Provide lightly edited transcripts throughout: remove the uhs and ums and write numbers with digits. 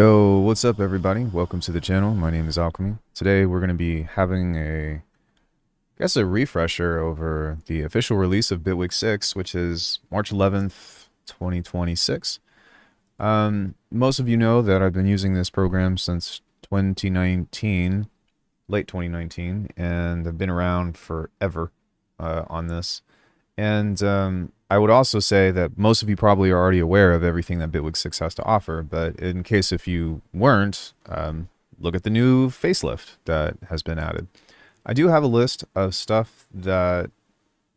Yo, what's up everybody? Welcome to the channel. My name is Alchemy. Today we're going to be having a refresher over the official release of Bitwig 6, which is March 11th, 2026. Most of you know that I've been using this program since 2019, late 2019, and I've been around forever on this. And I would also say that most of you probably are already aware of everything that Bitwig 6 has to offer, but in case if you weren't, look at the new facelift that has been added. I do have a list of stuff that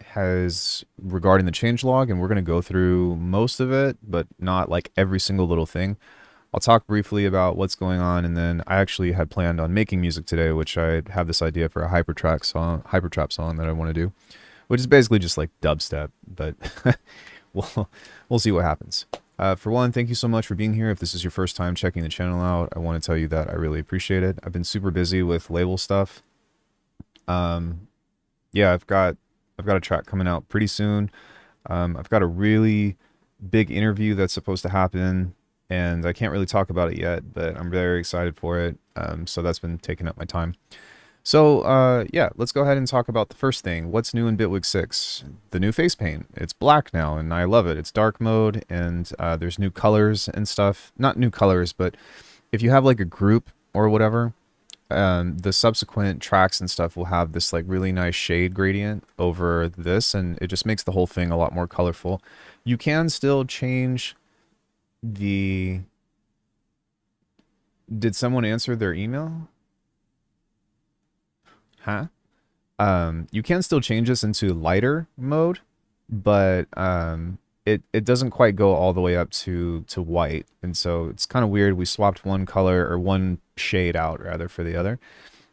has regarding the changelog, and we're going to go through most of it, but not like every single little thing. I'll talk briefly about what's going on, and then I actually had planned on making music today, which I have this idea for a hypertrap song that I want to do, which is basically just like dubstep, but we'll see what happens. For one, thank you so much for being here. If this is your first time checking the channel out, I want to tell you that I really appreciate it. I've been super busy with label stuff. Yeah, I've got a track coming out pretty soon. I've got a really big interview that's supposed to happen, and I can't really talk about it yet, but I'm very excited for it. So that's been taking up my time. So, yeah, let's go ahead and talk about the first thing. What's new in Bitwig 6? The new face paint. It's black now, and I love it. It's dark mode, and there's new colors and stuff. Not new colors, but if you have like a group or whatever, the subsequent tracks and stuff will have this like really nice shade gradient over this, and it just makes the whole thing a lot more colorful. You can still change the... Did someone answer their email? Huh? You can still change this into lighter mode, but it doesn't quite go all the way up to white, and so it's kind of weird. We swapped one color or one shade out rather for the other.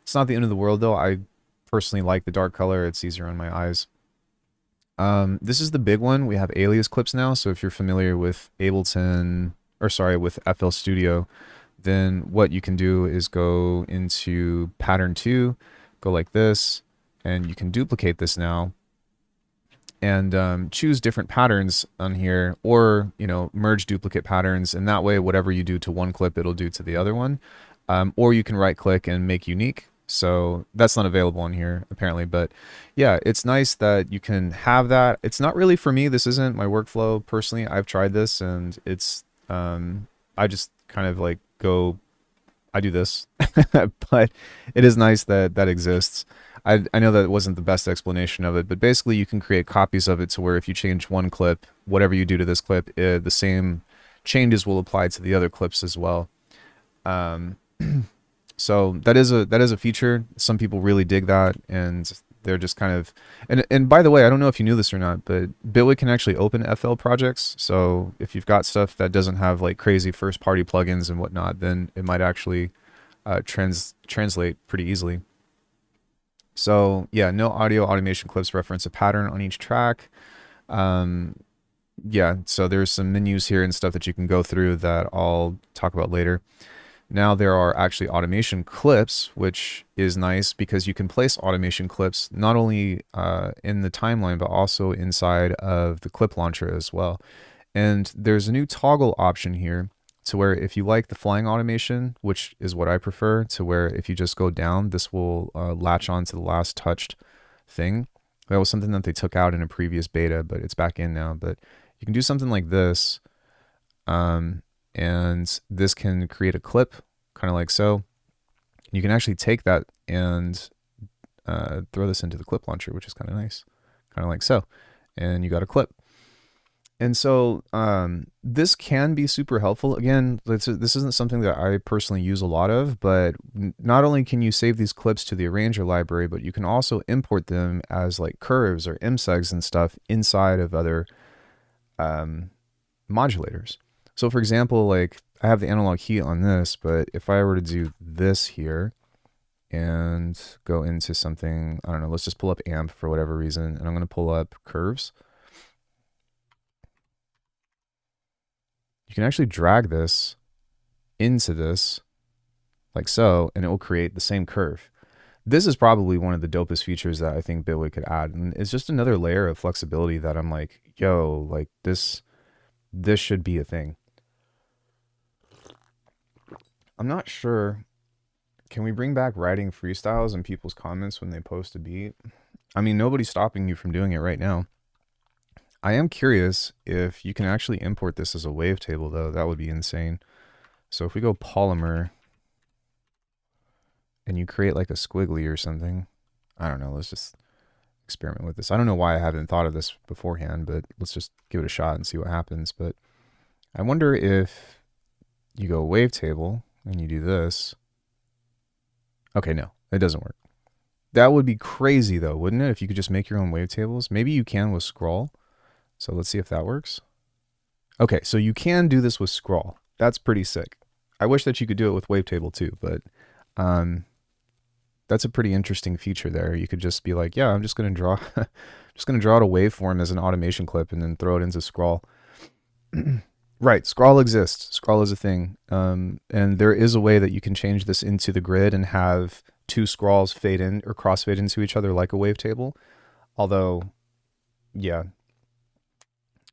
It's not the end of the world though. I personally like the dark color. It's easier on my eyes. This is the big one. We have Alias clips now, so if you're familiar with Ableton, or sorry, with FL Studio, then what you can do is go into pattern 2, go like this, and you can duplicate this now and choose different patterns on here, or merge duplicate patterns, and that way whatever you do to one clip it'll do to the other one. Or you can right click and make unique. So that's not available on here apparently, but yeah, it's nice that you can have that. It's not really for me. This isn't my workflow personally. I've tried this, and it's I just kind of like I do this, but it is nice that that exists. I know that it wasn't the best explanation of it, but basically you can create copies of it to where if you change one clip, whatever you do to this clip, the same changes will apply to the other clips as well. So that is a feature. Some people really dig that, and they're just kind of... And by the way, I don't know if you knew this or not, but Bitwig can actually open FL projects. So if you've got stuff that doesn't have like crazy first-party plugins and whatnot, then it might actually translate pretty easily. So yeah, no audio automation clips reference a pattern on each track. Yeah, so there's some menus here and stuff that you can go through that I'll talk about later. Now there are actually automation clips, which is nice because you can place automation clips not only in the timeline, but also inside of the clip launcher as well. And there's a new toggle option here to where if you like the flying automation, which is what I prefer, to where if you just go down, this will latch on to the last touched thing. That was something that they took out in a previous beta, but it's back in now. But you can do something like this. And this can create a clip kind of like so. You can actually take that and throw this into the clip launcher, which is kind of nice, kind of like so, and you got a clip. And so this can be super helpful. Again, this isn't something that I personally use a lot of, but not only can you save these clips to the arranger library, but you can also import them as like curves or MSEGs and stuff inside of other modulators. So for example, like I have the analog heat on this, but if I were to do this here and go into something, I don't know, let's just pull up amp for whatever reason, and I'm going to pull up curves. You can actually drag this into this like so, and it will create the same curve. This is probably one of the dopest features that I think Bitwig could add, and it's just another layer of flexibility that I'm like, yo, like this should be a thing. I'm not sure. Can we bring back writing freestyles in people's comments when they post a beat? I mean, nobody's stopping you from doing it right now. I am curious if you can actually import this as a wavetable, though. That would be insane. So if we go Polymer and you create like a squiggly or something, I don't know. Let's just experiment with this. I don't know why I haven't thought of this beforehand, but let's just give it a shot and see what happens. But I wonder if you go wavetable and you do this. Okay, no, it doesn't work. That would be crazy though, wouldn't it? If you could just make your own wavetables. Maybe you can with scroll. So let's see if that works. Okay, so you can do this with scroll. That's pretty sick. I wish that you could do it with wavetable too, but um, that's a pretty interesting feature there. You could just be like, yeah, I'm just going to draw, just going to draw out a waveform as an automation clip and then throw it into scroll. Right, scroll exists. Scroll is a thing, and there is a way that you can change this into the grid and have two scrolls fade in or crossfade into each other like a wavetable. Although, yeah,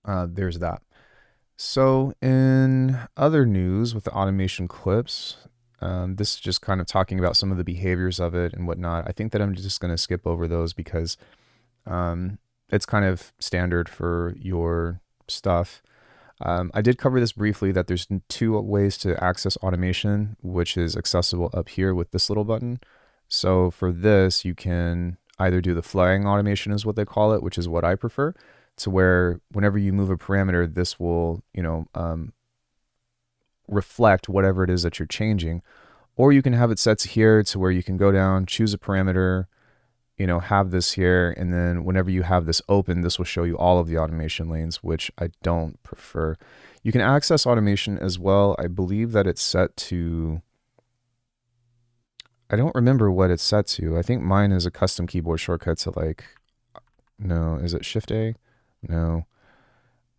there's that. So, in other news with the automation clips, this is just kind of talking about some of the behaviors of it and whatnot. I think that I'm just going to skip over those because it's kind of standard for your stuff. I did cover this briefly that there's two ways to access automation, which is accessible up here with this little button. So for this, you can either do the flagging automation is what they call it, which is what I prefer, to where whenever you move a parameter, this will, reflect whatever it is that you're changing. Or you can have it set to here to where you can go down, choose a parameter, have this here, and then whenever you have this open, this will show you all of the automation lanes, which I don't prefer. You can access automation as well. I believe that it's set to, I don't remember what it's set to. I think mine is a custom keyboard shortcut to like, no, is it Shift A? No.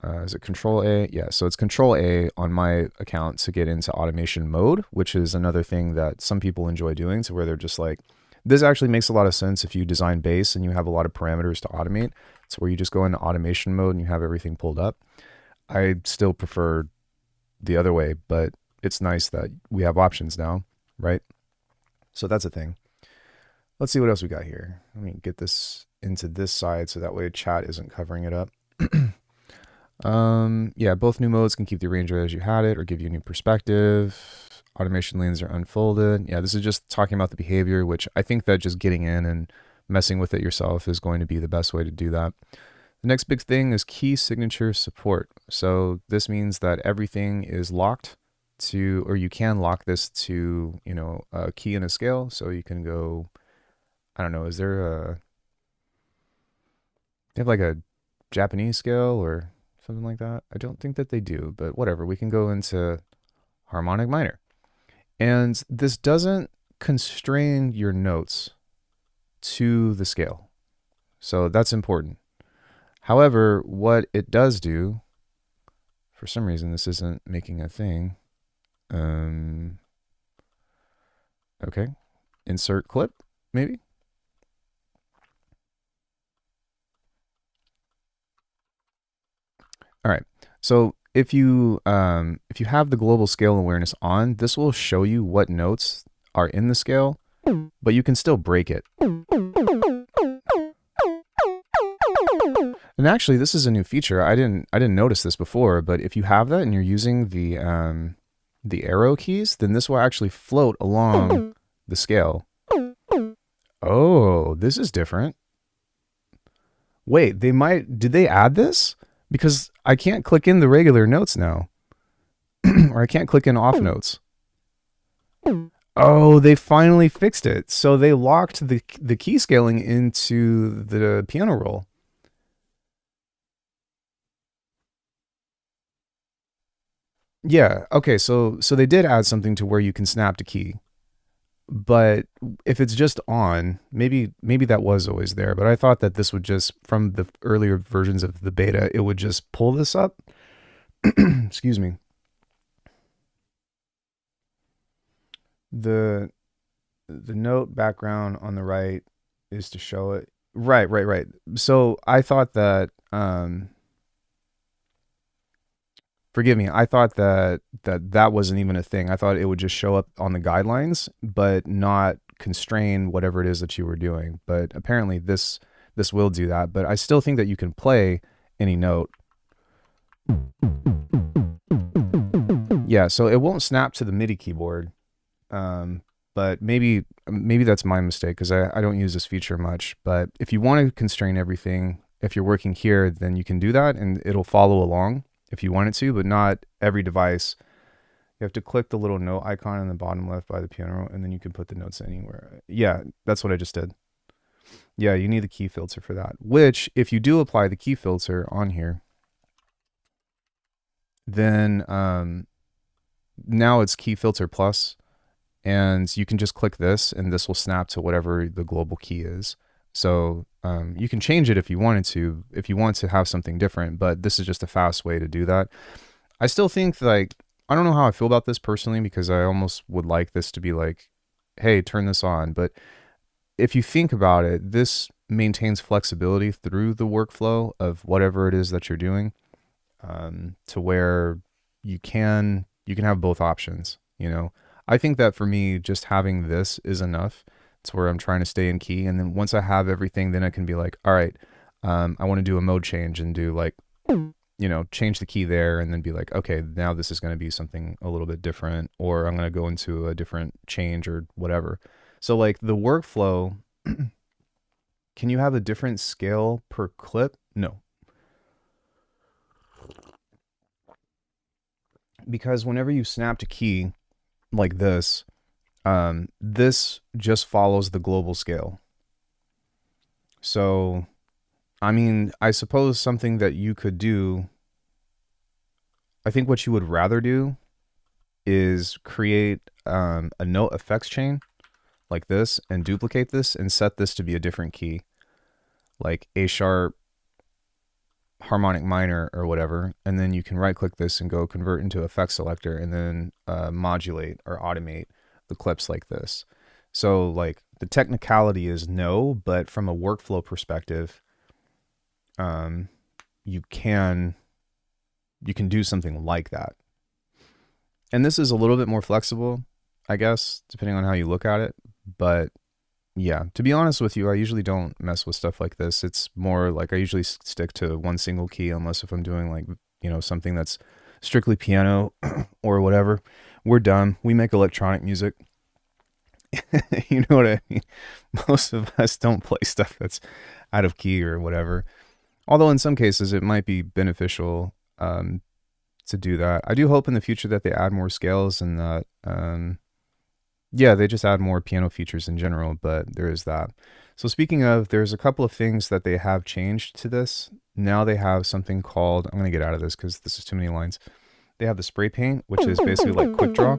Is it Control A? Yeah, so it's Control A on my account to get into automation mode, which is another thing that some people enjoy doing, to where they're just like, this actually makes a lot of sense if you design base and you have a lot of parameters to automate. It's where you just go into automation mode and you have everything pulled up. I still prefer the other way, but it's nice that we have options now, right? So that's a thing. Let's see what else we got here. Let me get this into this side so that way chat isn't covering it up. Yeah, both new modes can keep the arranger as you had it or give you a new perspective. Automation lanes are unfolded. Yeah, this is just talking about the behavior, which I think that just getting in and messing with it yourself is going to be the best way to do that. The next big thing is key signature support. So this means that everything is locked to, or you can lock this to, a key and a scale. So you can go, I don't know, is there they have like a Japanese scale or something like that? I don't think that they do, but whatever. We can go into harmonic minor. And this doesn't constrain your notes to the scale. So that's important. However, what it does do, for some reason, this isn't making a thing. Okay. Insert clip, maybe? All right. So if you have the global scale awareness on, this will show you what notes are in the scale, but you can still break it. And actually, this is a new feature. I didn't notice this before, but if you have that and you're using the arrow keys, then this will actually float along the scale. Oh, this is different. Wait, did they add this? Because I can't click in the regular notes now. Or I can't click in off notes. Oh, they finally fixed it. So they locked the key scaling into the piano roll. Yeah, okay, so they did add something to where you can snap to key. But if it's just on, maybe that was always there, but I thought that this would just, from the earlier versions of the beta, it would just pull this up. Excuse me. The note background on the right is to show it. Right. So I thought that Forgive me. I thought that wasn't even a thing. I thought it would just show up on the guidelines, but not constrain whatever it is that you were doing. But apparently this will do that. But I still think that you can play any note. Yeah, so it won't snap to the MIDI keyboard. But maybe that's my mistake because I don't use this feature much. But if you want to constrain everything, if you're working here, then you can do that and it'll follow along if you want it to, but not every device. You have to click the little note icon in the bottom left by the piano, and then you can put the notes anywhere. Yeah, that's what I just did. Yeah, you need the key filter for that, which if you do apply the key filter on here, then now it's key filter plus, and you can just click this and this will snap to whatever the global key is. So you can change it if you wanted to, if you want to have something different, but this is just a fast way to do that. I still think like, I don't know how I feel about this personally, because I almost would like this to be like, hey, turn this on. But if you think about it, this maintains flexibility through the workflow of whatever it is that you're doing, to where you can have both options, you know. I think that for me, just having this is enough. It's where I'm trying to stay in key. And then once I have everything, then I can be like, all right, I want to do a mode change and do like, you know, change the key there and then be like, okay, now this is going to be something a little bit different, or I'm going to go into a different change or whatever. So like the workflow, can you have a different scale per clip? No. Because whenever you snap to key like this, this just follows the global scale. So, I mean, I suppose something that you could do, I think what you would rather do is create a note effects chain like this and duplicate this and set this to be a different key, like A sharp, harmonic minor or whatever, and then you can right click this and go convert into effect selector and then modulate or automate the clips like this. So like the technicality is no, but from a workflow perspective, you can do something like that. And this is a little bit more flexible, I guess, depending on how you look at it. But yeah, to be honest with you, I usually don't mess with stuff like this. It's more like I usually stick to one single key, unless if I'm doing like, you know, something that's strictly piano or whatever. We're done. We make electronic music. You know what I mean? Most of us don't play stuff that's out of key or whatever. Although in some cases it might be beneficial to do that. I do hope in the future that they add more scales and that, yeah, they just add more piano features in general, but there is that. So speaking of, there's a couple of things that they have changed to this. Now they have something called, I'm going to get out of this because this is too many lines. They have the spray paint, which is basically like quick draw.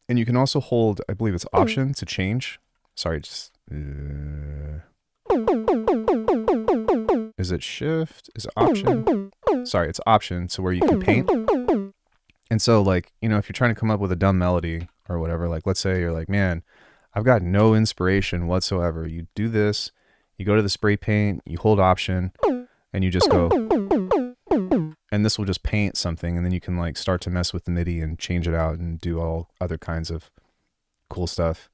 And you can also hold, I believe it's option to change. Sorry, just... is it shift? Is it option? Sorry, it's option to where you can paint. And so like, you know, if you're trying to come up with a dumb melody or whatever, like let's say you're like, man, I've got no inspiration whatsoever. You do this, you go to the spray paint, you hold option, and you just go, and this will just paint something, and then you can like start to mess with the MIDI and change it out and do all other kinds of cool stuff.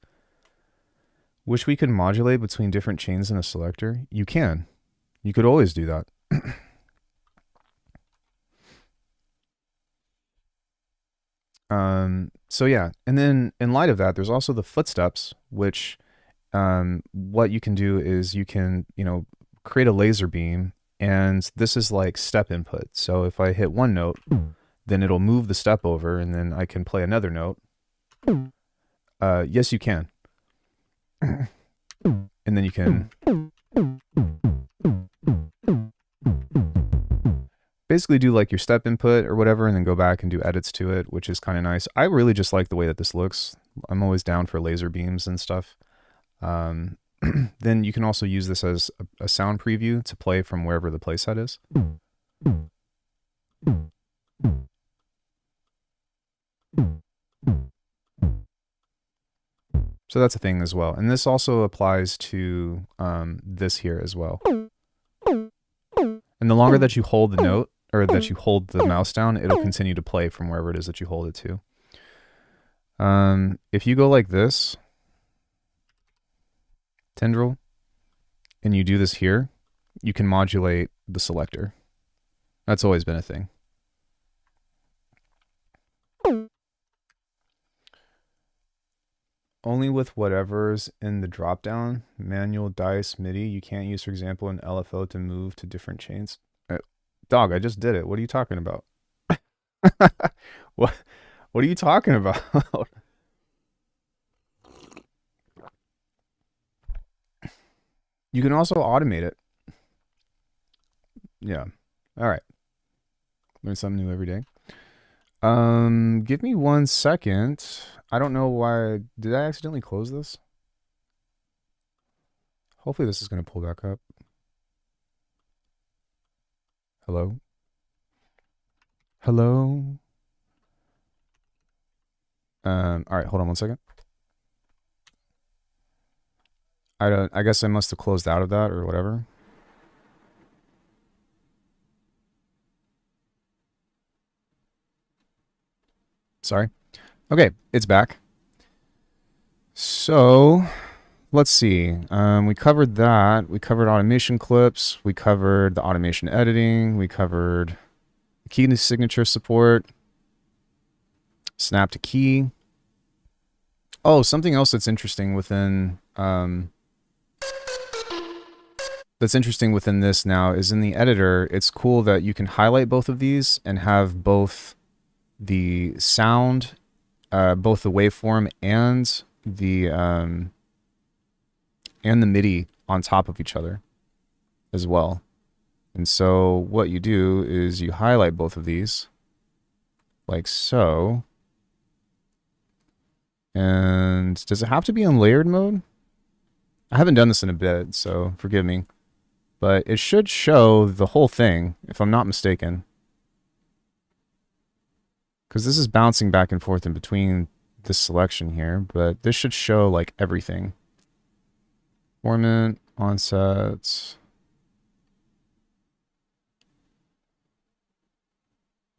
Wish we could modulate between different chains in a selector. You can. You could always do that. So yeah, and then in light of that, there's also the footsteps, which what you can do is you can, you know, create a laser beam, and this is like step input. So if I hit one note, then it'll move the step over, and then I can play another note. Yes, you can. And then you can basically do like your step input or whatever, and then go back and do edits to it, which is kind of nice. I really just like the way that this looks. I'm always down for laser beams and stuff. Then you can also use this as a sound preview to play from wherever the playset is. So that's a thing as well. And this also applies to this here as well. And the longer that you hold the note, or that you hold the mouse down, it'll continue to play from wherever it is that you hold it to. If you go like this, tendril, and you do this here, you can modulate the selector. That's always been a thing. Only with whatever's in the dropdown, manual, dice, MIDI, you can't use, for example, an LFO to move to different chains. Dog, I just did it. What are you talking about? What are you talking about? You can also automate it. Yeah. All right. Learn something new every day. Give me 1 second. I don't know why. Did I accidentally close this? Hopefully this is going to pull back up. Hello? Hello? All right, hold on 1 second. I guess I must have closed out of that or whatever. Sorry. Okay, it's back. So, let's see. We covered that. We covered automation clips. We covered the automation editing. We covered key to signature support. Snap to key. Oh, something else that's interesting within this now is in the editor. It's cool that you can highlight both of these and have both the sound, both the waveform and the MIDI on top of each other as well. And so what you do is you highlight both of these like so. And does it have to be in layered mode? I haven't done this in a bit, so forgive me. But it should show the whole thing, if I'm not mistaken. Because this is bouncing back and forth in between this selection here, but this should show like everything. Formant, onsets.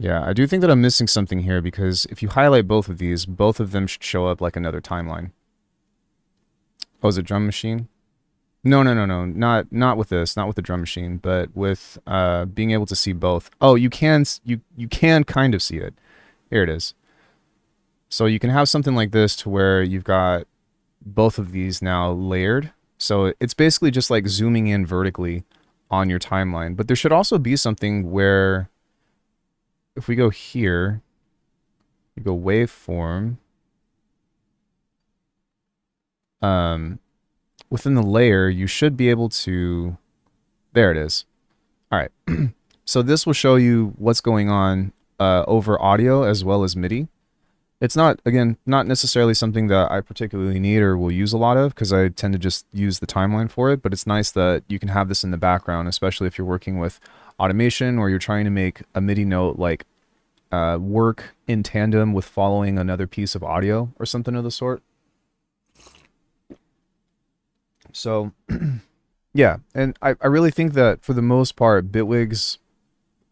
Yeah, I do think that I'm missing something here because if you highlight both of these, both of them should show up like another timeline. Oh, is it drum machine? No. Not with this, not with the drum machine, but with being able to see both. Oh, you can kind of see it. Here it is. So you can have something like this to where you've got both of these now layered. So it's basically just like zooming in vertically on your timeline. But there should also be something where if we go here, we go waveform. Within the layer, you should be able to... There it is. All right. So this will show you what's going on over audio as well as MIDI. It's not, again, not necessarily something that I particularly need or will use a lot of because I tend to just use the timeline for it, but it's nice that you can have this in the background, especially if you're working with automation or you're trying to make a MIDI note like work in tandem with following another piece of audio or something of the sort. So, yeah, and I really think that for the most part, Bitwig's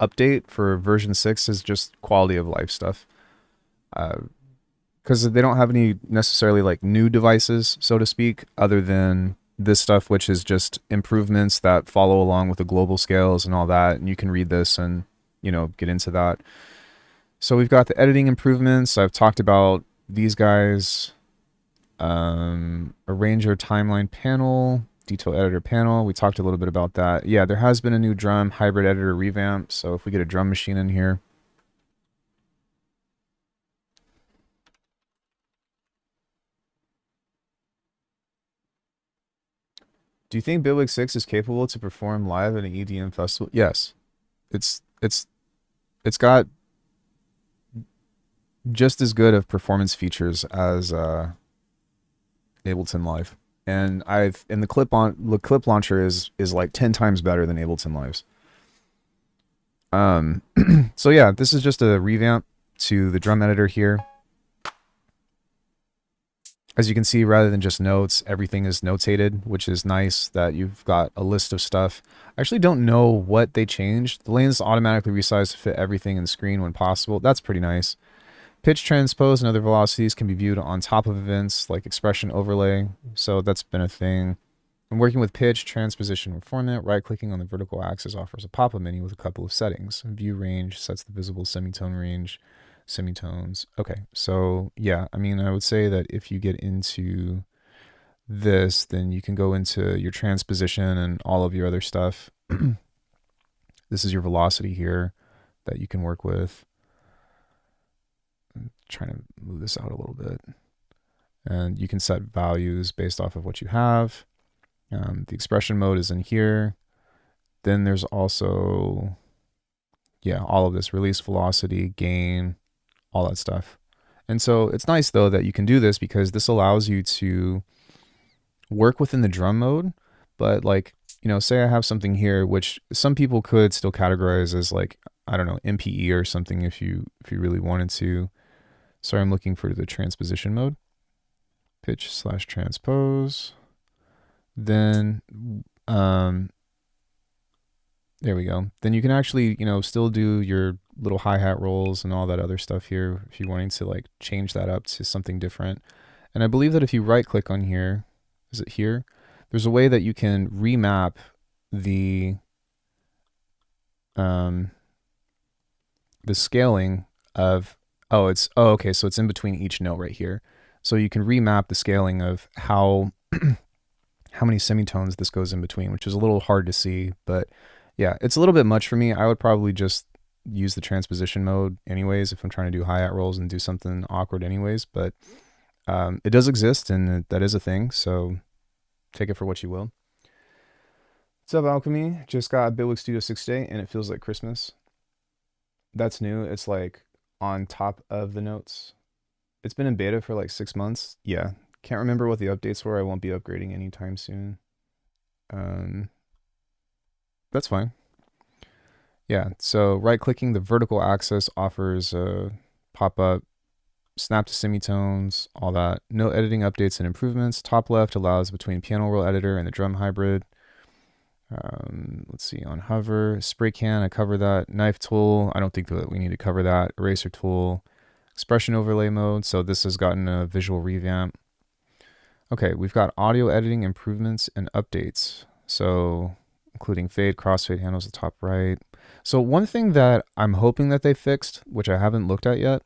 update for version 6 is just quality of life stuff. Because they don't have any necessarily like new devices, so to speak, other than this stuff, which is just improvements that follow along with the global scales and all that. And you can read this and, you know, get into that. So we've got the editing improvements. I've talked about these guys. Arranger timeline panel, detail editor panel. We talked a little bit about that. Yeah, there has been a new drum hybrid editor revamp. So if we get a drum machine in here. Do you think Bitwig 6 is capable to perform live at an EDM festival? Yes. It's got just as good of performance features as Ableton Live. And the clip launcher is like 10 times better than Ableton Live's. So yeah, this is just a revamp to the drum editor here. As you can see, rather than just notes, everything is notated, which is nice that you've got a list of stuff. I actually don't know what they changed. The lanes automatically resize to fit everything in the screen when possible. That's pretty nice. Pitch transpose and other velocities can be viewed on top of events like expression overlay. So that's been a thing. I'm working with pitch, transposition, or format. Right-clicking on the vertical axis offers a pop-up menu with a couple of settings. View range sets the visible semitone range, semitones. Okay, so yeah, I mean, I would say that if you get into this, then you can go into your transposition and all of your other stuff. This is your velocity here that you can work with. I'm trying to move this out a little bit. And you can set values based off of what you have. The expression mode is in here. Then there's also, yeah, all of this release velocity, gain, all that stuff. And so it's nice though that you can do this because this allows you to work within the drum mode. But like, you know, say I have something here, which some people could still categorize as like, I don't know, MPE or something if you really wanted to. Sorry, I'm looking for the transposition mode. Pitch / transpose. Then, there we go. Then you can actually, you know, still do your little hi-hat rolls and all that other stuff here if you're wanting to like change that up to something different. And I believe that if you right click on here, is it here? There's a way that you can remap the scaling of, okay, so it's in between each note right here. So you can remap the scaling of how many semitones this goes in between, which is a little hard to see, but yeah, it's a little bit much for me. I would probably just use the transposition mode anyways if I'm trying to do hi-hat rolls and do something awkward anyways, but it does exist and that is a thing, so take it for what you will. What's up, Alchemy? Just got Bitwig Studio 6 today and it feels like Christmas. That's new. It's like on top of the notes. It's been in beta for like 6 months. Yeah, can't remember what the updates were. I won't be upgrading anytime soon. That's fine. Yeah, so right-clicking the vertical axis offers a pop-up, snap to semitones, all that. No editing updates and improvements. Top left allows between piano roll editor and the drum hybrid. Let's see, on hover, spray can, I cover that. Knife tool, I don't think that we need to cover that. Eraser tool, expression overlay mode, so this has gotten a visual revamp. Okay, we've got audio editing improvements and updates. So including fade, crossfade handles at the top right. So one thing that I'm hoping that they fixed, which I haven't looked at yet,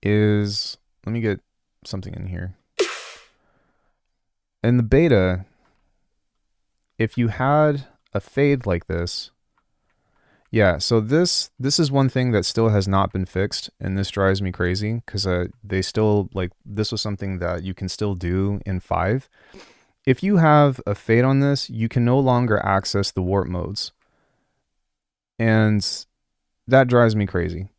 is, let me get something in here. In the beta, if you had a fade like this, yeah, so this is one thing that still has not been fixed, and this drives me crazy because they still, like, this was something that you can still do in 5. If you have a fade on this, you can no longer access the warp modes. And that drives me crazy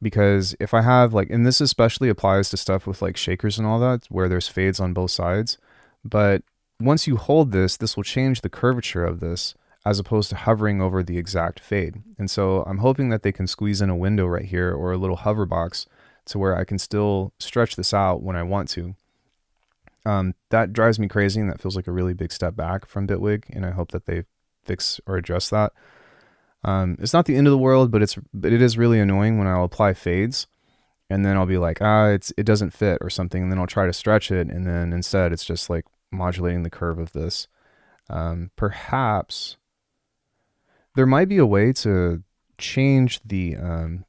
because if I have like, and this especially applies to stuff with like shakers and all that, where there's fades on both sides. But once you hold this, this will change the curvature of this as opposed to hovering over the exact fade. And so I'm hoping that they can squeeze in a window right here or a little hover box to where I can still stretch this out when I want to. That drives me crazy, and that feels like a really big step back from Bitwig, and I hope that they fix or address that. It's not the end of the world, but it is really annoying when I'll apply fades and then I'll be like, it doesn't fit or something, and then I'll try to stretch it, and then instead it's just like modulating the curve of this. Perhaps there might be a way to change the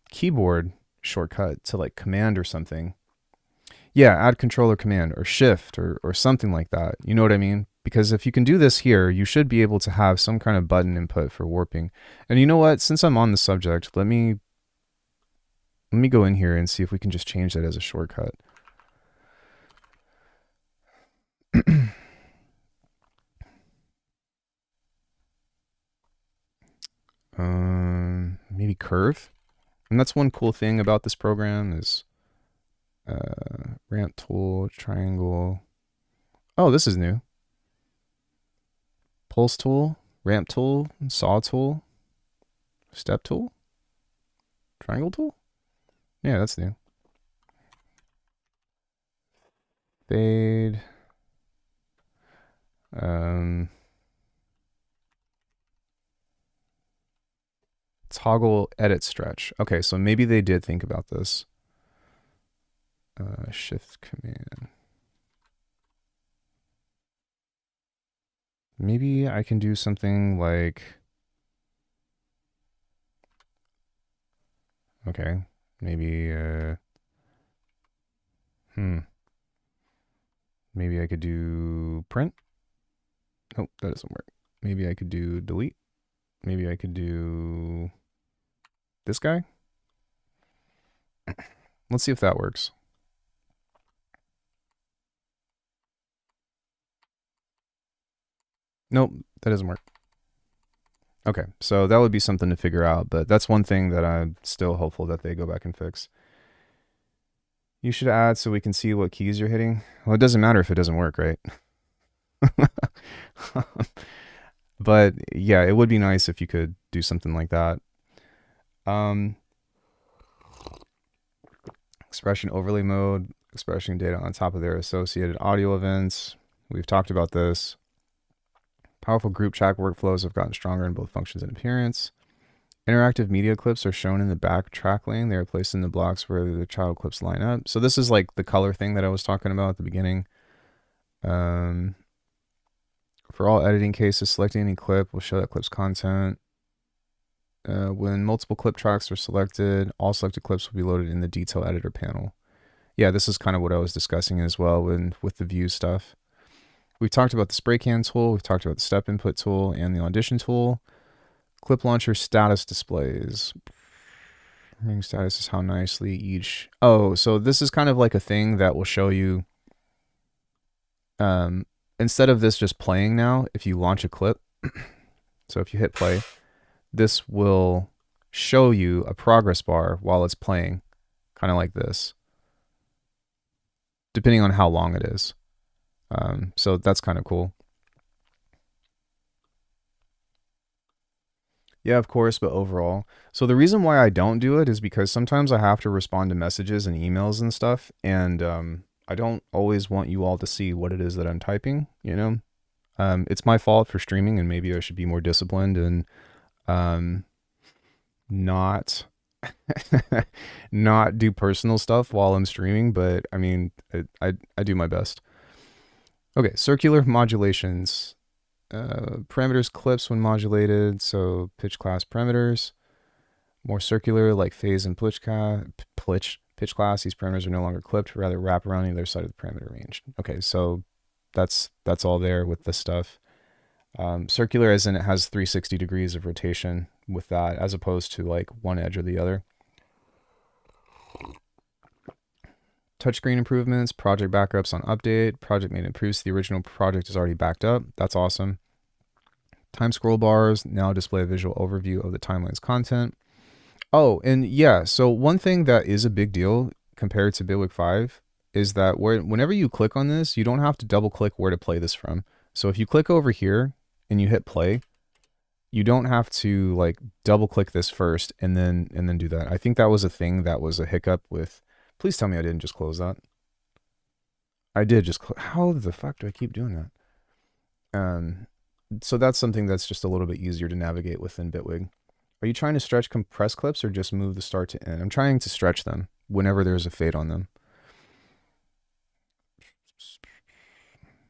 keyboard shortcut to like command or something. Yeah, add controller command or shift or something like that. You know what I mean? Because if you can do this here, you should be able to have some kind of button input for warping. And you know what? Since I'm on the subject, let me go in here and see if we can just change that as a shortcut. Maybe curve. And that's one cool thing about this program is ramp tool, triangle. Oh, this is new. Pulse tool, ramp tool, saw tool, step tool, triangle tool. Yeah, that's new. Fade. Toggle edit stretch. Okay, so maybe they did think about this. Shift command. Maybe I can do something like, okay, maybe, maybe I could do print. Nope, that doesn't work. Maybe I could do delete. Maybe I could do this guy. Let's see if that works. Nope, that doesn't work. Okay, so that would be something to figure out, but that's one thing that I'm still hopeful that they go back and fix. You should add so we can see what keys you're hitting. Well, it doesn't matter if it doesn't work, right? But yeah, it would be nice if you could do something like that. Expression overlay mode, expressing data on top of their associated audio events. We've talked about this. Powerful group chat workflows have gotten stronger in both functions and appearance. Interactive media clips are shown in the back track lane. They are placed in the blocks where the child clips line up. So this is like the color thing that I was talking about at the beginning. For all editing cases, selecting any clip will show that clip's content. When multiple clip tracks are selected, all selected clips will be loaded in the detail editor panel. Yeah, this is kind of what I was discussing as well with the view stuff. We've talked about the spray can tool, we've talked about the step input tool and the audition tool. Clip launcher status displays. Ring status is how nicely each... Oh, so this is kind of like a thing that will show you, instead of this just playing now, if you launch a clip, so if you hit play, this will show you a progress bar while it's playing, kind of like this, depending on how long it is. So that's kind of cool. Yeah, of course, but overall. So the reason why I don't do it is because sometimes I have to respond to messages and emails and stuff, and I don't always want you all to see what it is that I'm typing, you know? It's my fault for streaming, and maybe I should be more disciplined and not not do personal stuff while I'm streaming, but I mean, I do my best. Okay, circular modulations. Parameters clips when modulated, so pitch class parameters. More circular, like phase and pitch class. These parameters are no longer clipped, rather wrap around either side of the parameter range. Okay, so that's all there with this stuff. Circular as in it has 360 degrees of rotation with that, as opposed to like one edge or the other. Touchscreen improvements, project backups on update, project made improves. The original project is already backed up. That's awesome. Time scroll bars now display a visual overview of the timeline's content. Oh, and yeah, so one thing that is a big deal compared to Bitwig 5 is that whenever you click on this, you don't have to double click where to play this from. So if you click over here and you hit play, you don't have to like double click this first and then do that. I think that was a thing that was a hiccup with... Please tell me I didn't just close that. I did just how the fuck do I keep doing that? So that's something that's just a little bit easier to navigate within Bitwig. Are you trying to stretch compress clips or just move the start to end? I'm trying to stretch them whenever there's a fade on them.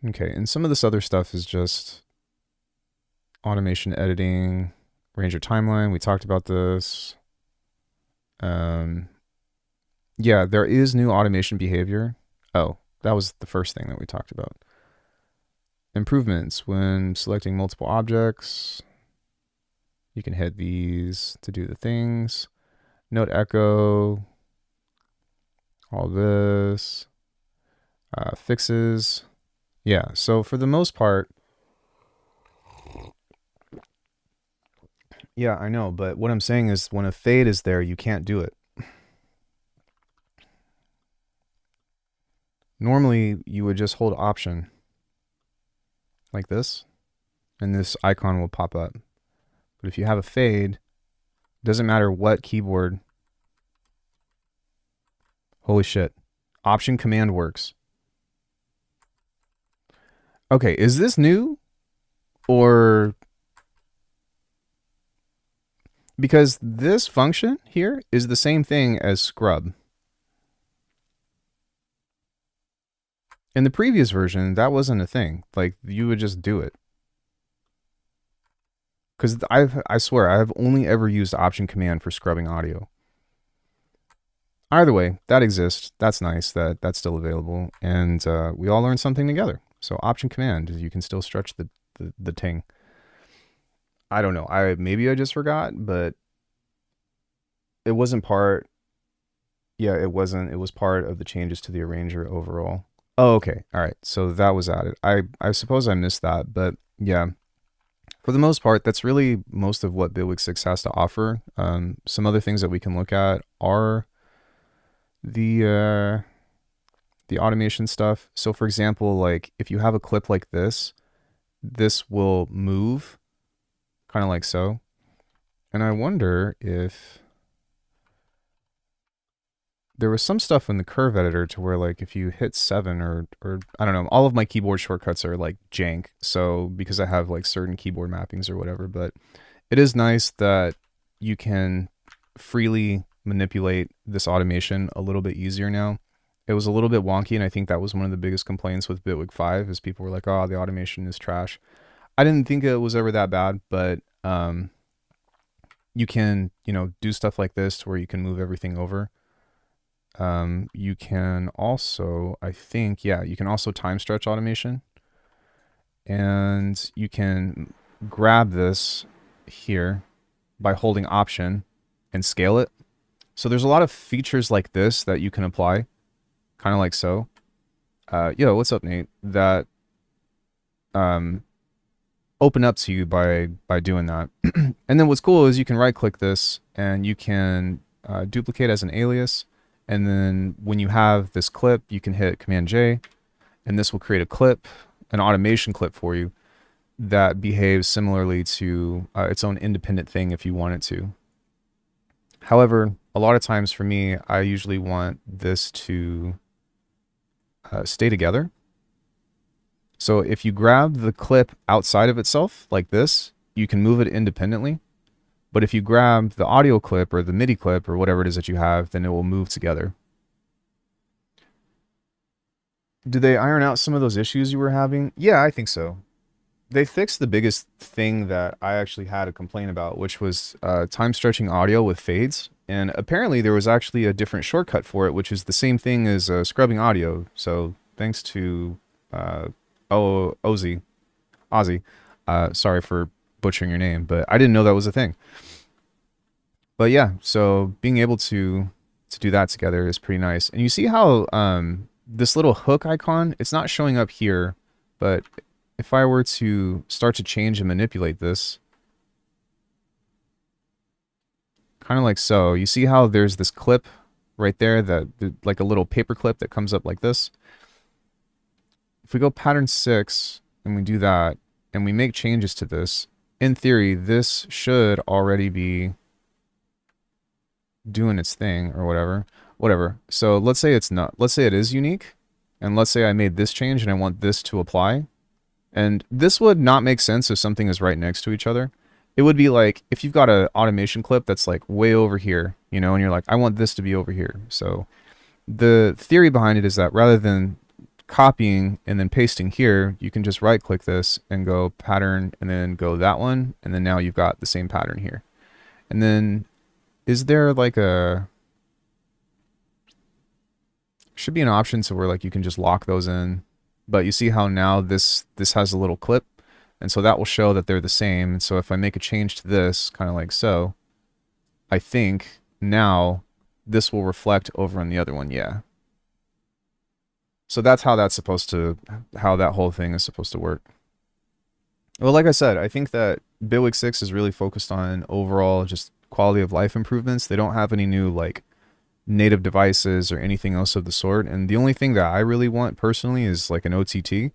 Okay, and some of this other stuff is just automation editing, Ranger timeline. We talked about this. Yeah, there is new automation behavior. Oh, that was the first thing that we talked about. Improvements when selecting multiple objects. You can hit these to do the things. Note echo. All this. Fixes. Yeah, so for the most part... Yeah, I know, but what I'm saying is when a fade is there, you can't do it. Normally, you would just hold Option like this, and this icon will pop up. But if you have a fade, doesn't matter what keyboard. Holy shit. Option Command works. Okay, is this new or because this function here is the same thing as scrub. In the previous version, that wasn't a thing. Like you would just do it. Because I swear I've only ever used Option Command for scrubbing audio. Either way, that exists. That's nice that that's still available, and we all learned something together. So Option Command, you can still stretch the ting. I don't know. Maybe I just forgot, but it wasn't part. Yeah, it wasn't. It was part of the changes to the arranger overall. Oh, okay. All right. So that was added. I suppose I missed that, but yeah, for the most part, that's really most of what Bitwig 6 has to offer. Some other things that we can look at are the the automation stuff. So for example, like if you have a clip like this will move kind of like so. And I wonder if there was some stuff in the curve editor to where like if you hit 7 or I don't know, all of my keyboard shortcuts are like jank. So because I have like certain keyboard mappings or whatever, but it is nice that you can freely manipulate this automation a little bit easier now. It was a little bit wonky, and I think that was one of the biggest complaints with Bitwig 5 is people were like, oh, the automation is trash. I didn't think it was ever that bad, but you can, do stuff like this to where you can move everything over. You can also, I think, yeah, you can also time stretch automation. And you can grab this here by holding Option and scale it. So there's a lot of features like this that you can apply, kind of like so. Yo, what's up, Nate? That open up to you by doing that. And then what's cool is you can right click this and you can duplicate as an alias. And then when you have this clip, you can hit Command J, and this will create a clip, an automation clip for you that behaves similarly to its own independent thing if you want it to. However, a lot of times for me, I usually want this to stay together. So if you grab the clip outside of itself like this, you can move it independently. But if you grab the audio clip or the MIDI clip or whatever it is that you have, then it will move together. Do they iron out some of those issues you were having? Yeah, I think so. They fixed the biggest thing that I actually had a complaint about, which was time stretching audio with fades. And apparently there was actually a different shortcut for it, which is the same thing as scrubbing audio. So thanks to Ozzy. Sorry for butchering your name, but I didn't know that was a thing. But yeah, so being able to do that together is pretty nice. And you see how this little hook icon, it's not showing up here, but if I were to start to change and manipulate this, kind of like so, you see how there's this clip right there, that like a little paper clip that comes up like this. If we go pattern 6 and we do that and we make changes to this, in theory, this should already be doing its thing or whatever. So let's say it's not, let's say it is unique, and let's say I made this change and I want this to apply. And this would not make sense if something is right next to each other. It would be like if you've got an automation clip that's like way over here, and you're like, I want this to be over here. So the theory behind it is that rather than copying and then pasting here, you can just right click this and go pattern and then go that one. And then now you've got the same pattern here. And then is there like should be an option to where like you can just lock those in, but you see how now this has a little clip, and so that will show that they're the same. And so if I make a change to this, kind of like so, I think now this will reflect over on the other one. Yeah. So that's how how that whole thing is supposed to work. Well, like I said, I think that Bitwig 6 is really focused on overall just quality of life improvements. They don't have any new like native devices or anything else of the sort. And the only thing that I really want personally is like an OTT.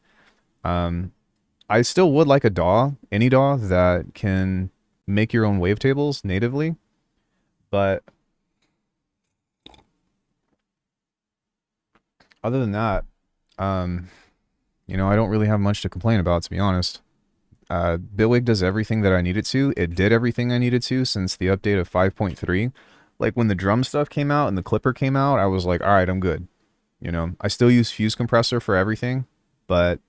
I still would like a DAW, any DAW that can make your own wavetables natively. But other than that, You know, I don't really have much to complain about, to be honest. Bitwig does everything that I needed to. It did everything I needed to since the update of 5.3. Like when the drum stuff came out and the clipper came out, I was like, all right, I'm good. You know, I still use fuse compressor for everything, but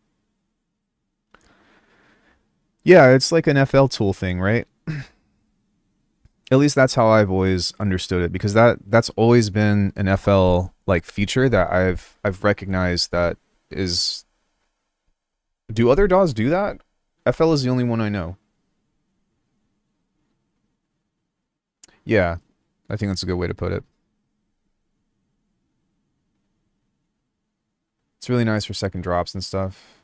yeah, it's like an FL tool thing, right? At least that's how I've always understood it, because that's always been an FL like feature that I've recognized that is. Do other DAWs do that? FL is the only one I know. Yeah, I think that's a good way to put it. It's really nice for second drops and stuff.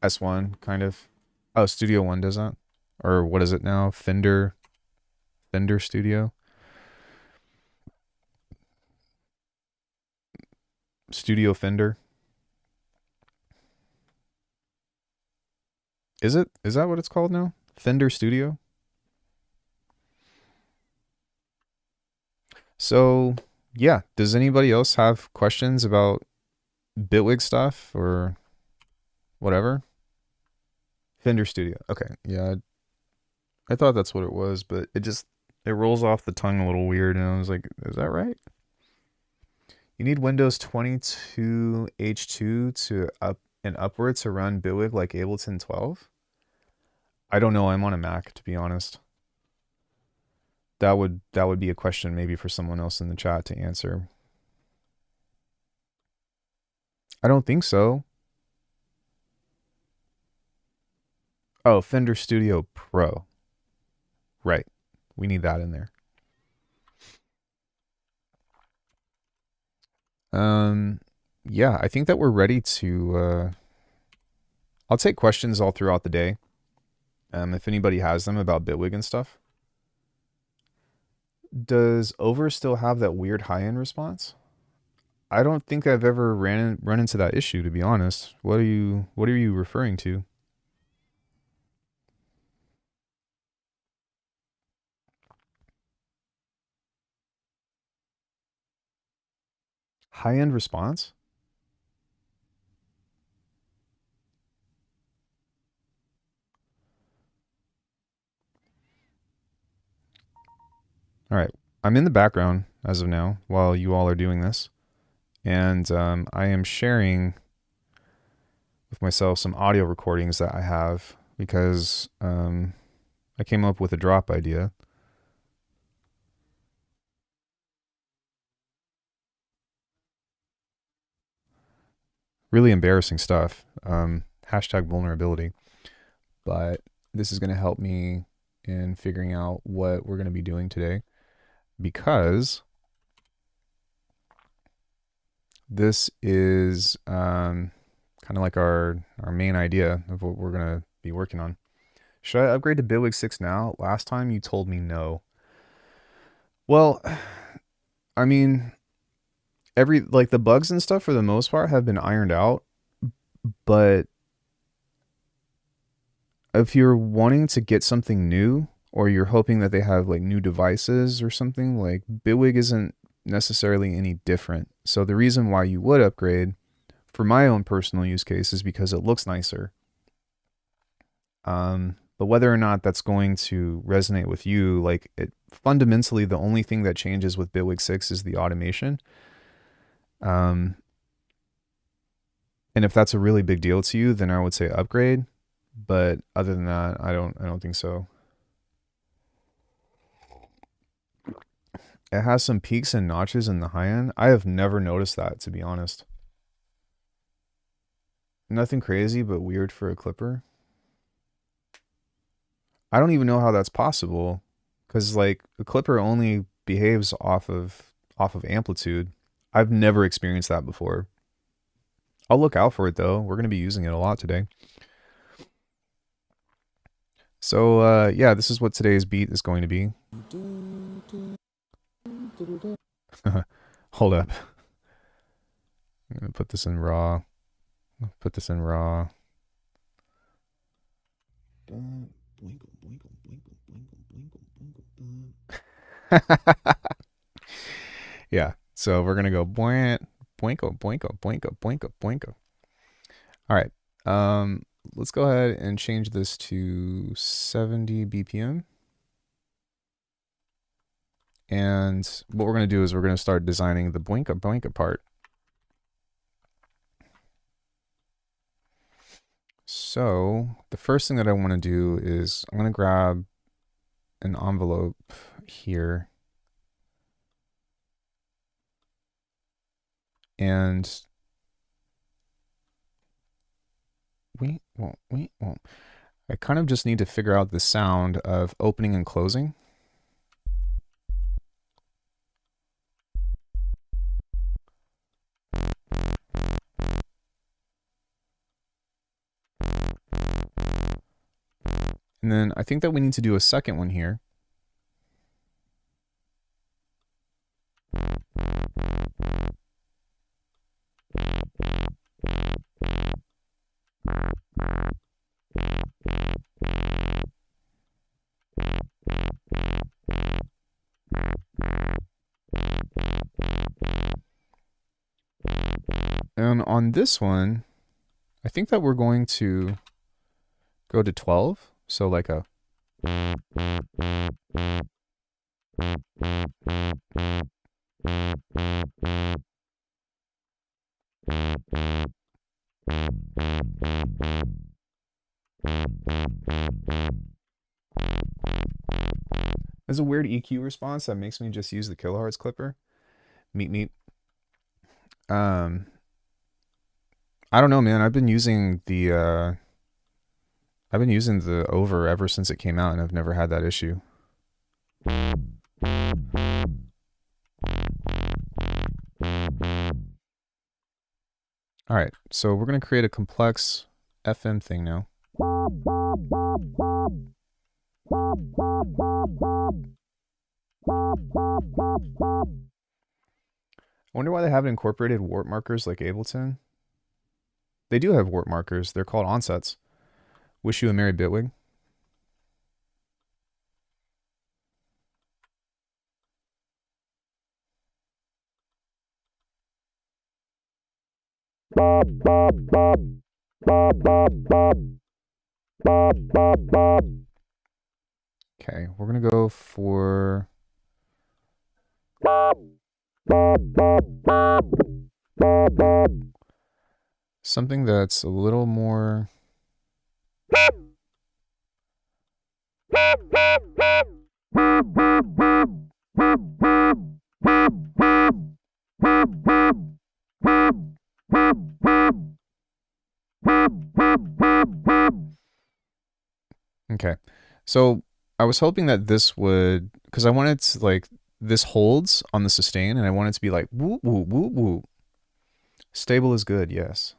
S1 kind of. Oh, Studio One does that, or what is it now? Fender Studio, Studio Fender. Is it? Is that what it's called now? Fender Studio. So yeah, does anybody else have questions about Bitwig stuff or whatever? Fender Studio. Okay, yeah, I thought that's what it was, but it rolls off the tongue a little weird, and I was like, is that right? You need Windows 22 H2 to up and upward to run Bitwig like Ableton 12? I don't know. I'm on a Mac, to be honest. That would be a question maybe for someone else in the chat to answer. I don't think so. Oh, Fender Studio Pro. Right. We need that in there. Um yeah, I think that we're ready to I'll take questions all throughout the day. If anybody has them about Bitwig and stuff. Does Over still have that weird high-end response? I don't think I've ever run into that issue, to be honest. What are you referring to? High-end response? All right. I'm in the background as of now while you all are doing this. And I am sharing with myself some audio recordings that I have because I came up with a drop idea. Really embarrassing stuff. Hashtag vulnerability. But this is going to help me in figuring out what we're going to be doing today, because this is kind of like our main idea of what we're going to be working on. Should I upgrade to Bitwig 6 now? Last time you told me no. Well, I mean, the bugs and stuff for the most part have been ironed out, but if you're wanting to get something new, or you're hoping that they have like new devices or something, like Bitwig isn't necessarily any different. So the reason why you would upgrade for my own personal use case is because it looks nicer. But whether or not that's going to resonate with you, like it fundamentally, the only thing that changes with Bitwig 6 is the automation. Um, and if that's a really big deal to you, then I would say upgrade. But other than that, I don't think so. It has some peaks and notches in the high end. I have never noticed that, to be honest. Nothing crazy, but weird for a clipper. I don't even know how that's possible, because like a clipper only behaves off of amplitude. I've never experienced that before. I'll look out for it though. We're going to be using it a lot today. So yeah, this is what today's beat is going to be. Hold up. I'm going to put this in raw. Put this in raw. Yeah. So we're going to go boink, boinko, boinko, boinko, boinko, boinko. All right. Let's go ahead and change this to 70 BPM. And what we're going to do is we're going to start designing the blanket part. So the first thing that I want to do is I'm going to grab an envelope here. And wait. I kind of just need to figure out the sound of opening and closing. And then I think that we need to do a second one here. And on this one, I think that we're going to go to 12. So like a. There's a weird EQ response that makes me just use the kilohertz clipper. Meet. I don't know, man. I've been using the over ever since it came out, and I've never had that issue. All right, so we're gonna create a complex FM thing now. I wonder why they haven't incorporated warp markers like Ableton. They do have warp markers. They're called onsets. Wish you a merry Bitwig. Okay, we're gonna go for something that's a little more. Okay, so I was hoping that this would, because I wanted to, like, this holds on the sustain, and I want it to be like woo woo woo woo. Stable is good, yes.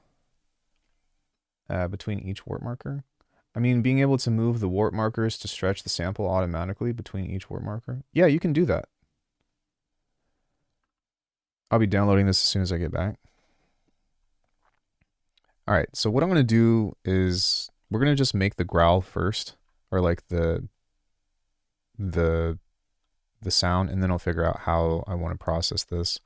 Between each warp marker. I mean, being able to move the warp markers to stretch the sample automatically between each warp marker. Yeah, you can do that. I'll be downloading this as soon as I get back. All right, so what I'm going to do is we're going to just make the growl first, or like the sound, and then I'll figure out how I want to process this.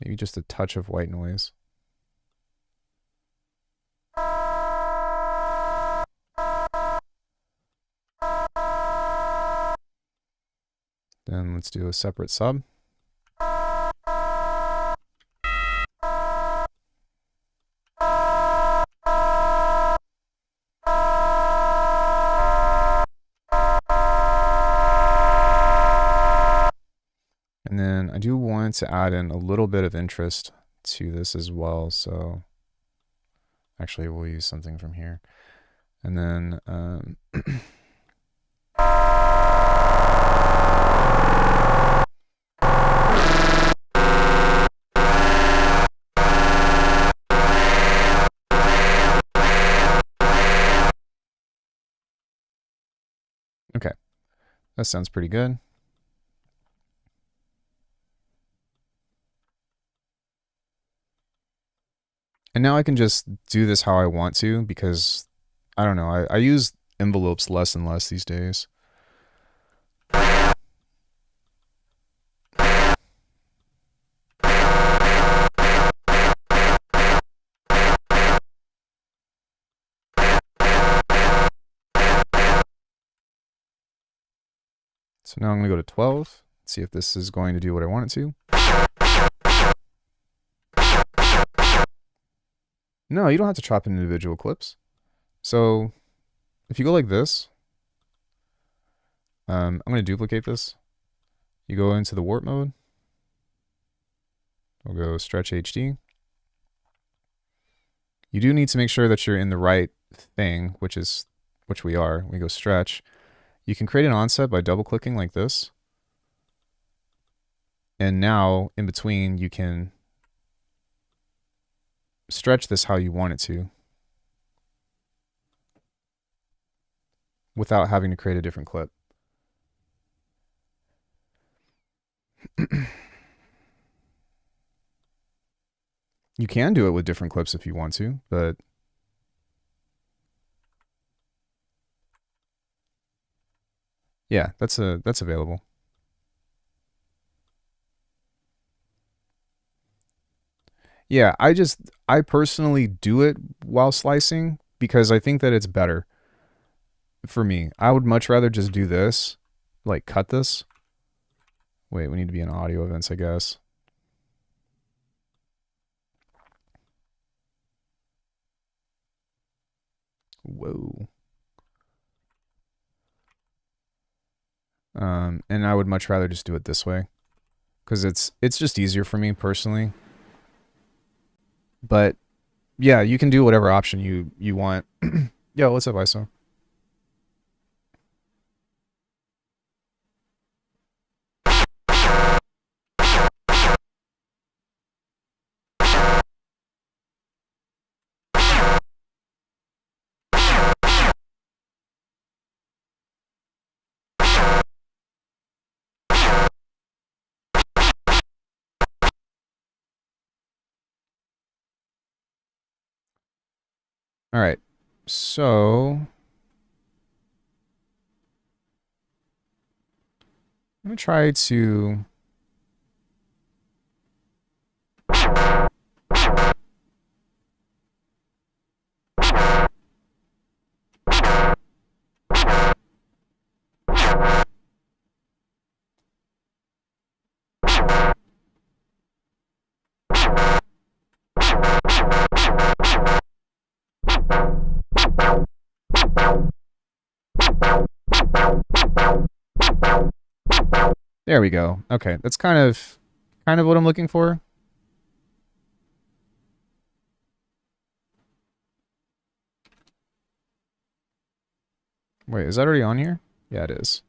Maybe just a touch of white noise. Then let's do a separate sub. And then I do want to add in a little bit of interest to this as well. So actually we'll use something from here. And then okay, that sounds pretty good. And now I can just do this how I want to, because I don't know, I use envelopes less and less these days. So now I'm going to go to 12. See if this is going to do what I want it to. No, you don't have to chop in individual clips. So if you go like this, I'm going to duplicate this. You go into the warp mode. We'll go stretch HD. You do need to make sure that you're in the right thing, which we are. We go stretch. You can create an onset by double clicking like this. And now in between you can stretch this how you want it to without having to create a different clip. You can do it with different clips if you want to, but yeah, that's available. Yeah, I personally do it while slicing because I think that it's better for me. I would much rather just do this, like cut this. Wait, we need to be in audio events, I guess. Whoa. And I would much rather just do it this way because it's just easier for me personally. But yeah, you can do whatever option you want. Yo, what's up, ISO? All right, so I'm gonna try to. There we go. Okay, that's kind of what I'm looking for. Wait, is that already on here? Yeah, it is.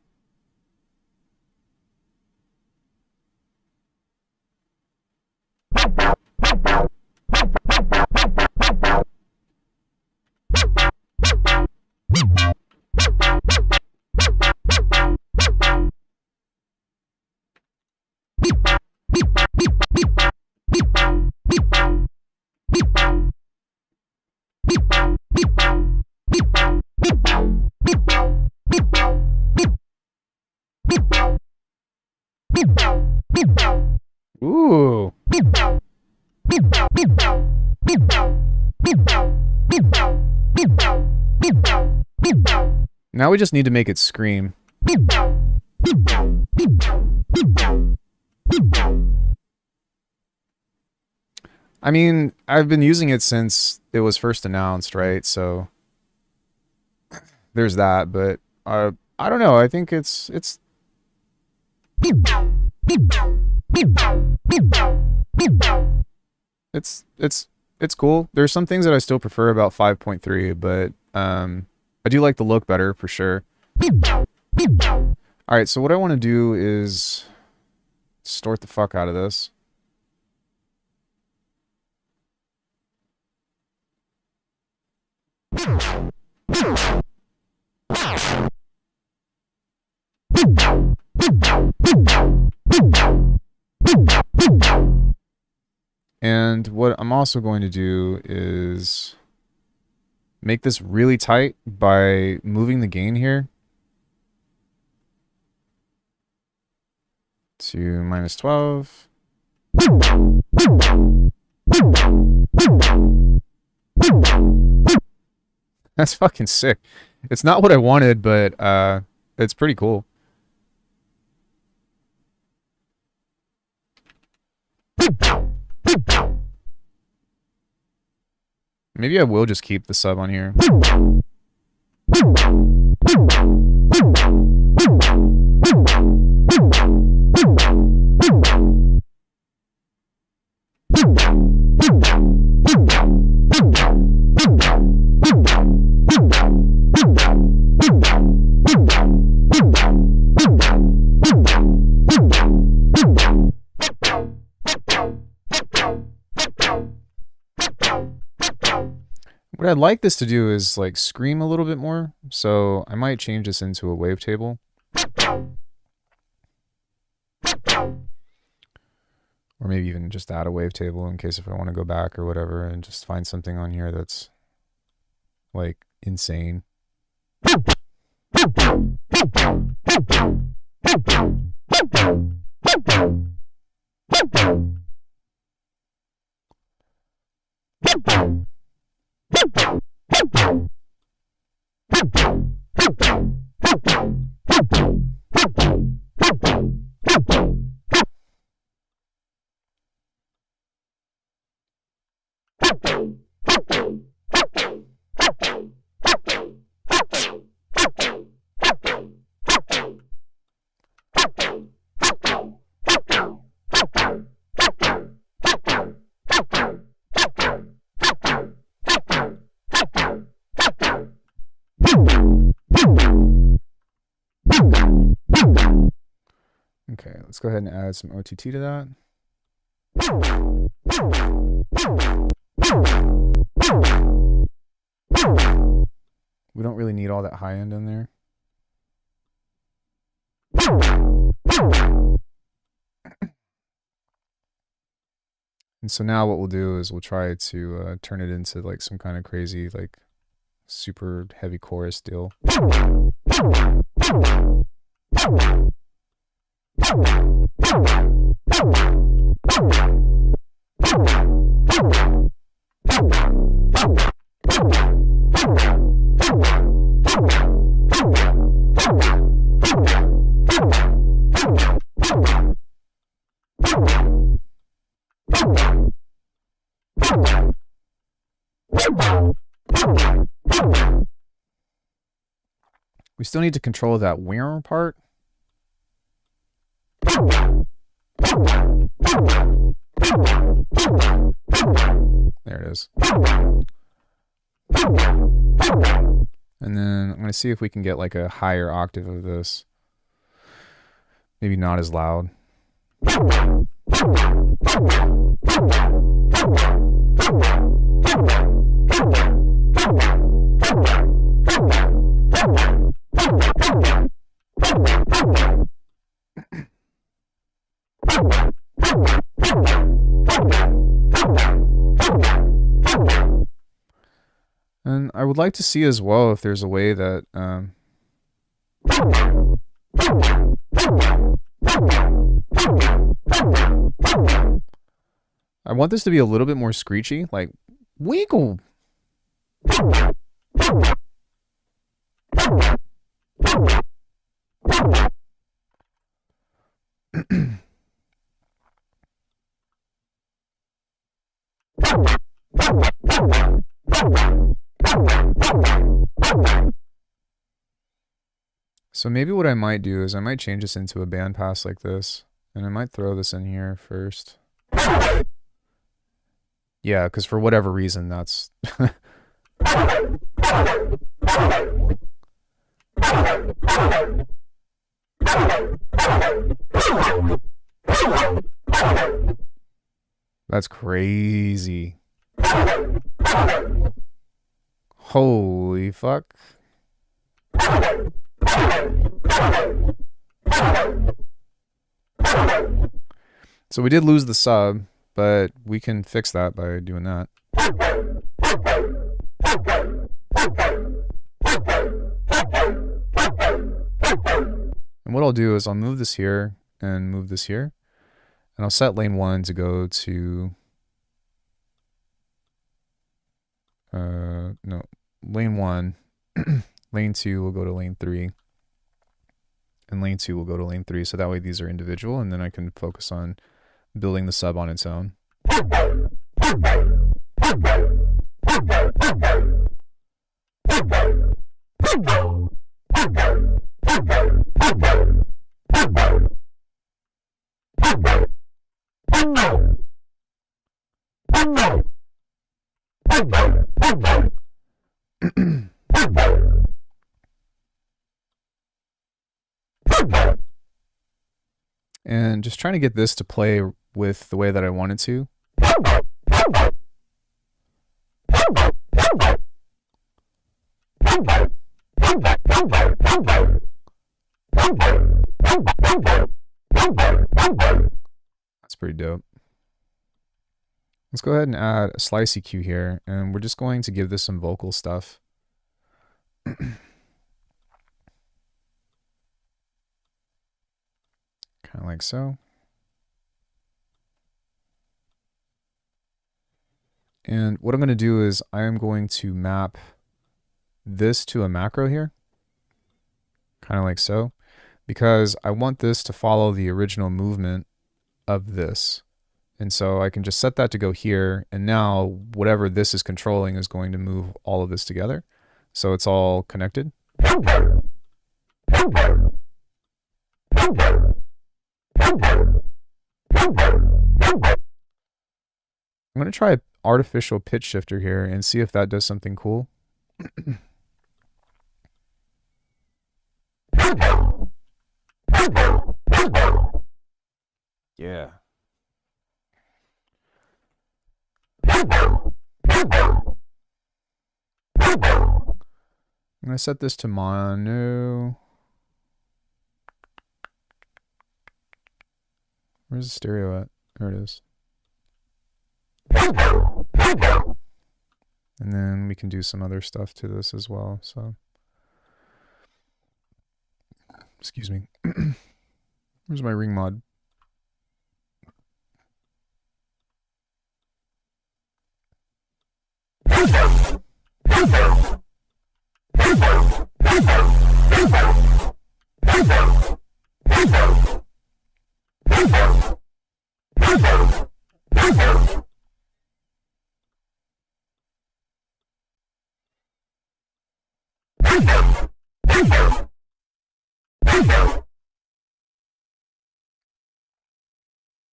Ooh. Now we just need to make it scream. I mean, I've been using it since it was first announced, right? So there's that, but I don't know. I think it's cool. There's some things that I still prefer about 5.3, but I do like the look better for sure. All right, so what I want to do is distort the fuck out of this. And what I'm also going to do is make this really tight by moving the gain here. to -12. That's fucking sick. It's not what I wanted, but it's pretty cool. Maybe I will just keep the sub on here. What I'd like this to do is like scream a little bit more, so I might change this into a wavetable. Or maybe even just add a wavetable in case if I want to go back or whatever and just find something on here that's like insane. Okay, let's go ahead and add some OTT to that. We don't really need all that high end in there. And so now what we'll do is we'll try to turn it into like some kind of crazy, like super heavy chorus deal. We still need to control that where part. There it is. And then I'm going to see if we can get like a higher octave of this. Maybe not as loud. And I would like to see as well if there's a way that I want this to be a little bit more screechy, like wiggle. So maybe what I might do is I might change this into a bandpass like this, and I might throw this in here first. Yeah, because for whatever reason, that's... That's crazy. Holy fuck. So we did lose the sub, but we can fix that by doing that. And what I'll do is I'll move this here, and move this here. And I'll set lane 1 to go to, no, lane 1. Lane 2 will go to lane 3. And lane 2 will go to lane 3. So that way these are individual, and then I can focus on building the sub on its own. And just trying to get this to play with the way that I want it to. That's pretty dope. Let's go ahead and add a slice EQ here, and we're just going to give this some vocal stuff. Kind of like so. And what I'm going to do is I am going to map this to a macro here, kind of like so, because I want this to follow the original movement of this. And so I can just set that to go here, and now whatever this is controlling is going to move all of this together. So it's all connected. I'm going to try an artificial pitch shifter here and see if that does something cool. Yeah. I'm going to set this to mono. Where's the stereo at? There it is. And then we can do some other stuff to this as well. So, excuse me. Where's my ring mod?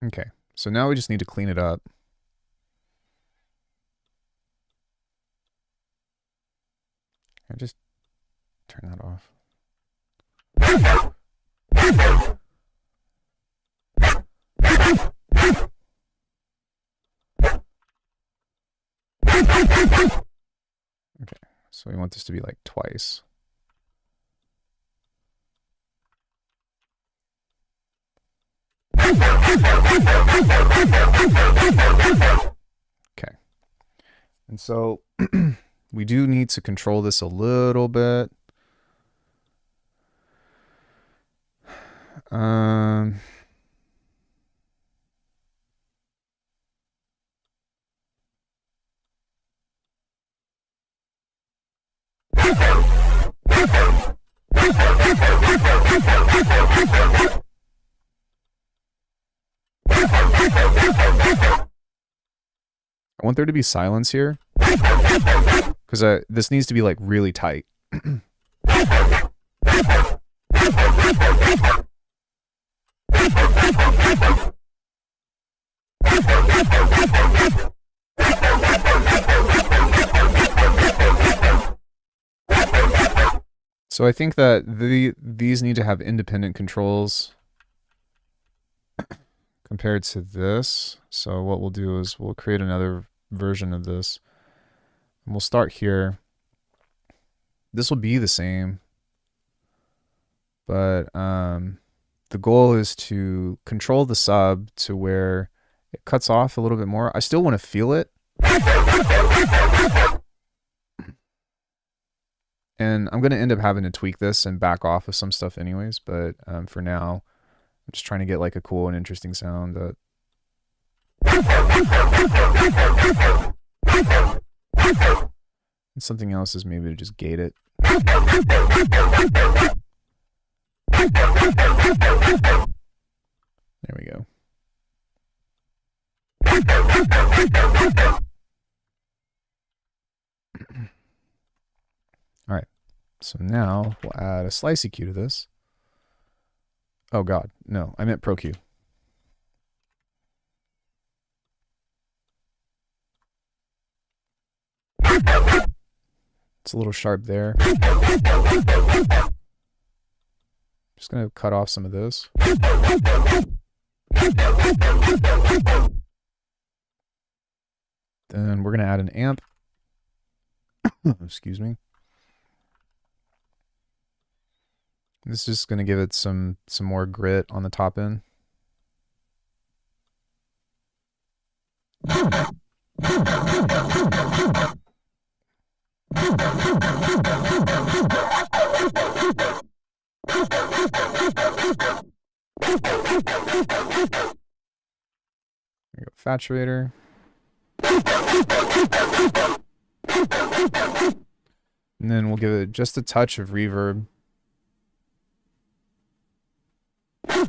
Okay, so now we just need to clean it up. I just turn that off. Okay, so we want this to be like twice. Okay. And so we do need to control this a little bit. I want there to be silence here, because this needs to be like really tight. So I think that these need to have independent controls compared to this. So what we'll do is we'll create another version of this. And we'll start here. This will be the same. But the goal is to control the sub to where it cuts off a little bit more. I still want to feel it. And I'm going to end up having to tweak this and back off of some stuff anyways. But for now, I'm just trying to get like a cool and interesting sound that. And something else is maybe to just gate it. There we go. All right. So now we'll add a slice EQ to this. Oh God, no, I meant ProQ. It's a little sharp there. Just gonna cut off some of this. Then we're gonna add an amp. Excuse me. This is just gonna give it some more grit on the top end. There we go, Faturator. And then we'll give it just a touch of reverb. I'm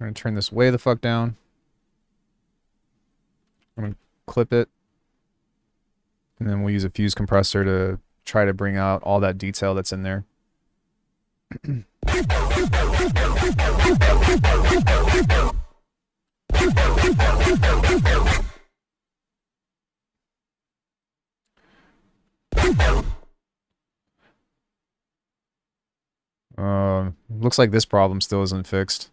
going to turn this way the fuck down. I'm going to clip it. And then we'll use a fuse compressor to try to bring out all that detail that's in there. Looks like this problem still isn't fixed.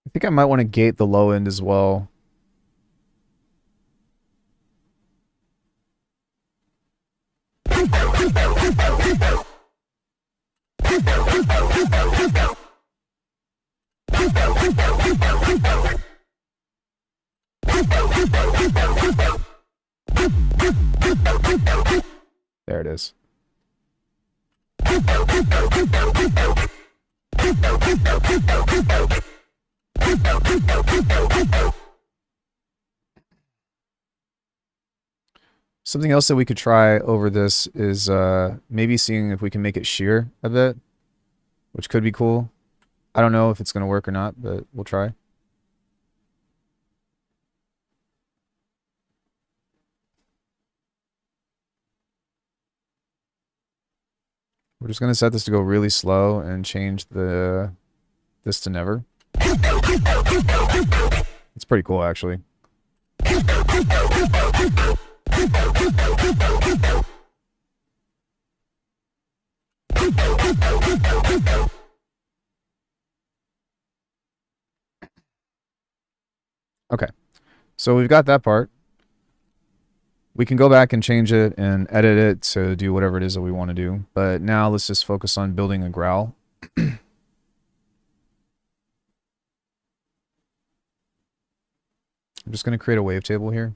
I think I might want to gate the low end as well. There it is. Something else that we could try over this is maybe seeing if we can make it shear a bit, which could be cool. I don't know if it's going to work or not, but we'll try. We're just going to set this to go really slow and change this to never. It's pretty cool, actually. Okay, so we've got that part. We can go back and change it and edit it to do whatever it is that we want to do. But now let's just focus on building a growl. I'm just going to create a wavetable here.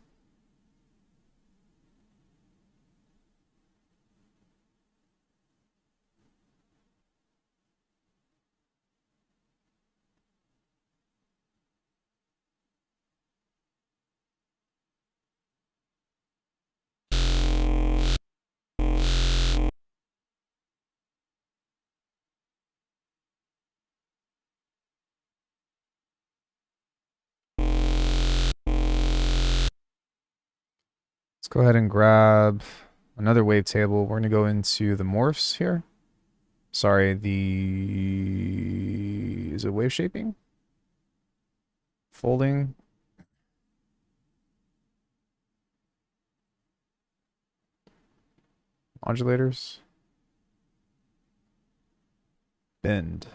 Let's go ahead and grab another wavetable. We're going to go into the morphs here. Sorry, is it wave shaping? Folding. Modulators. bend.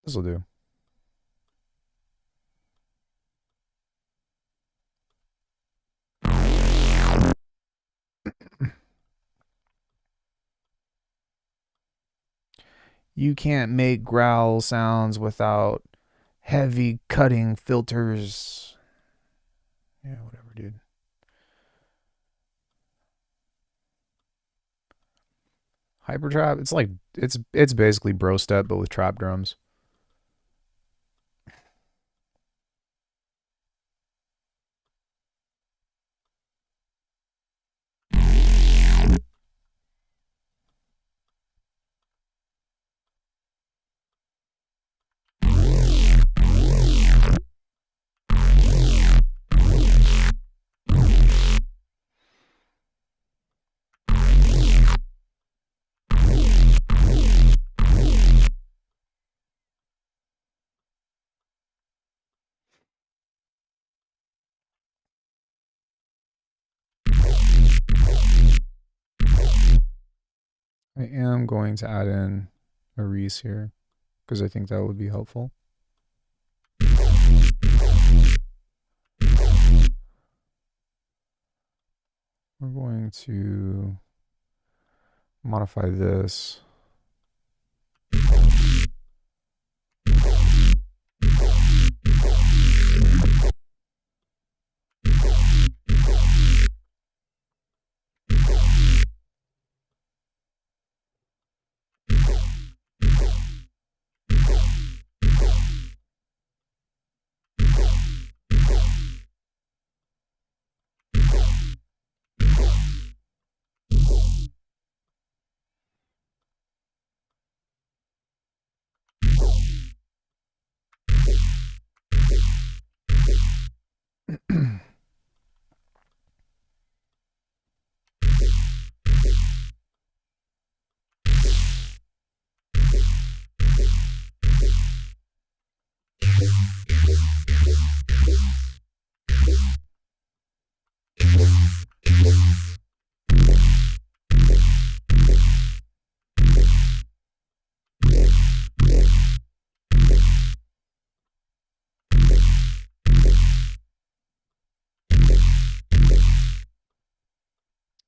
This'll do. You can't make growl sounds without heavy cutting filters. Yeah, whatever, dude. Hyper trap. It's like it's basically bro step but with trap drums. I am going to add in a Reese here because I think that would be helpful. We're going to modify this.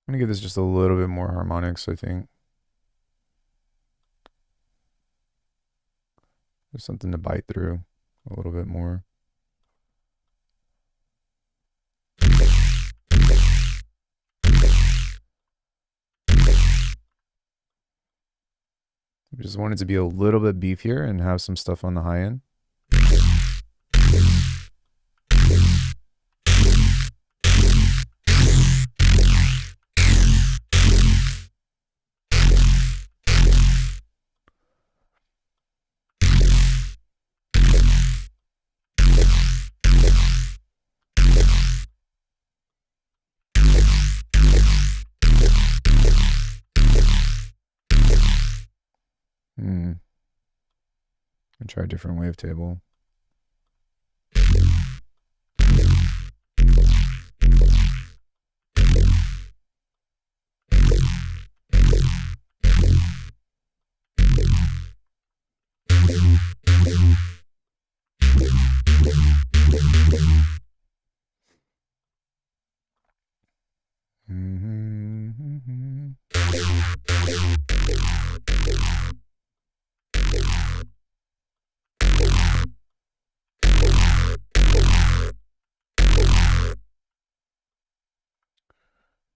I'm gonna give this just a little bit more harmonics, I think. There's something to bite through a little bit more. I just wanted to be a little bit beefier and have some stuff on the high end. And try a different wavetable.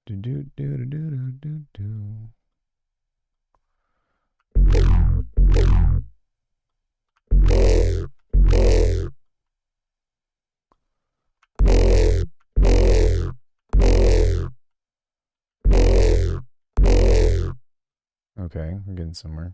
Do do do do do do do. Okay, we're getting somewhere.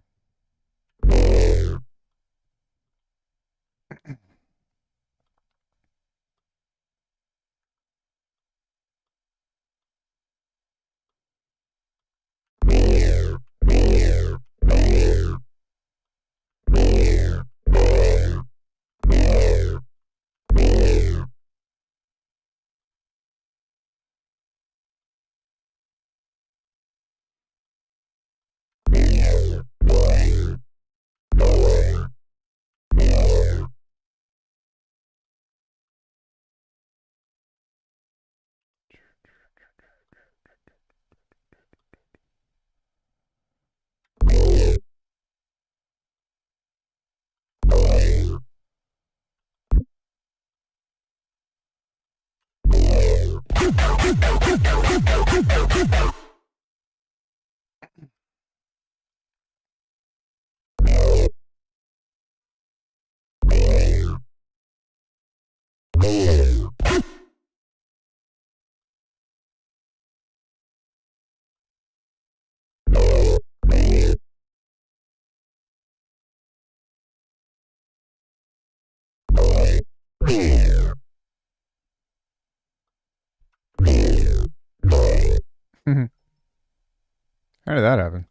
How did that happen?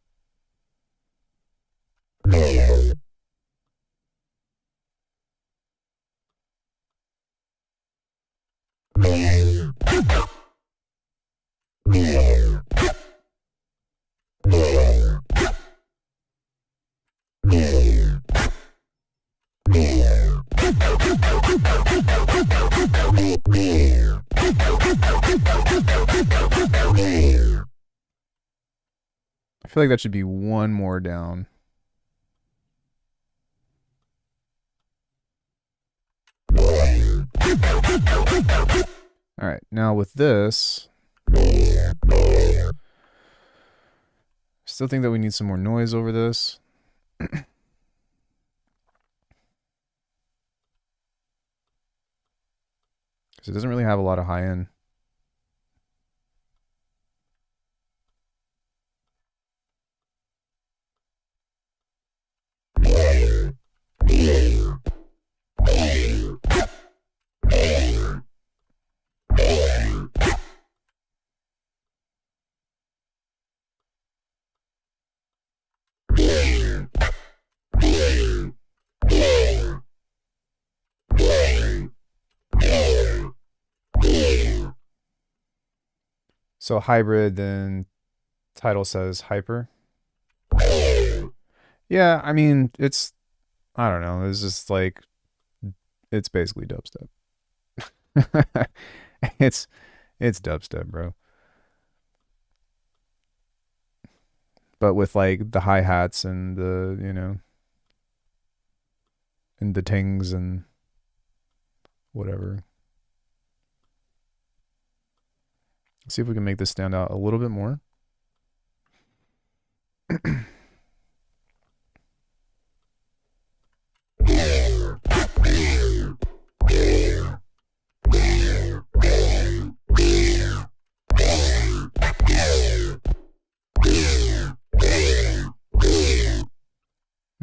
I feel like that should be one more down. All right, now with this, still think that we need some more noise over this. Because it doesn't really have a lot of high end. So hybrid, then title says hyper. Yeah, I mean, it's, I don't know, it's just like, it's basically dubstep. it's dubstep, bro. But with like the hi-hats and the, you know, and the tings and whatever. Let's see if we can make this stand out a little bit more.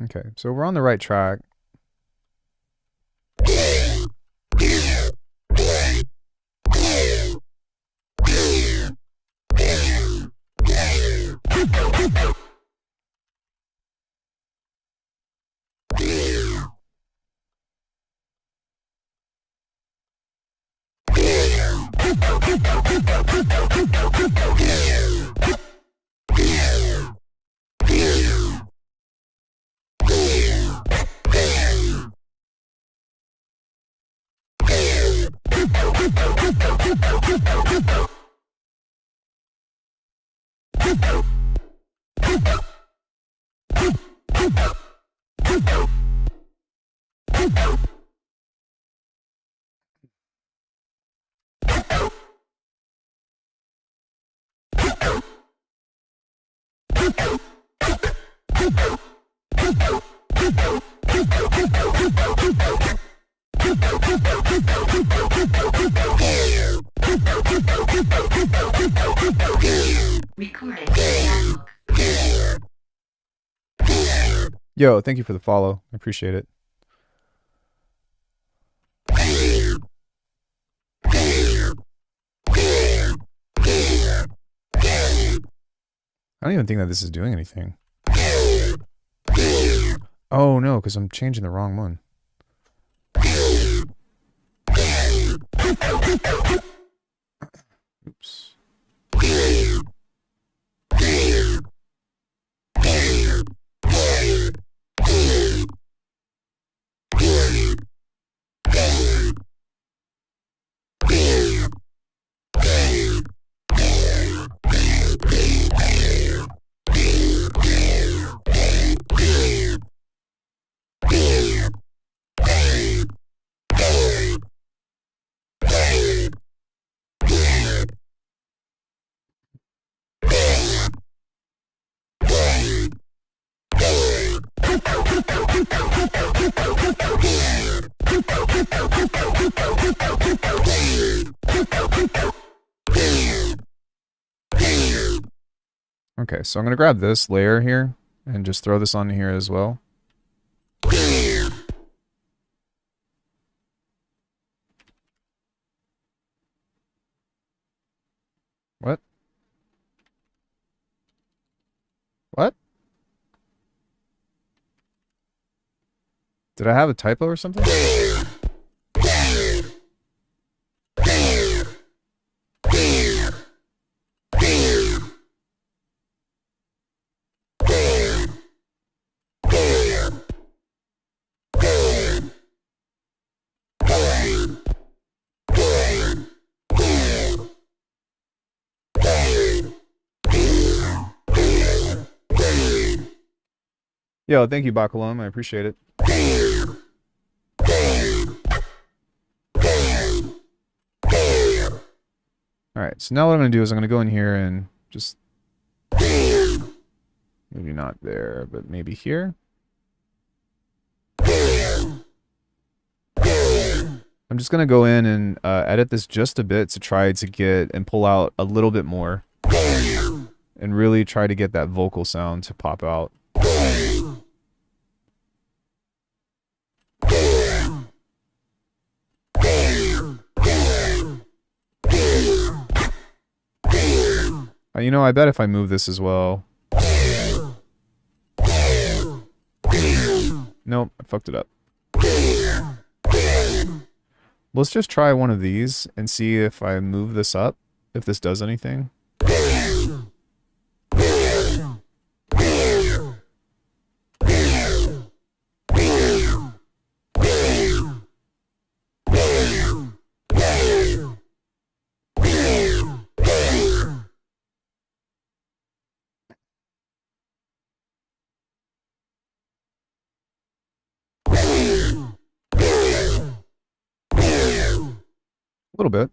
Okay, so we're on the right track. Yo, thank you for the follow. I appreciate it. I don't even think that this is doing anything. Oh no, because I'm changing the wrong one. Oops. Okay, so I'm gonna grab this layer here and just throw this on here as well. What? What? Did I have a typo or something? Yo, thank you, Bakalum. I appreciate it. Alright, so now what I'm going to do is I'm going to go in here and just... Maybe not there, but maybe here. I'm just going to go in and edit this just a bit to try to get and pull out a little bit more. And really try to get that vocal sound to pop out. You know, I bet if I move this as well... Nope, I fucked it up. Let's just try one of these and see if I move this up, if this does anything. A little bit.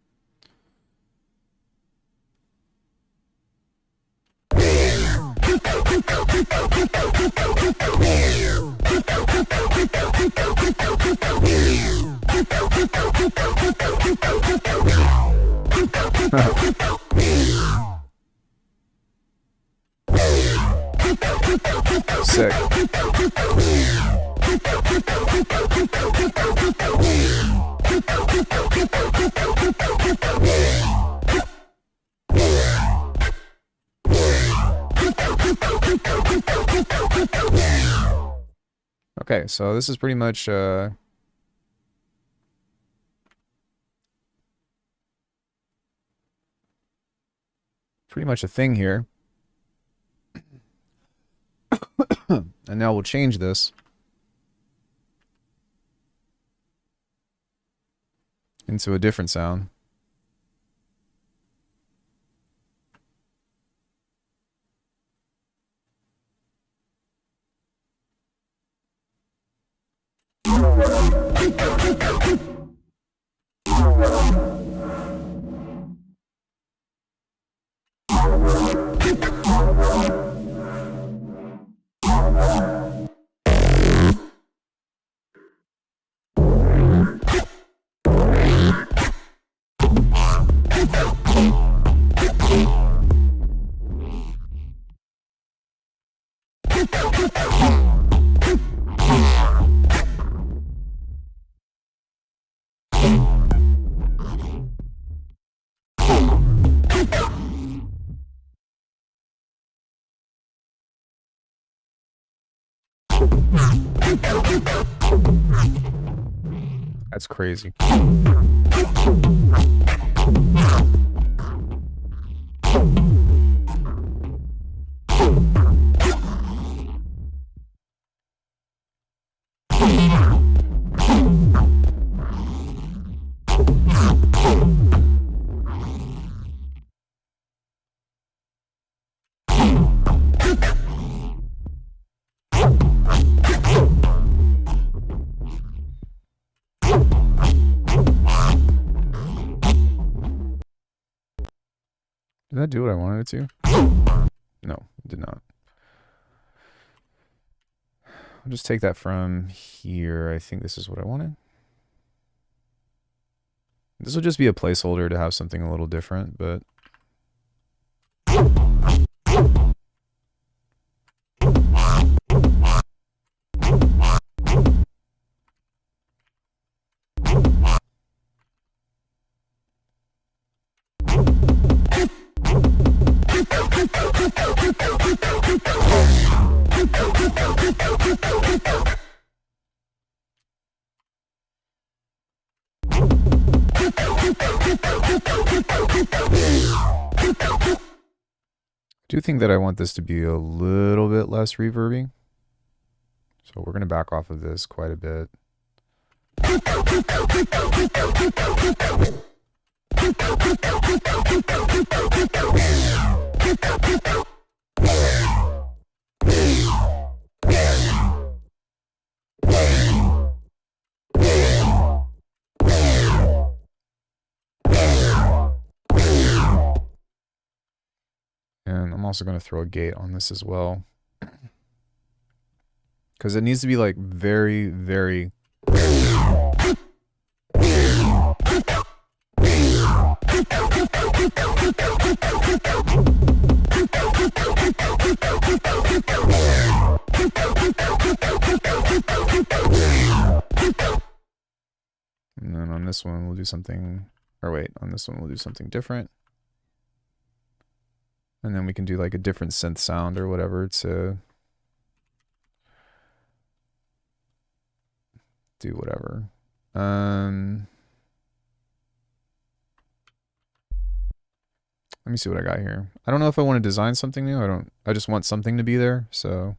Sick. Okay, so this is pretty much a thing here. And now we'll change this into a different sound. That's crazy. Did that do what I wanted it to? No, it did not. I'll just take that from here. I think this is what I wanted. This will just be a placeholder to have something a little different, but... I do think that I want this to be a little bit less reverby. So we're going to back off of this quite a bit. And I'm also going to throw a gate on this as well. Because it needs to be like very, very... And then on this one we'll do something... Or wait, on this one we'll do something different. And then we can do like a different synth sound or whatever to do whatever. Let me see what I got here. I don't know if I want to design something new. I just want something to be there, so.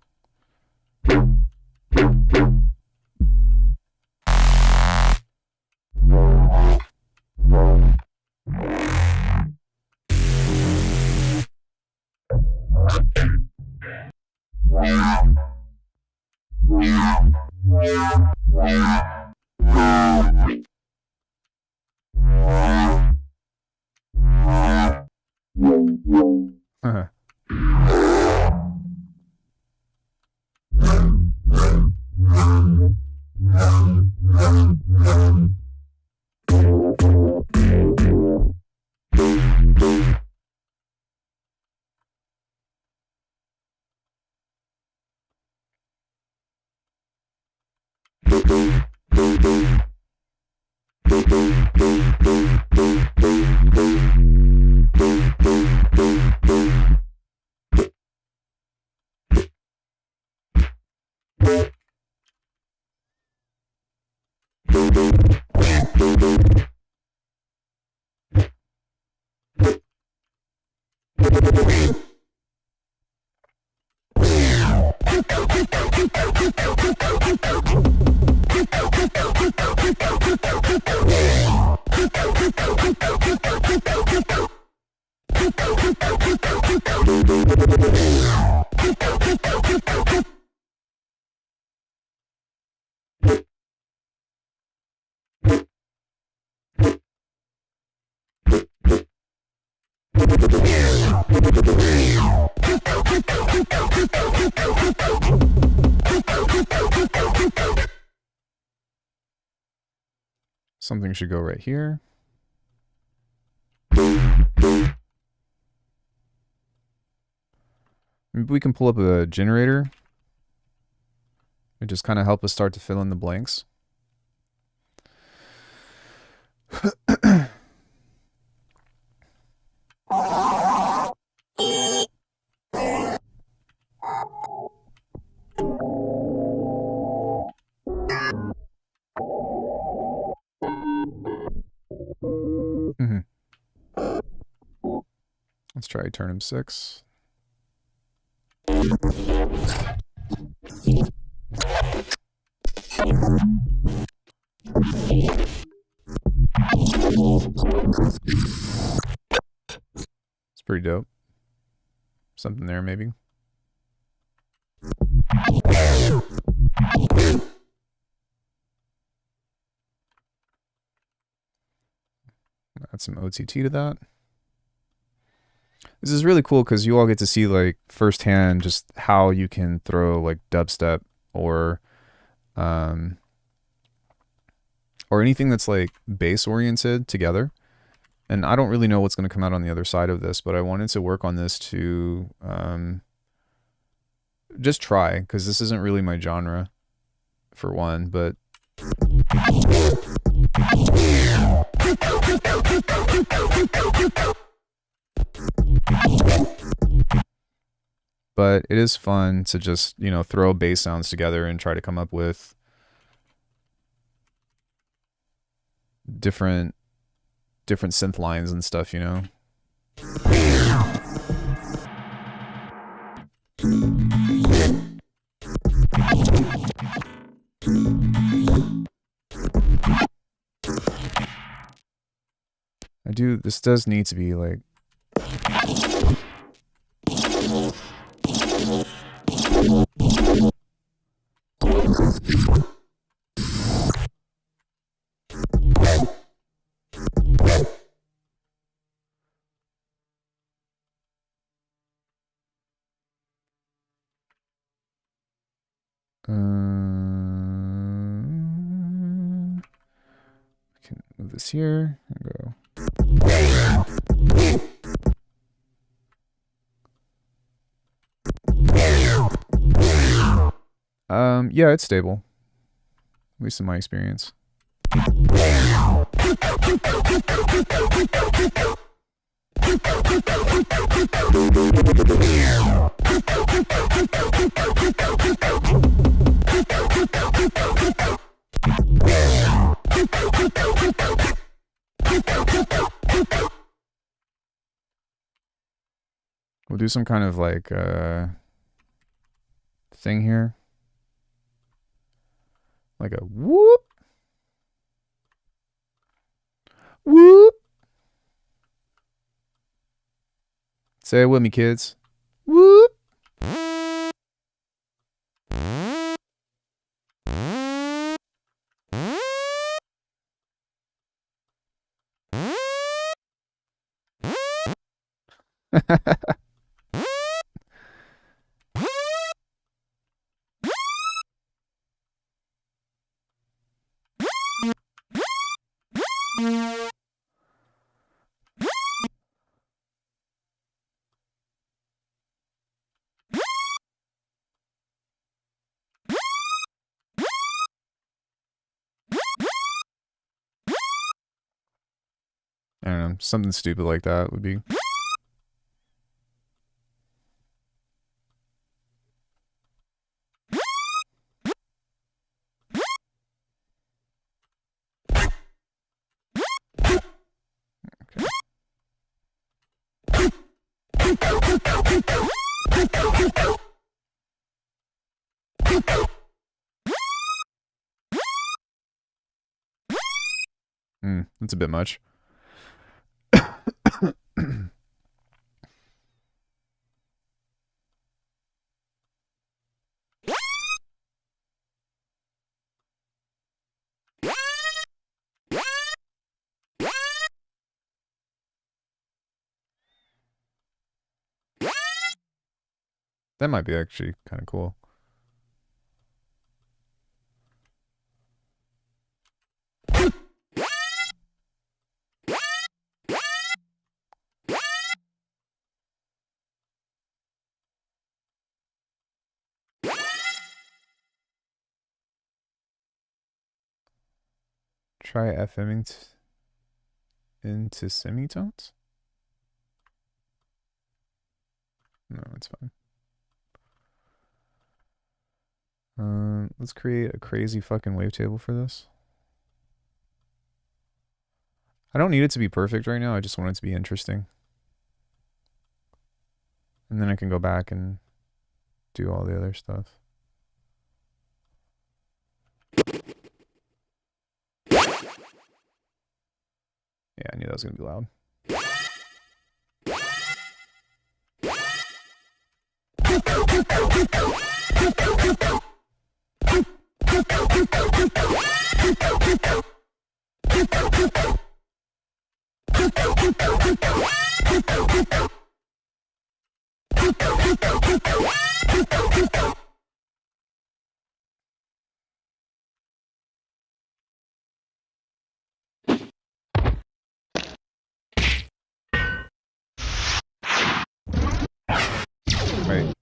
Something should go right here. Maybe we can pull up a generator and just kind of help us start to fill in the blanks. Let's try turnip 6. It's pretty dope. Something there, maybe. Add some OTT to that. This is really cool because you all get to see like firsthand just how you can throw like dubstep or um, or anything that's like bass oriented together. And I don't really know what's going to come out on the other side of this, but I wanted to work on this to just try, because this isn't really my genre, for one, but it is fun to just, you know, throw bass sounds together and try to come up with different synth lines and stuff, you know. This does need to be like I can move this here and go. Yeah, it's stable. At least in my experience. We'll do some kind of like thing here. Like a whoop. Whoop. Say it with me, kids. Whoop. I don't know, something stupid like that would be. That's a bit much. That might be actually kind of cool. Try FMing into semitones? No, it's fine. Let's create a crazy fucking wavetable for this. I don't need it to be perfect right now, I just want it to be interesting. And then I can go back and do all the other stuff. Yeah, I knew that was gonna be loud. Right.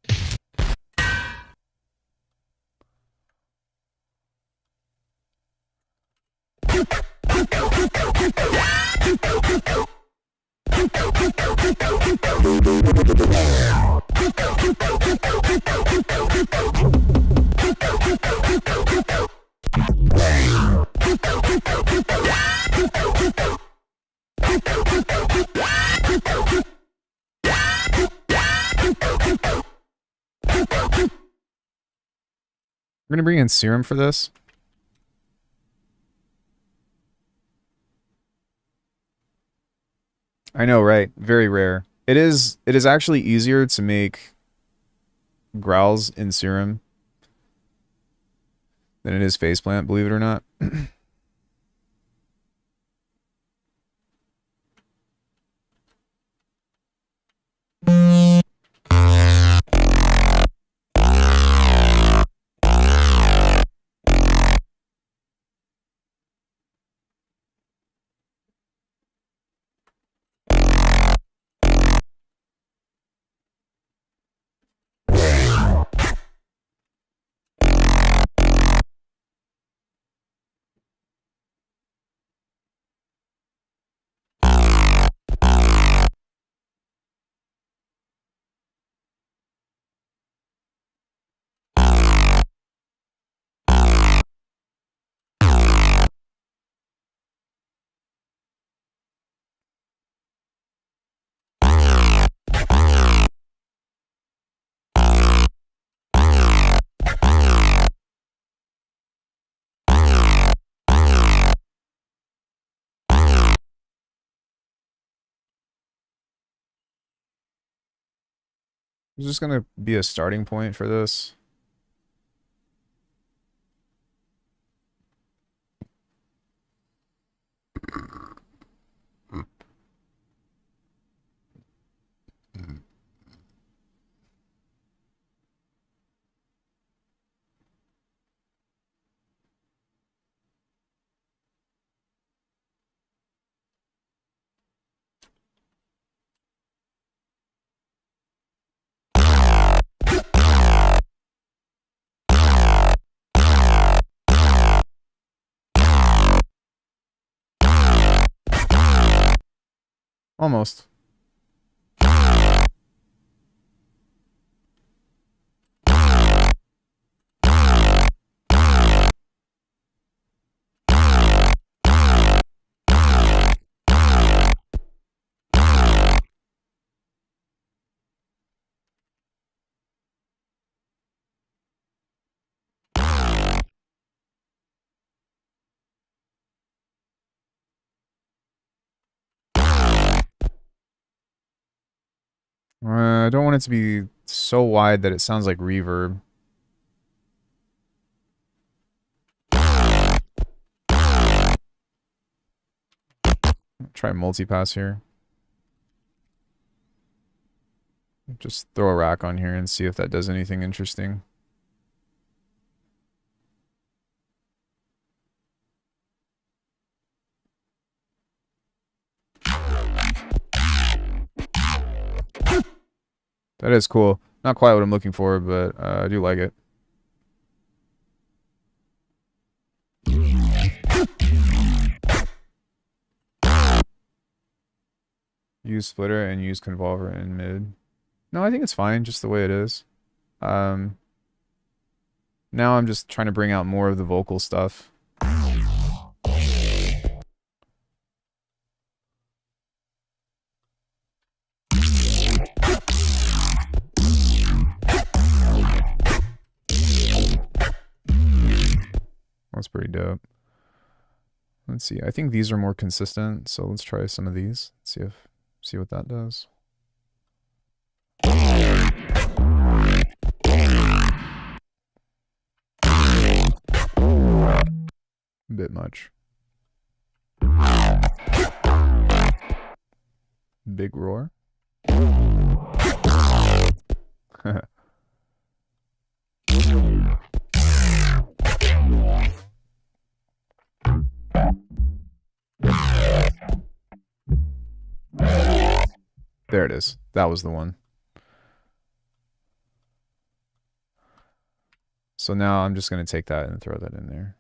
We're gonna bring in serum for this. I know, right? Very rare. It is actually easier to make growls in serum than it is faceplant, believe it or not. It's just gonna be a starting point for this. Almost. I don't want it to be so wide that it sounds like reverb. Try multipass here. Just throw a rack on here and see if that does anything interesting. That is cool. Not quite what I'm looking for, but I do like it. Use splitter and use convolver in mid. No, I think it's fine, just the way it is. Now I'm just trying to bring out more of the vocal stuff. That's pretty dope. Let's see. I think these are more consistent, so let's try some of these. See what that does. A bit much. Big roar. There it is. That was the one. So now I'm just going to take that and throw that in there.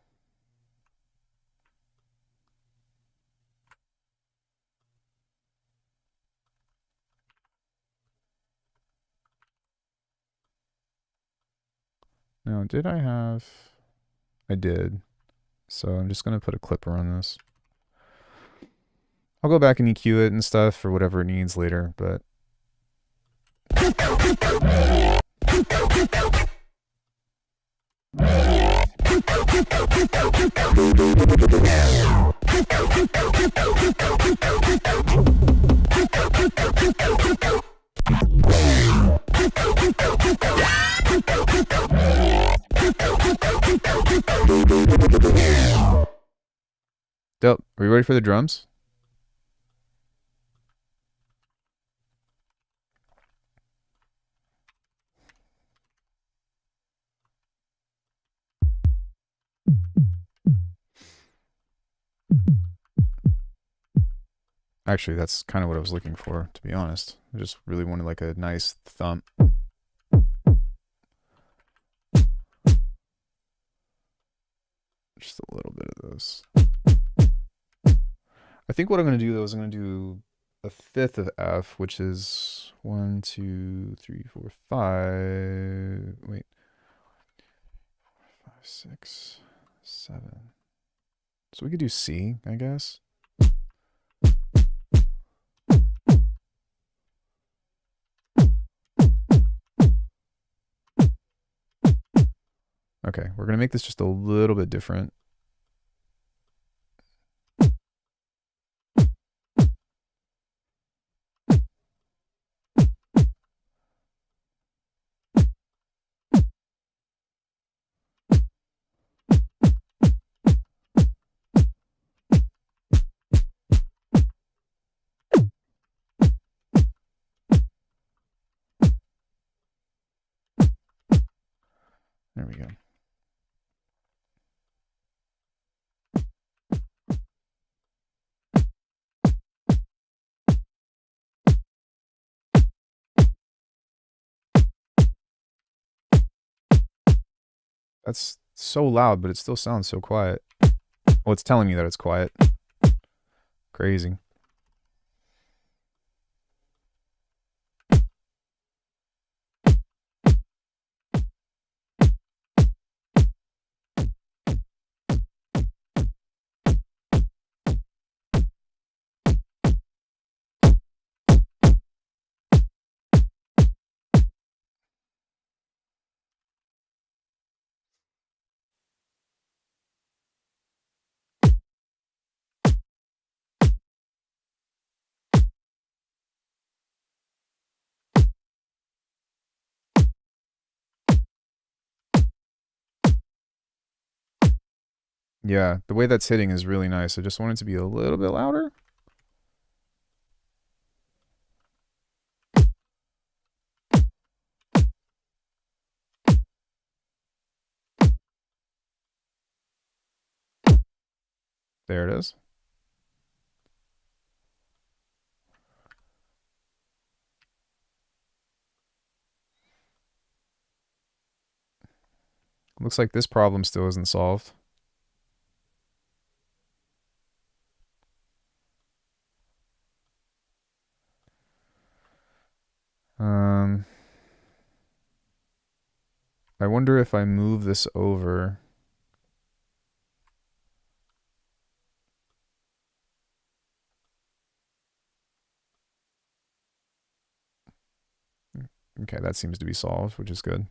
Now, did I have... I did. So I'm just going to put a clipper on this. I'll go back and EQ it and stuff for whatever it needs later, but... Dope. Are you ready for the drums? Actually, that's kind of what I was looking for, to be honest. I just really wanted like a nice thump. Just a little bit of this. I think what I'm going to do, though, is I'm going to do a fifth of F, which is 1, 2, 3, 4, 5. Wait. 5, 6, 7. So we could do C, I guess. Okay, we're going to make this just a little bit different. There we go. That's so loud, but it still sounds so quiet. Well, it's telling me that it's quiet. Crazy. Yeah, the way that's hitting is really nice. I just want it to be a little bit louder. There it is. Looks like this problem still isn't solved. I wonder if I move this over. Okay, that seems to be solved, which is good.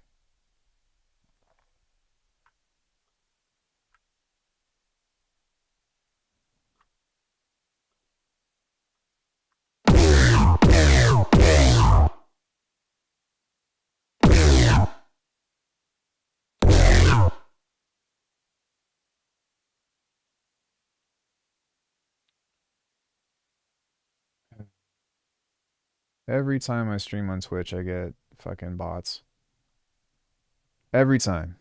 Every time I stream on Twitch, I get fucking bots. Every time.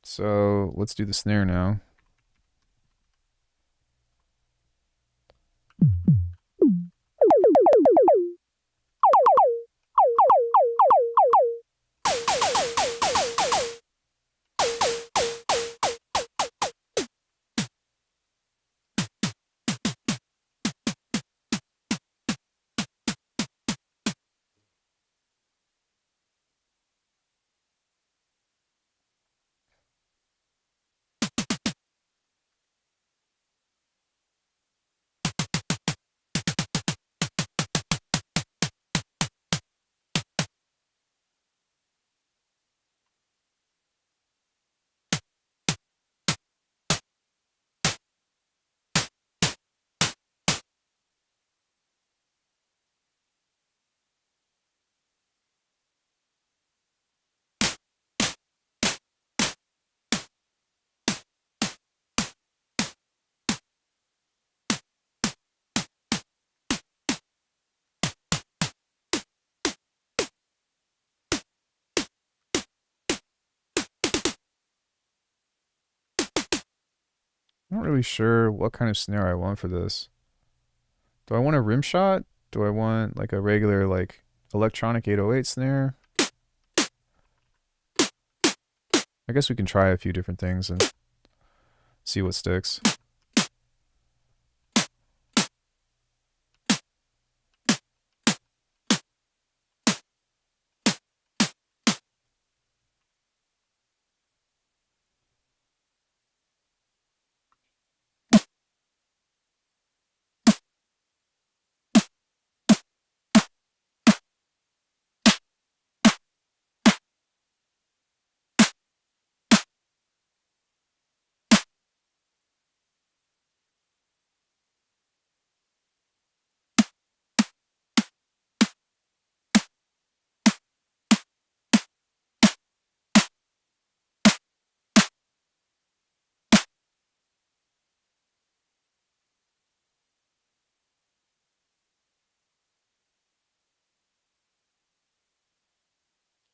So let's do the snare now. I'm not really sure what kind of snare I want for this. Do I want a rim shot? Do I want like a regular like electronic 808 snare? I guess we can try a few different things and see what sticks.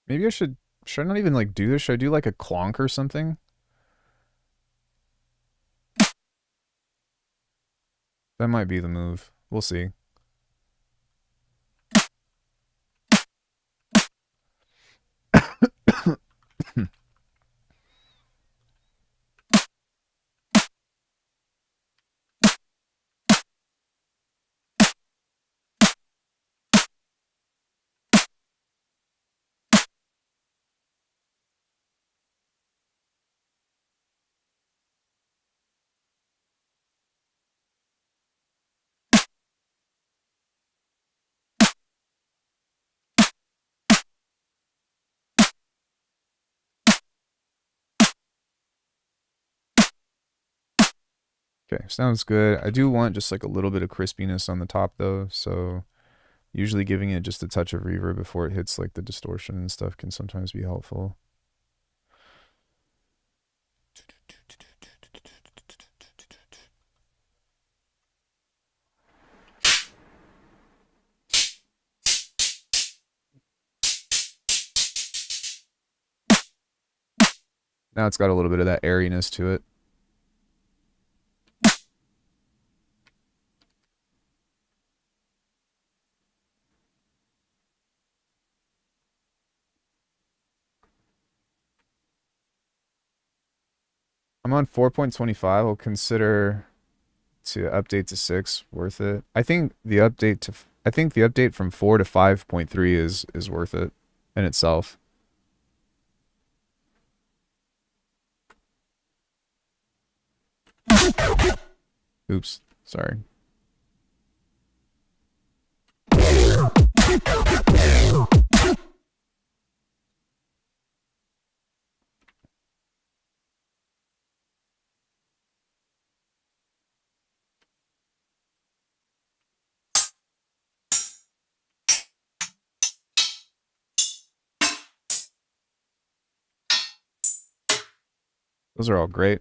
Maybe should I not even like do this? Should I do like a clonk or something? That might be the move. We'll see. Okay, sounds good. I do want just like a little bit of crispiness on the top though, so usually giving it just a touch of reverb before it hits like the distortion and stuff can sometimes be helpful. Now it's got a little bit of that airiness to it. I'm on 4.25. I'll consider to update to 6 worth it. I think the update from 4 to 5.3 is worth it in itself. Oops, sorry. Those are all great.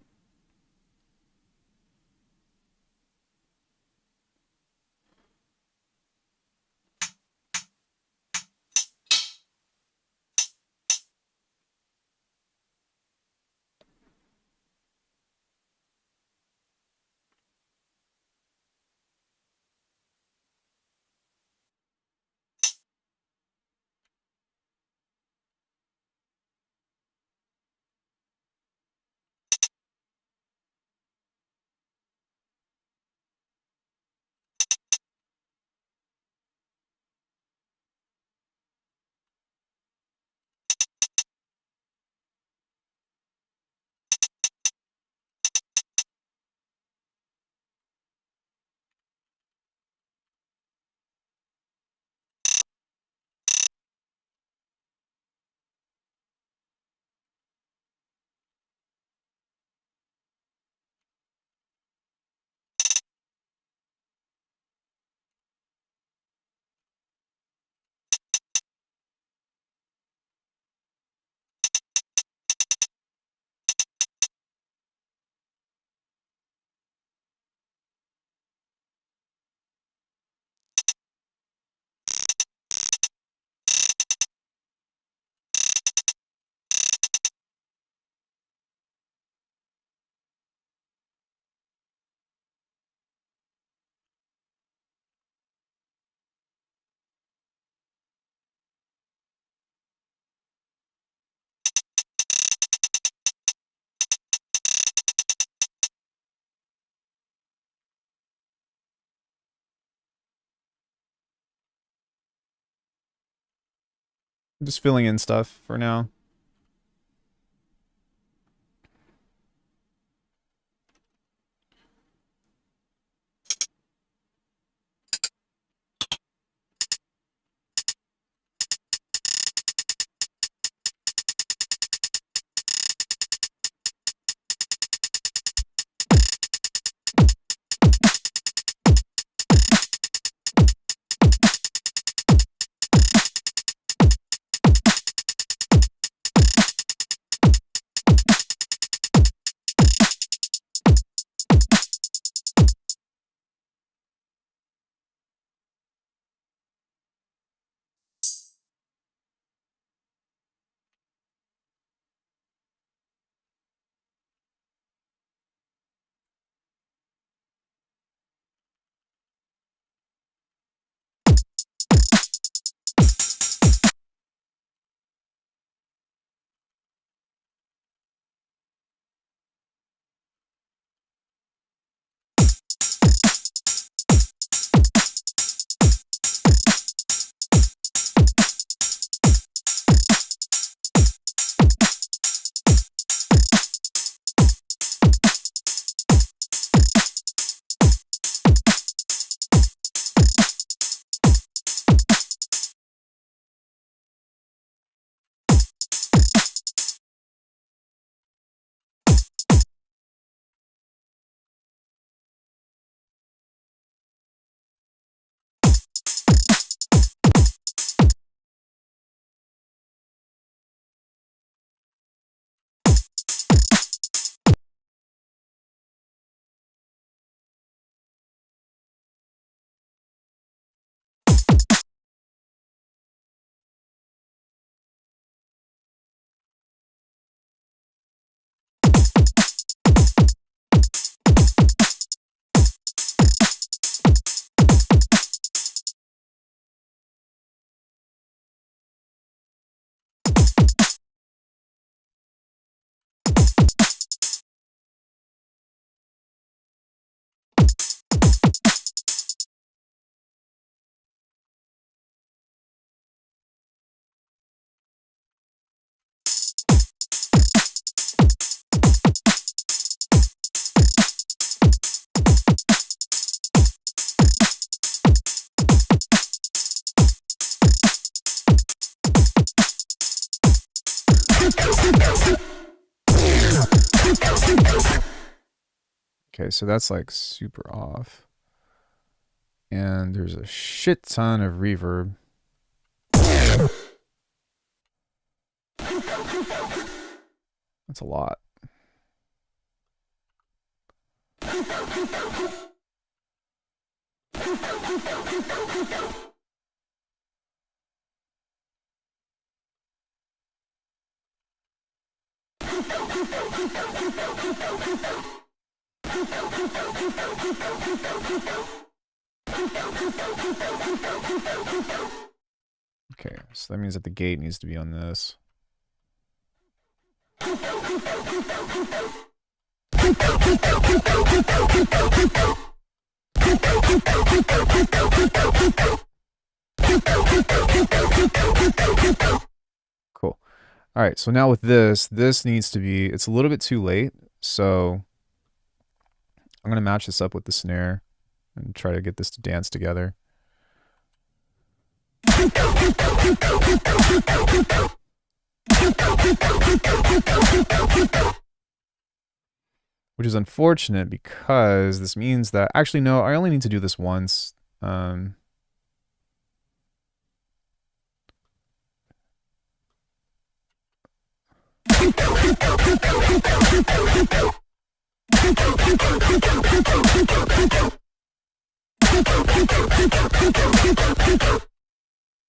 Just filling in stuff for now. Okay, so that's like super off. And there's a shit ton of reverb. That's a lot. Okay, so that means that the gate needs to be on this. Cool. All right, so now with this needs to be, it's a little bit too late, so I'm going to match this up with the snare and try to get this to dance together. Which is unfortunate because this means that, actually no, I only need to do this once.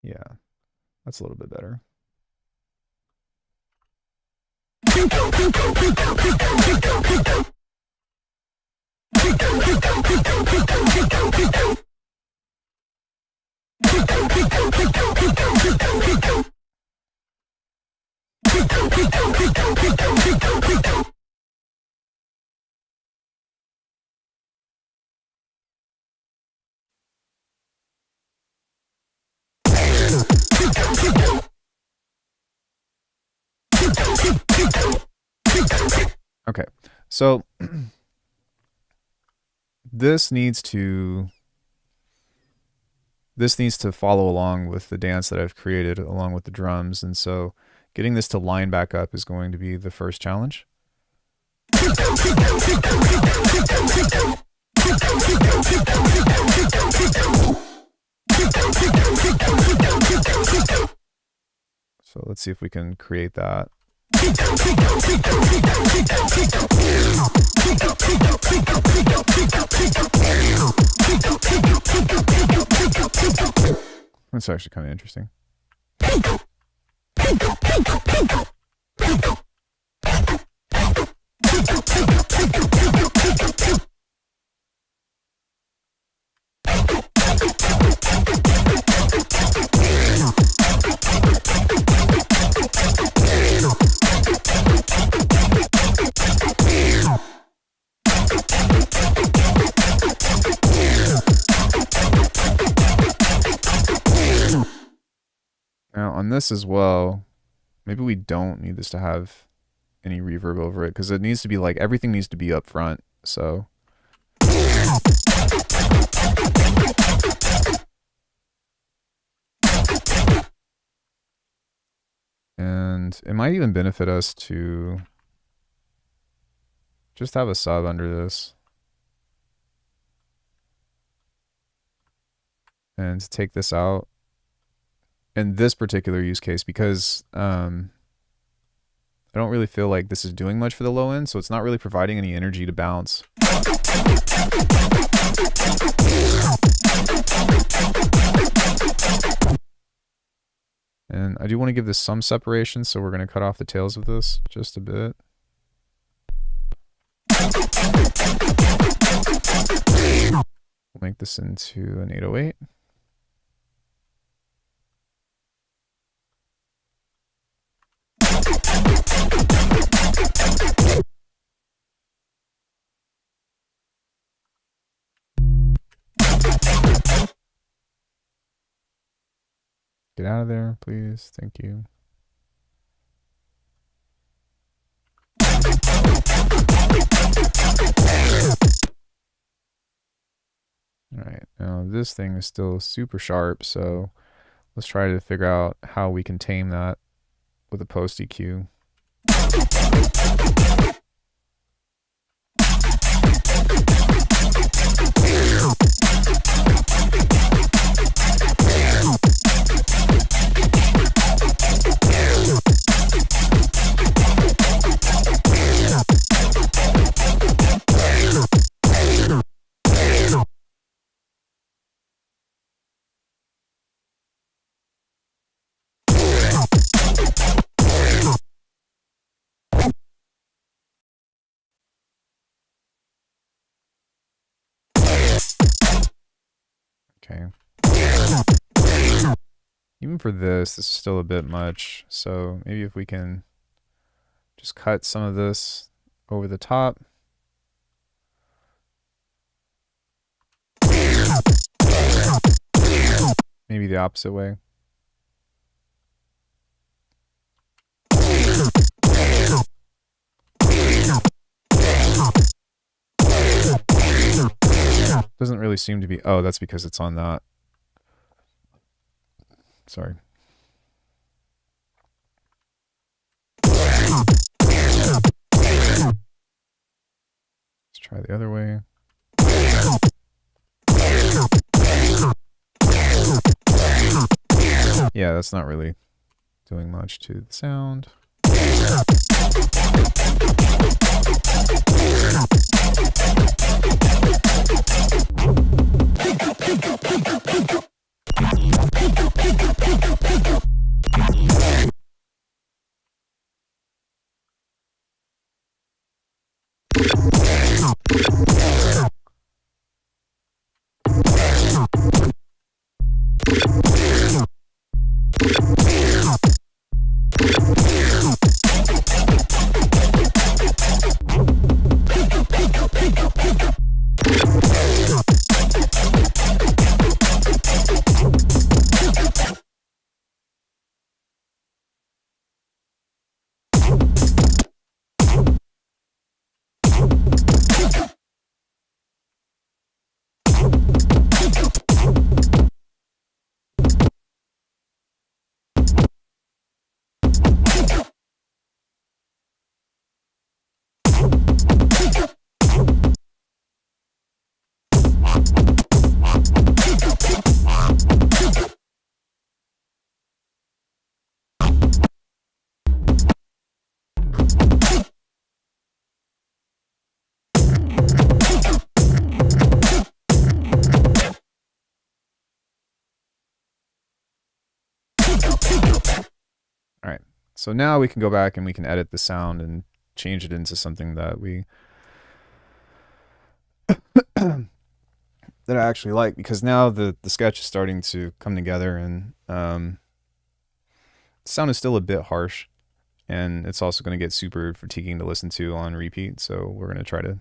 Yeah, that's a little bit better. Okay, so this needs to follow along with the dance that I've created along with the drums, and so getting this to line back up is going to be the first challenge. So let's see if we can create that. That's actually kind of interesting. Now on this as well, maybe we don't need this to have any reverb over it because it needs to be like everything needs to be up front. So and it might even benefit us to just have a sub under this and to take this out in this particular use case because I don't really feel like this is doing much for the low end, so it's not really providing any energy to bounce. And I do want to give this some separation, so we're going to cut off the tails of this just a bit. We'll make this into an 808. Get out of there, please. Thank you. Alright, now this thing is still super sharp, so let's try to figure out how we can tame that with a post EQ. Okay. Even for this is still a bit much, so maybe if we can just cut some of this over the top. Maybe the opposite way. Doesn't really seem to be. Oh, that's because it's on that. Sorry. Let's try the other way. Yeah, that's not really doing much to the sound. So now we can go back and we can edit the sound and change it into something that that I actually like, because now the sketch is starting to come together, and the sound is still a bit harsh, and it's also going to get super fatiguing to listen to on repeat. So we're going to try to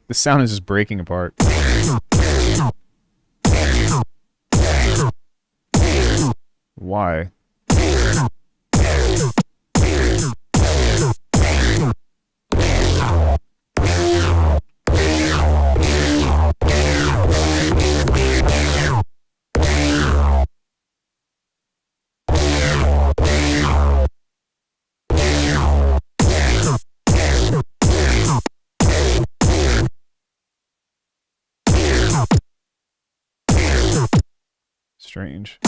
the sound is just breaking apart. Why? strange.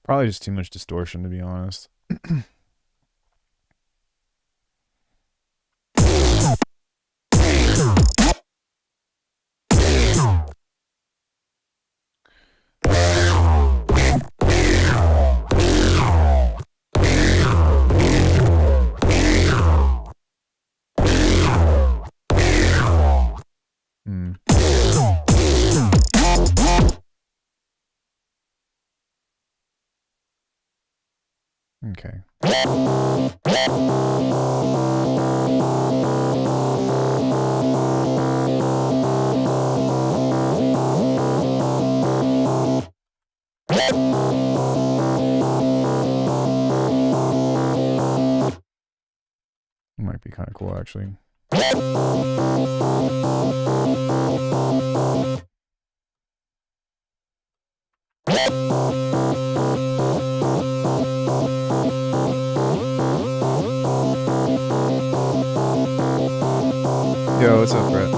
Probably just too much distortion, to be honest. Okay. Might be kind of cool, actually. Yo, what's up, Brett?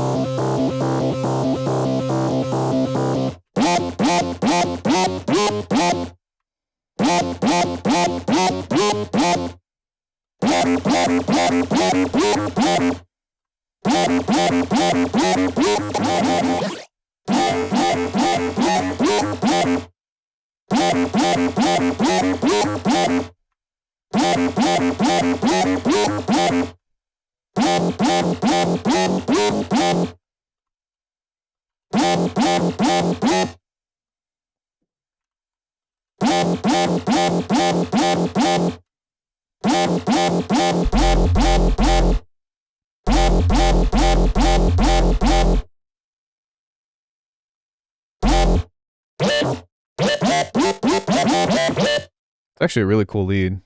It's actually a really cool lead.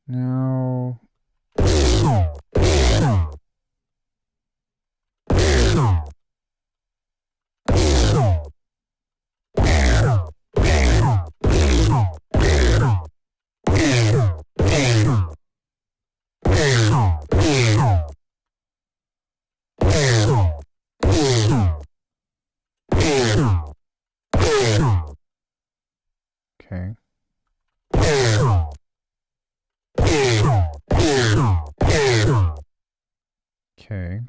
Now... Okay. Okay.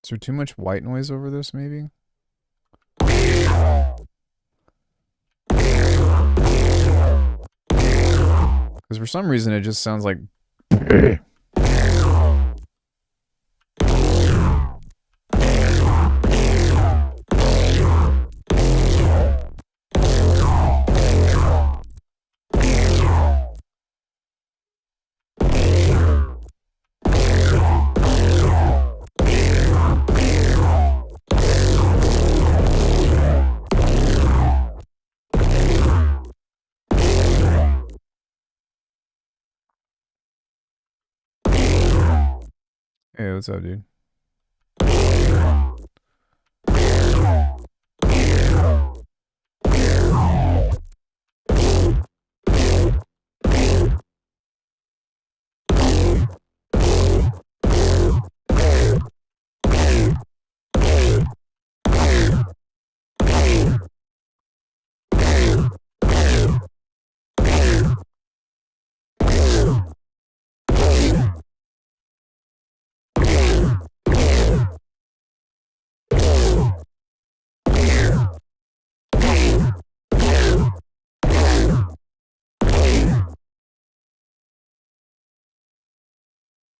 Is there too much white noise over this, maybe? Because for some reason it just sounds like... Hey, what's up, dude?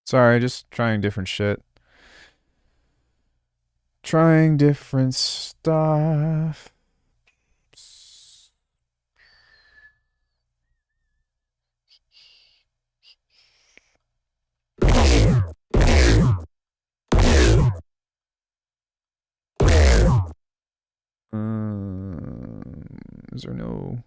Sorry, just trying different shit. Trying different stuff. Is there no...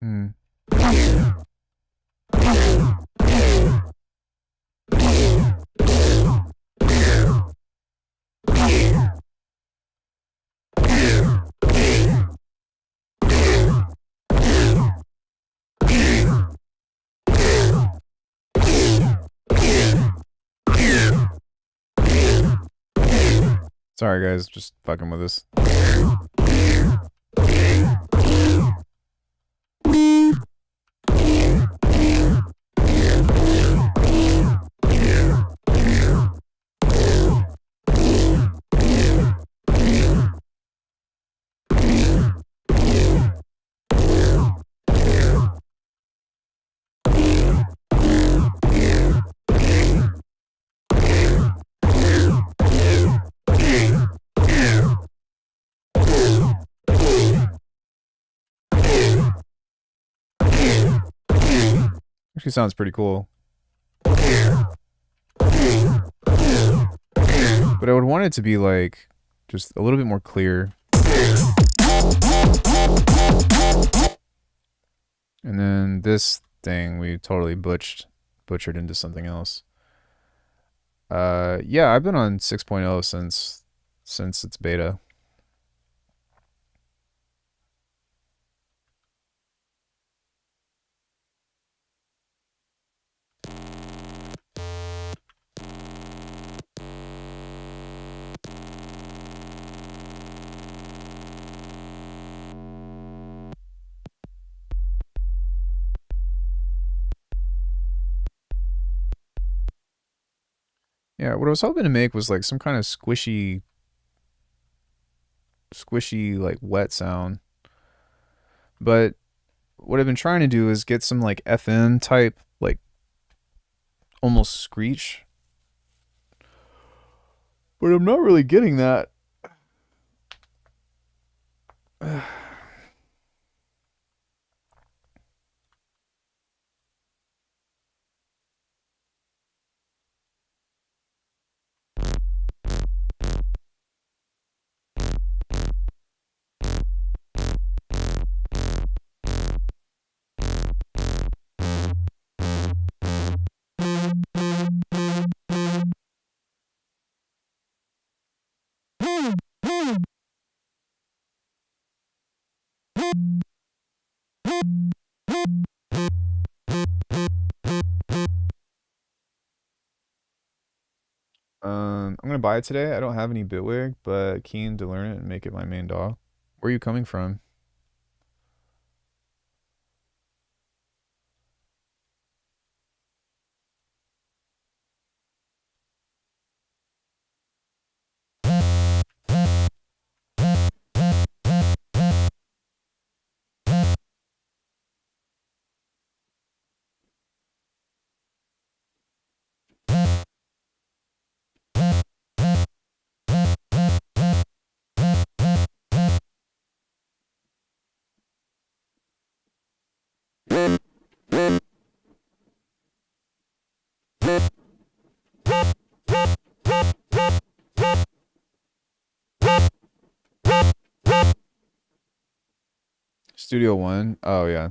Hmm. Sorry guys, just fucking with this. Actually sounds pretty cool. But I would want it to be like just a little bit more clear. And then this thing we totally butchered into something else. Yeah, I've been on 6.0 since its beta. Yeah, what I was hoping to make was like some kind of squishy like wet sound. But what I've been trying to do is get some like FM type, like almost screech. But I'm not really getting that. I'm gonna buy it today. I don't have any Bitwig, but keen to learn it and make it my main DAW. Where are you coming from? Studio One. Oh yeah.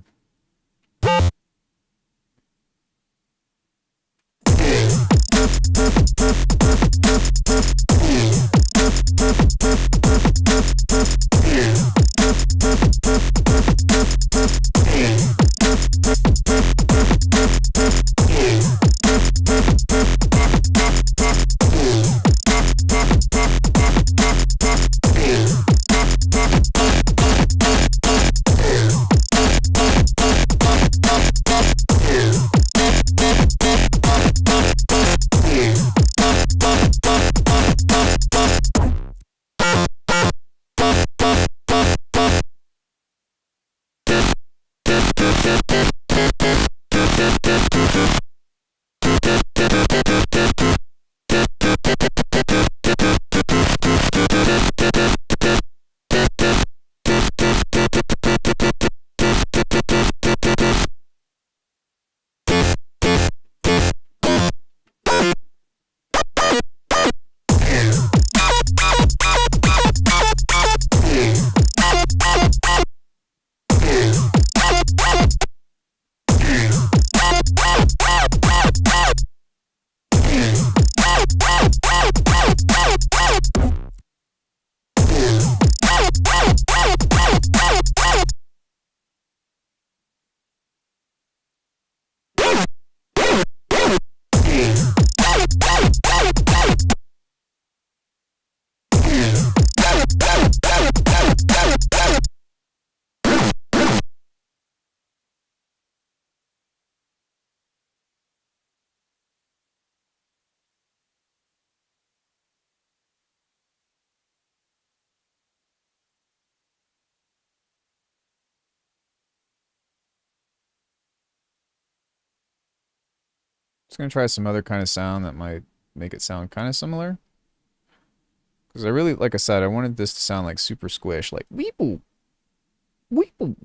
Just gonna try some other kind of sound that might make it sound kind of similar. Because I really, like I said, I wanted this to sound like super squish, like weeple, weeple.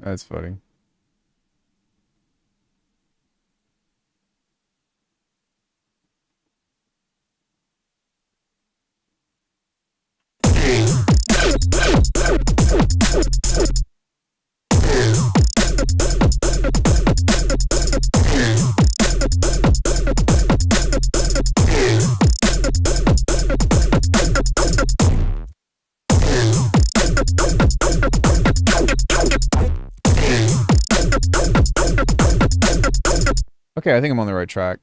That's funny. Okay, I think I'm on the right track.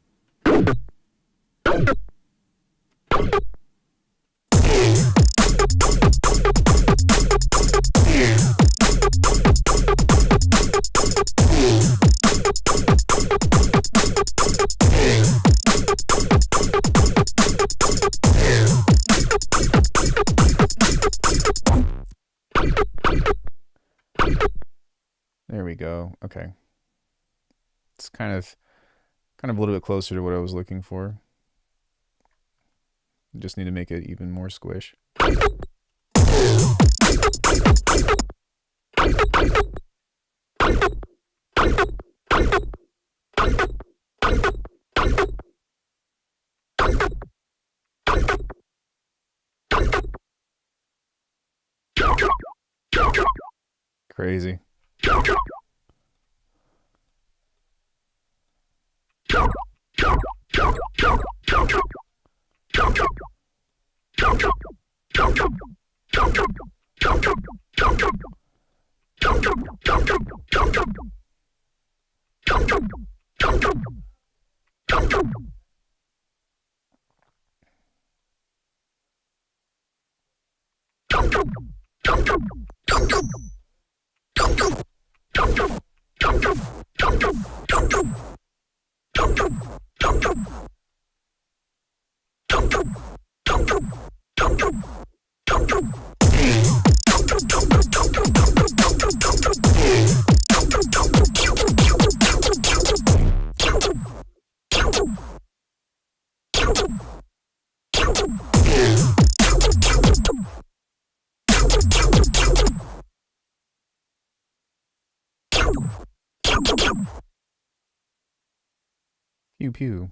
There we go. Okay. It's kind of a little bit closer to what I was looking for. Just need to make it even more squish. Crazy. Pew pew.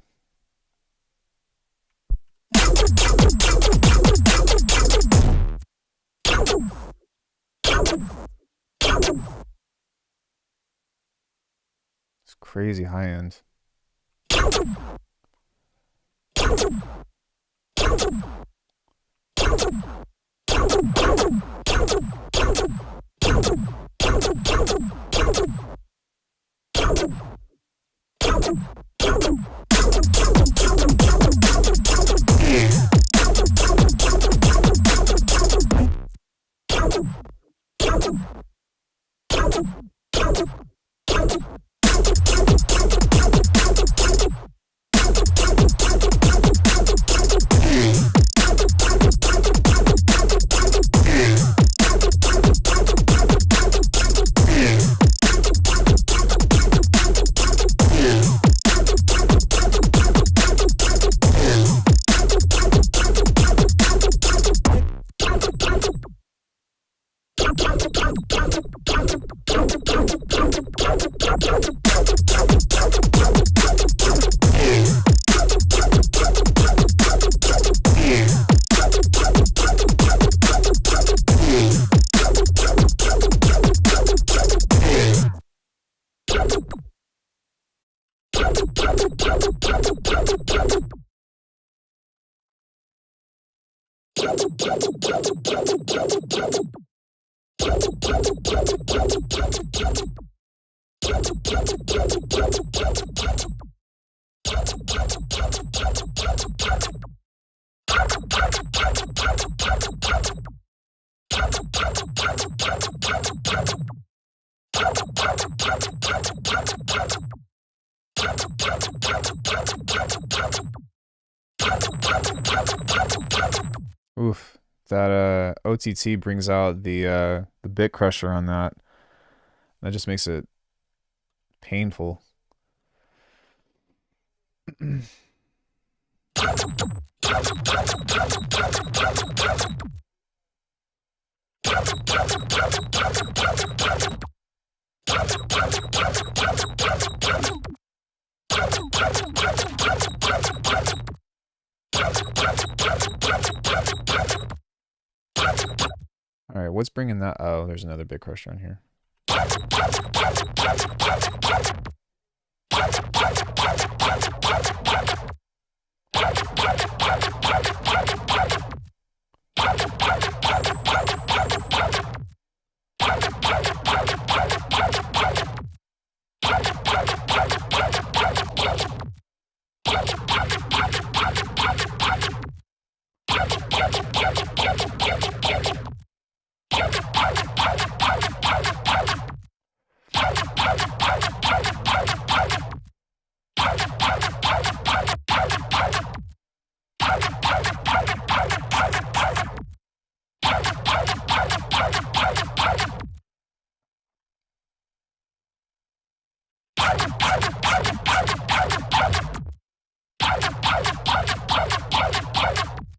It's crazy high end. Oof, that OTT brings out the bit crusher on that. That just makes it painful. All right, what's bringing that? Oh, there's another bit crusher on here.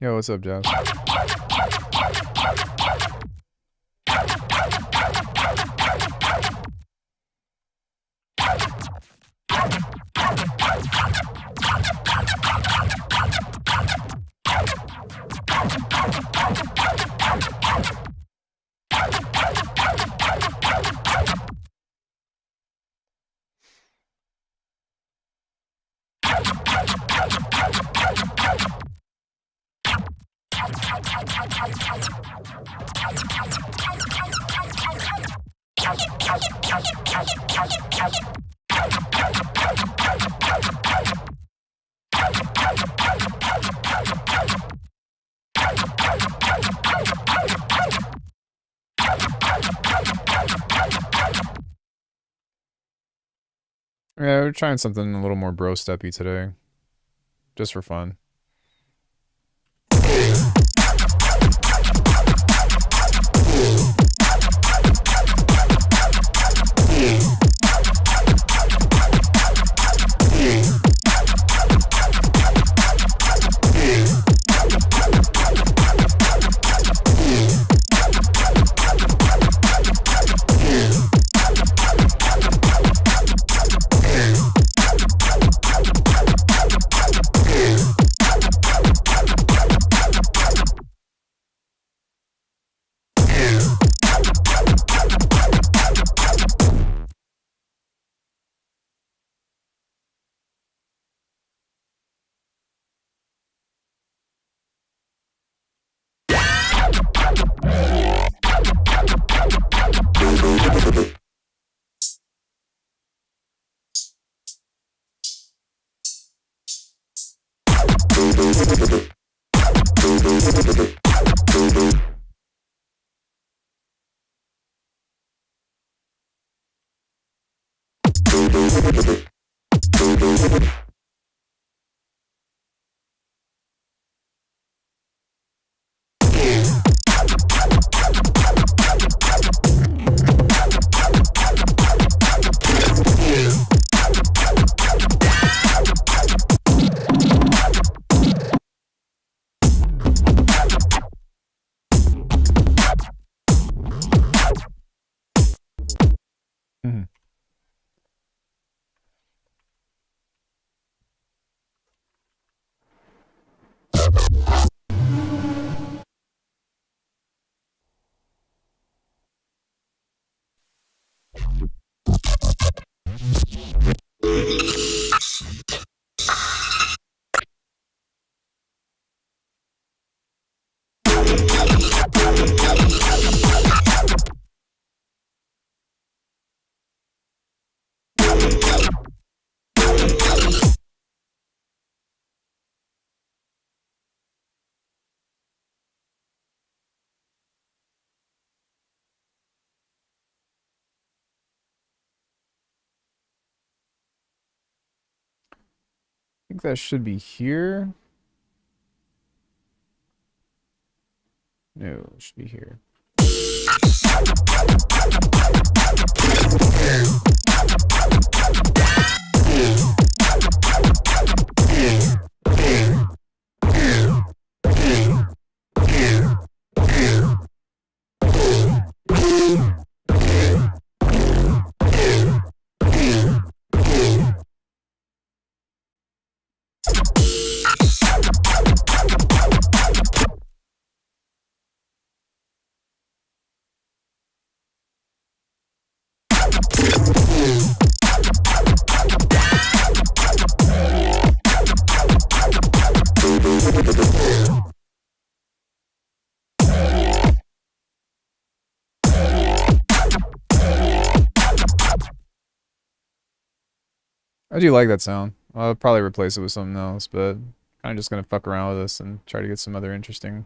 Yo, what's up, Jeff? Yeah, we're trying something a little more bro-steppy today. Just for fun. I think that should be here. No, it should be here. I do like that sound. I'll probably replace it with something else, but kind of just gonna fuck around with this and try to get some other interesting.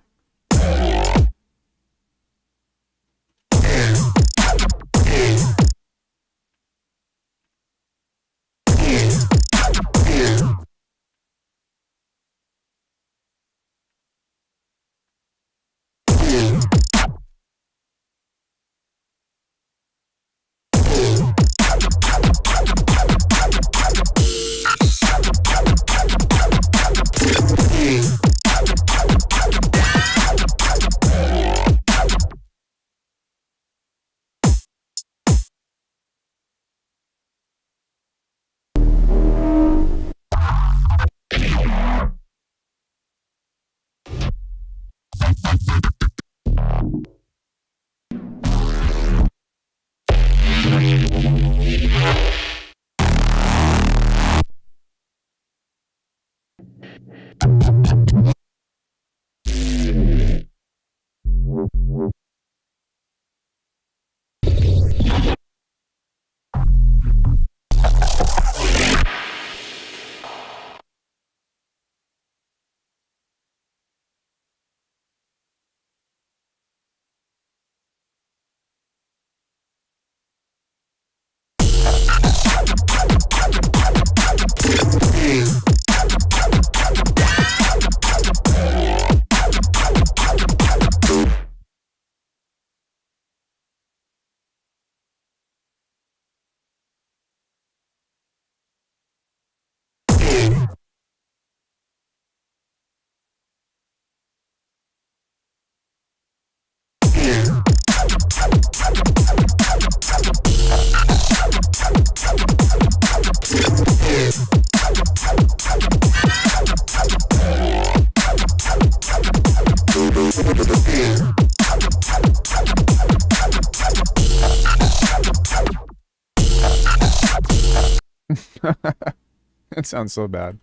That sounds so bad.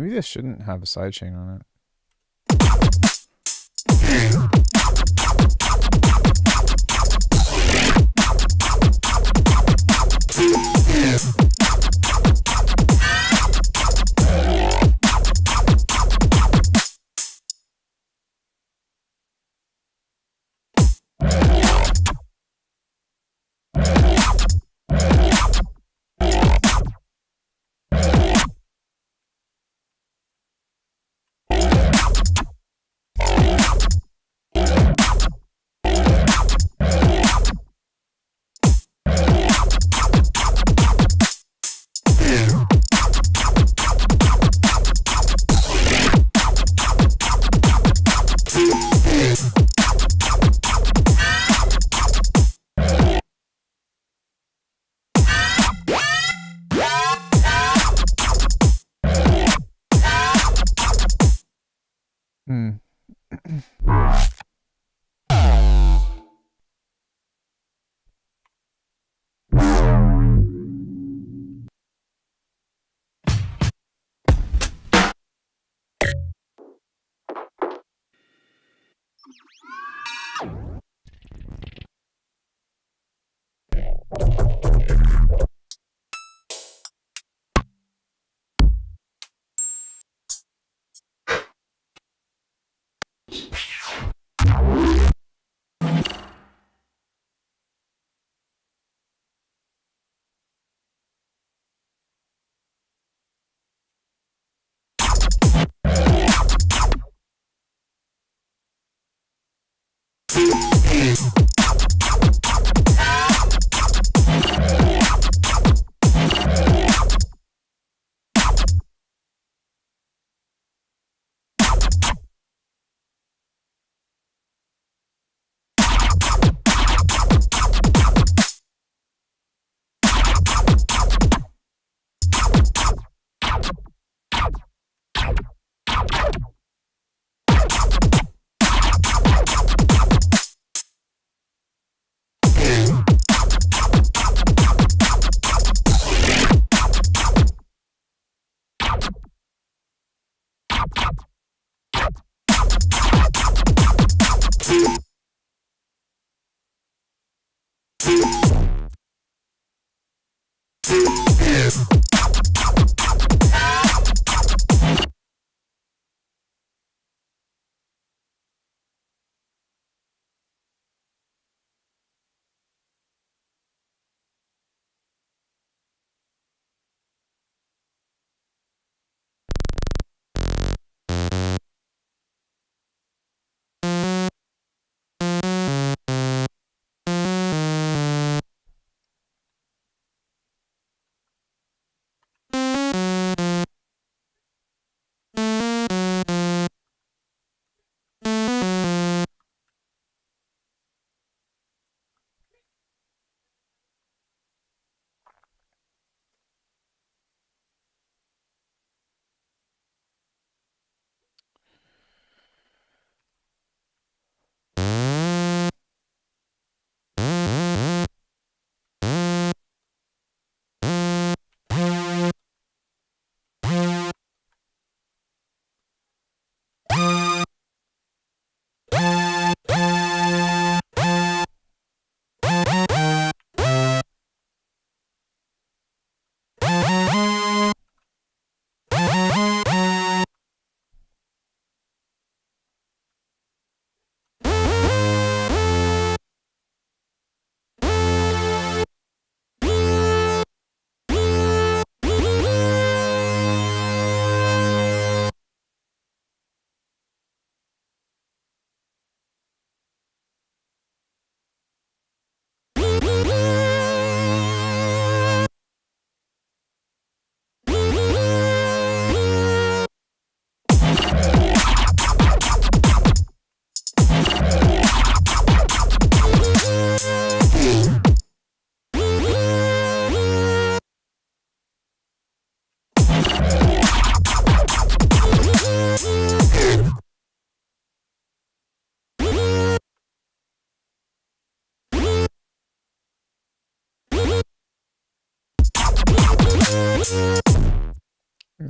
Maybe this shouldn't have a sidechain on it. Hmm.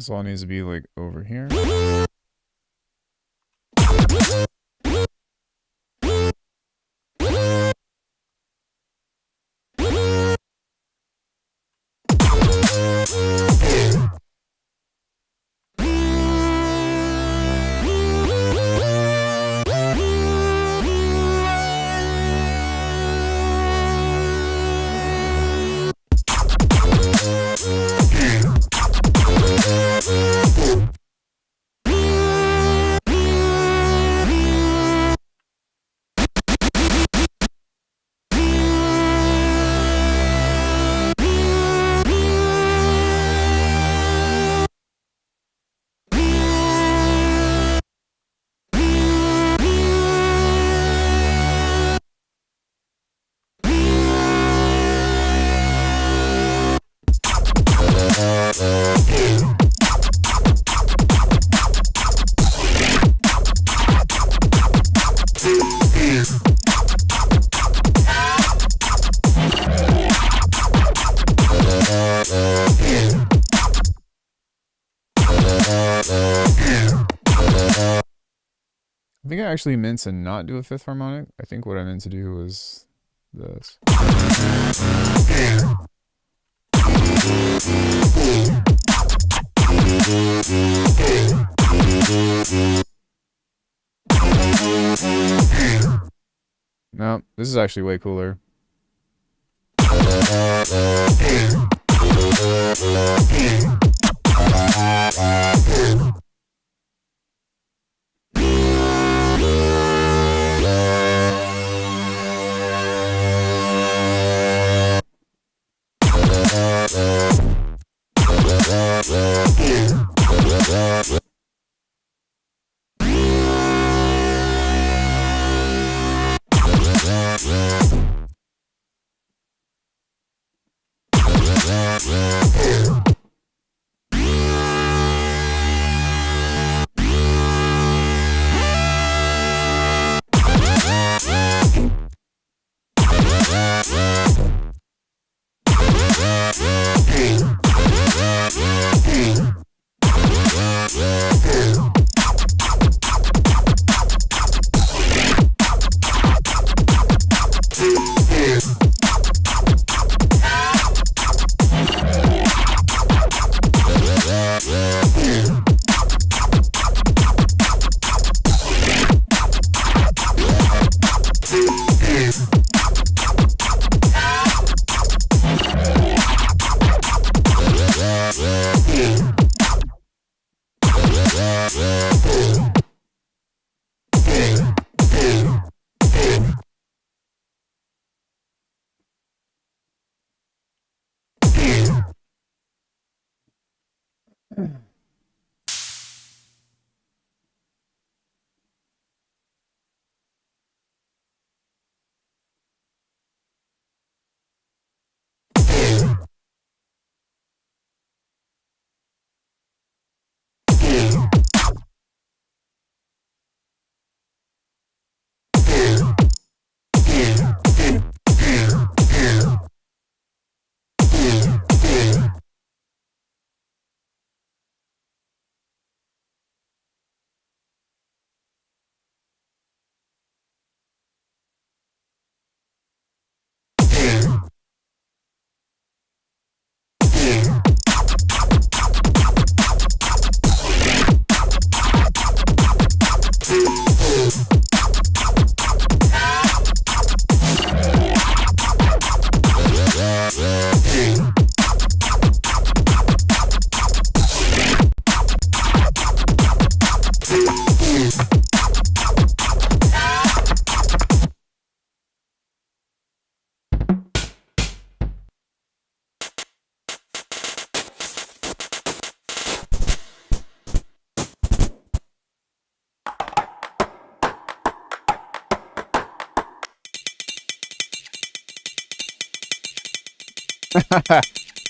This all needs to be like over here. I think I actually meant to not do a fifth harmonic. I think what I meant to do was this. No, this is actually way cooler.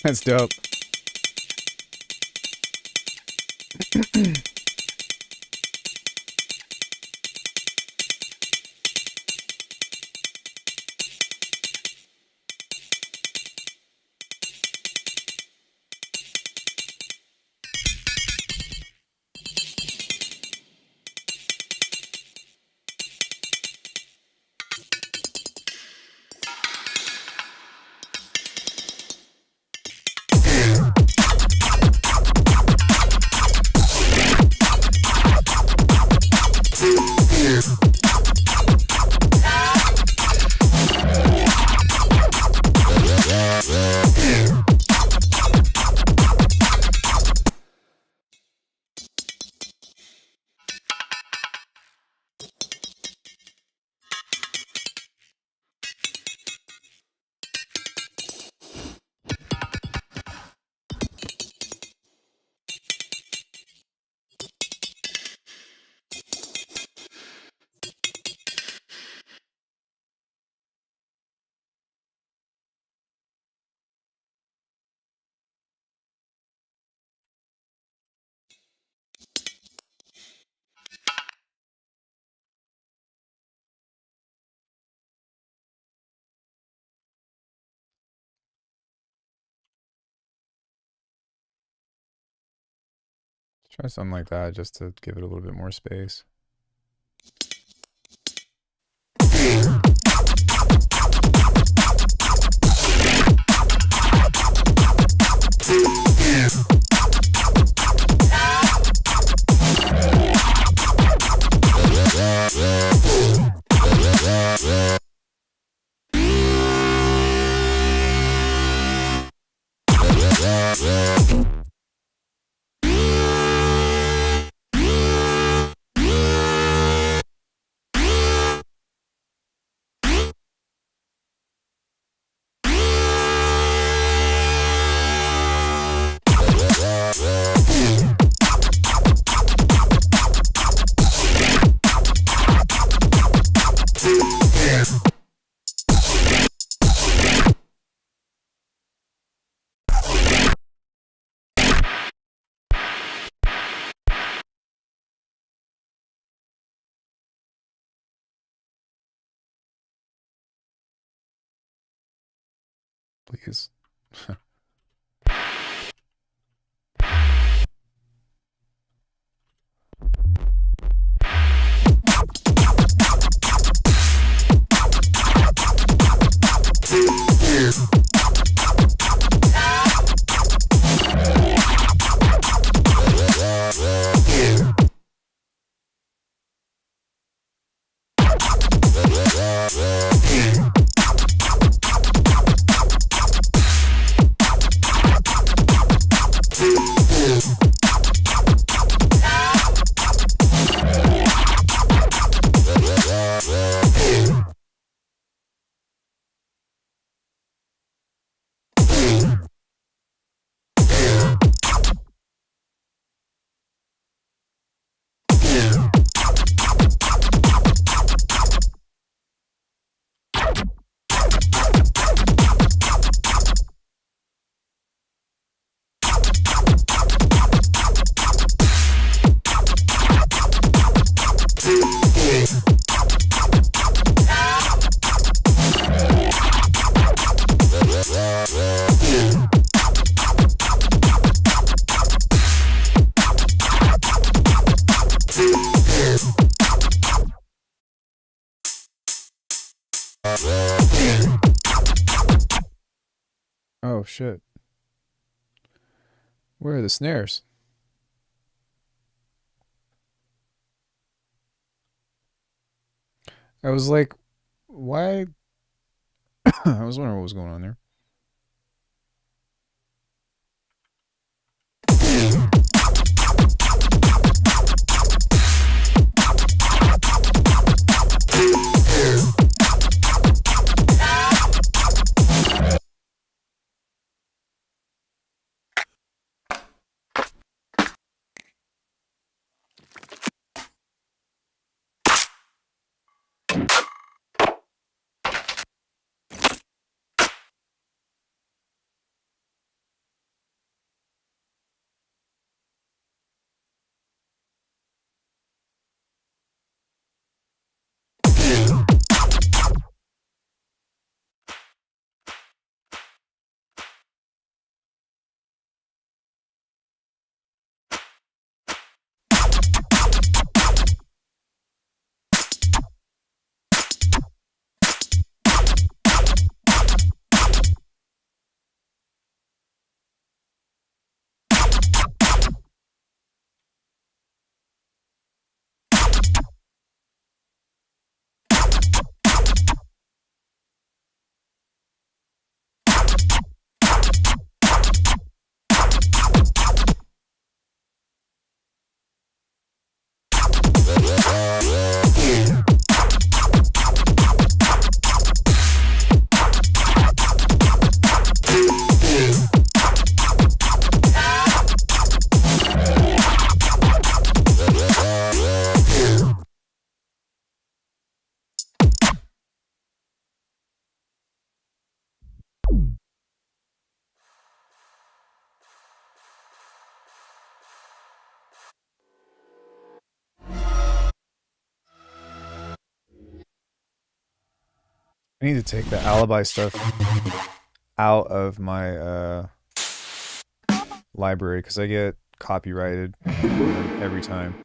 That's dope. Try something like that just to give it a little bit more space. Please. Oh shit. Where are the snares? I was like, why? I was wondering what was going on there. I need to take the alibi stuff out of my library because I get copyrighted every time.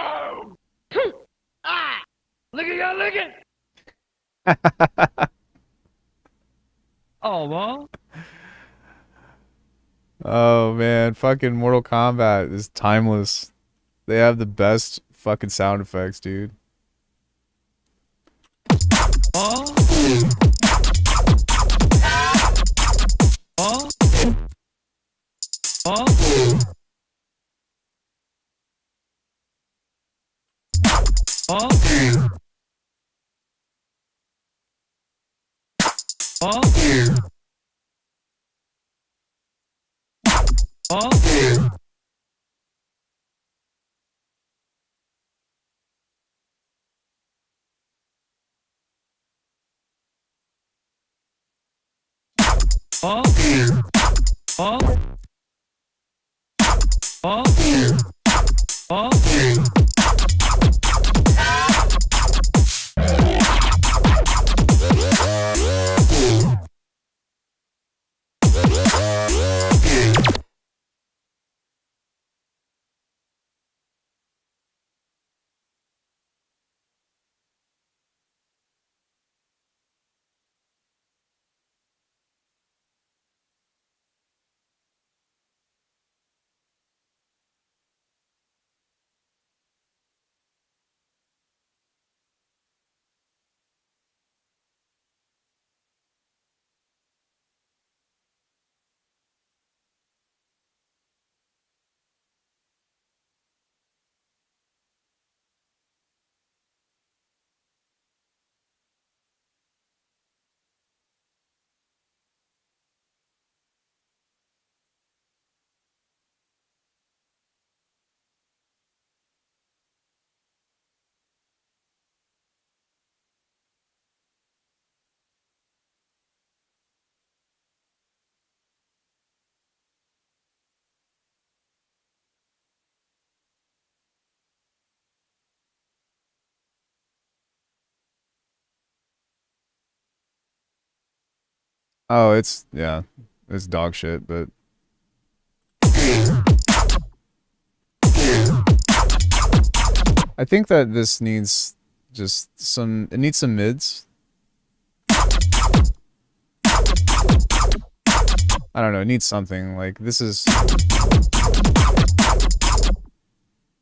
Oh! Ah! Look at you, look at! Oh, well. Oh man, fucking Mortal Kombat is timeless. They have the best fucking sound effects, dude. Oh. Oh. Oh. Oh. Oh. Oh. Oh. Oh. Oh. Oh. Oh, yeah, it's dog shit, but I think that this needs it needs some mids. I don't know, it needs something. Like, this is...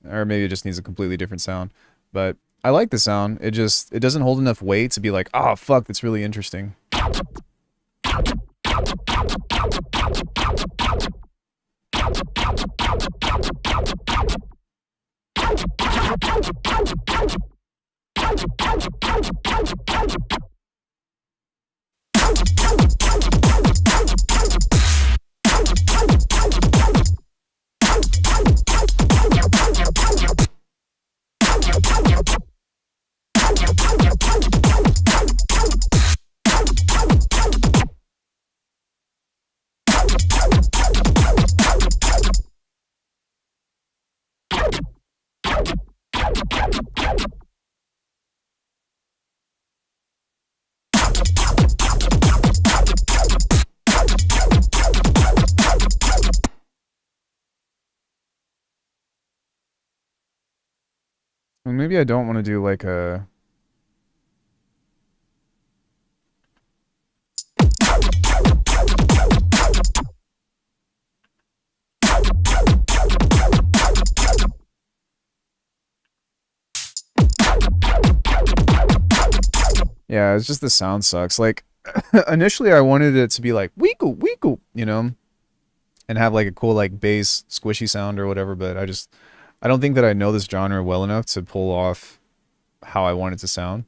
Or maybe it just needs a completely different sound. But I like the sound. It just, it doesn't hold enough weight to be like, oh, fuck, that's really interesting. Well, maybe I don't want to do like a... Yeah, it's just the sound sucks. Like, initially I wanted it to be like, weekoo, weekoo, you know? And have like a cool like bass squishy sound or whatever, but I don't think that I know this genre well enough to pull off how I want it to sound.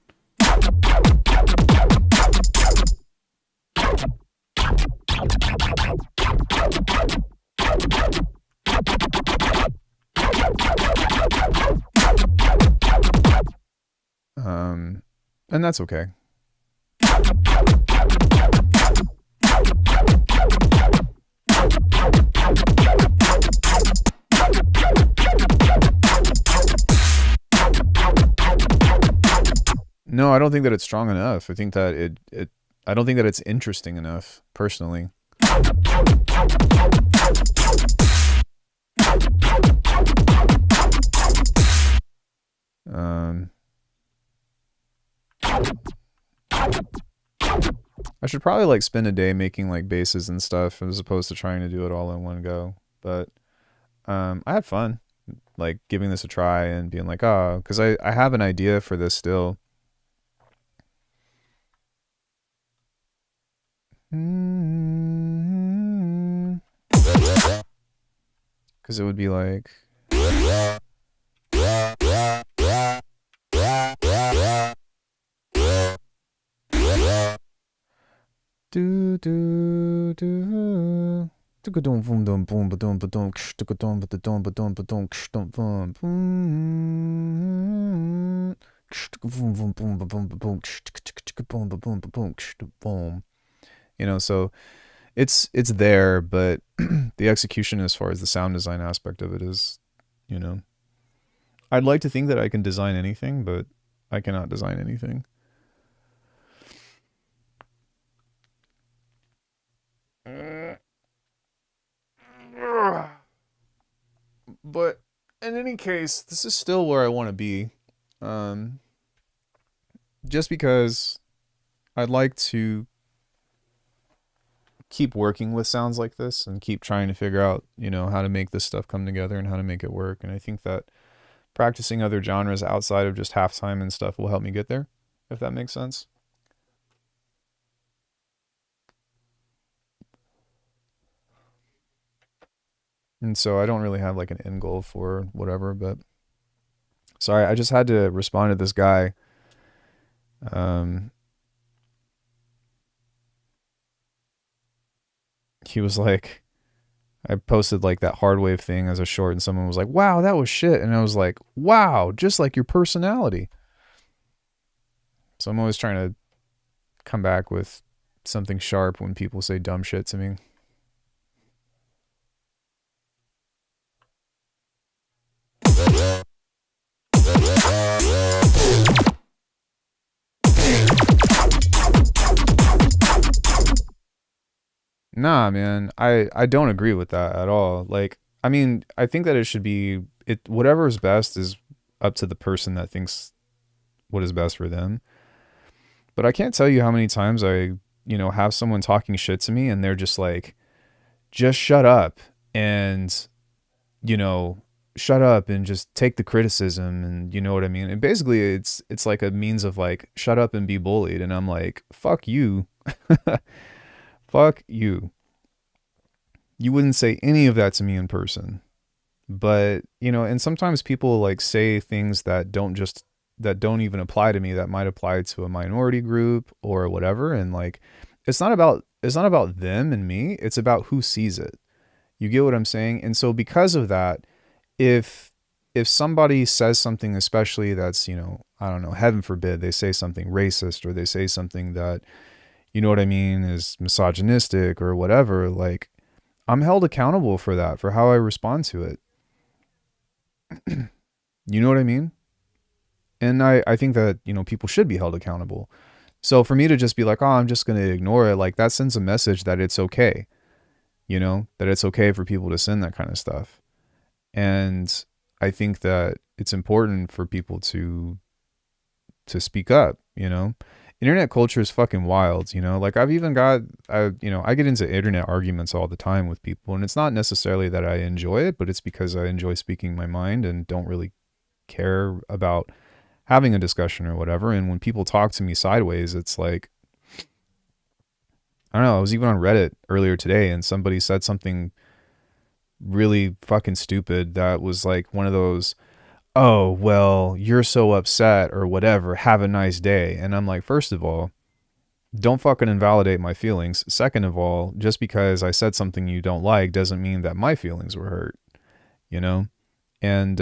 And that's okay. No, I don't think that it's strong enough. I think that I don't think that it's interesting enough, personally. I should probably like spend a day making like bases and stuff as opposed to trying to do it all in one go. But I had fun like giving this a try and being like, oh, because I have an idea for this still. Because it would be like... Do do do. You know, so it's there, but the execution as far as the sound design aspect of it is, you know, I'd like to think that I can design anything, but I cannot design anything. But in any case, this is still where I want to be. Just because I'd like to keep working with sounds like this and keep trying to figure out, you know, how to make this stuff come together and how to make it work. And I think that practicing other genres outside of just halftime and stuff will help me get there, if that makes sense. And so I don't really have like an end goal for whatever, but sorry, I just had to respond to this guy. He was like, I posted like that hard wave thing as a short, and someone was like, wow, that was shit. And I was like, wow, just like your personality. So I'm always trying to come back with something sharp when people say dumb shit to me. Nah, man, I don't agree with that at all. Like, I mean, I think that it should be it whatever is best is up to the person that thinks what is best for them. But I can't tell you how many times I, you know, have someone talking shit to me and they're just like, just shut up and, you know, shut up and just take the criticism, and you know what I mean? And basically it's like a means of like, shut up and be bullied. And I'm like, fuck you. Fuck you. You wouldn't say any of that to me in person. But, you know, and sometimes people like say things that don't even apply to me, that might apply to a minority group or whatever. And like, it's not about them and me, it's about who sees it. You get what I'm saying? And so because of that, if somebody says something, especially that's, you know, I don't know, heaven forbid, they say something racist, or they say something that, you know what I mean, is misogynistic or whatever, like, I'm held accountable for that, for how I respond to it. You know what I mean? And I think that, you know, people should be held accountable. So for me to just be like, oh, I'm just going to ignore it, like, that sends a message that it's okay, you know, that it's okay for people to send that kind of stuff. And I think that it's important for people to speak up, you know. Internet culture is fucking wild, you know. Like, I've even got you know, I get into internet arguments all the time with people, and it's not necessarily that I enjoy it, but it's because I enjoy speaking my mind and don't really care about having a discussion or whatever. And when people talk to me sideways, it's like, I don't know, I was even on Reddit earlier today and somebody said something really fucking stupid that was like one of those, oh, well, you're so upset or whatever, have a nice day. And I'm like, first of all, don't fucking invalidate my feelings. Second of all, just because I said something you don't like doesn't mean that my feelings were hurt, you know? And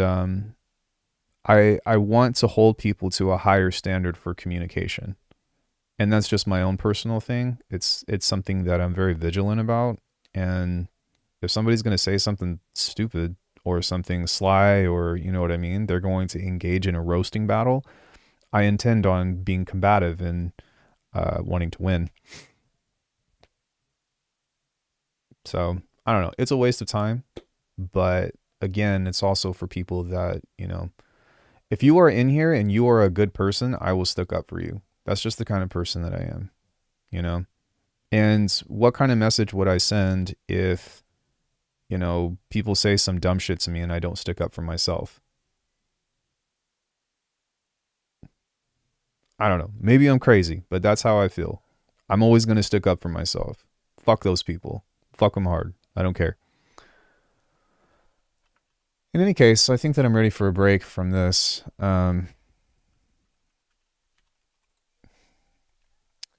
I want to hold people to a higher standard for communication. And that's just my own personal thing. It's something that I'm very vigilant about. And if somebody's going to say something stupid or something sly, or you know what I mean, they're going to engage in a roasting battle, I intend on being combative and wanting to win. So I don't know. It's a waste of time, but again, it's also for people that, you know, if you are in here and you are a good person, I will stick up for you. That's just the kind of person that I am, you know? And what kind of message would I send if, you know, people say some dumb shit to me and I don't stick up for myself? I don't know. Maybe I'm crazy, but that's how I feel. I'm always going to stick up for myself. Fuck those people. Fuck them hard. I don't care. In any case, I think that I'm ready for a break from this.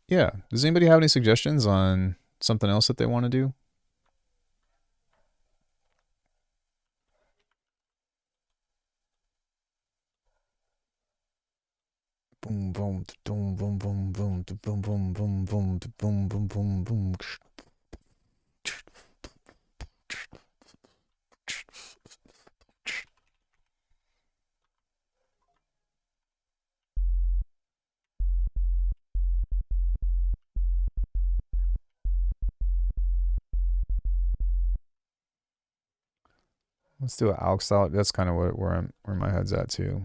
Yeah. Does anybody have any suggestions on something else that they want to do? Boom, boom, boom, boom, boom, boom, boom, boom, boom, boom, boom, boom, boom, boom. Let's do an Alex out. That's kind of where my head's at too.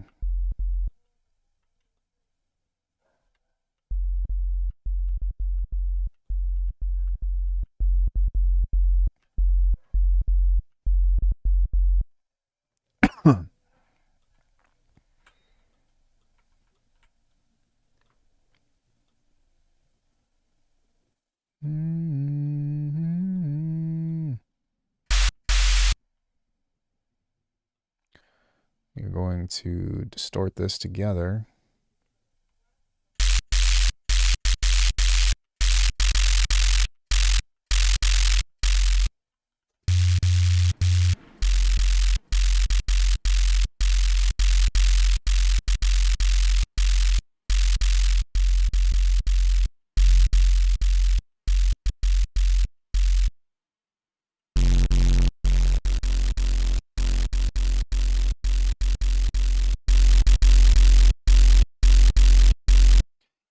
You're going to distort this together.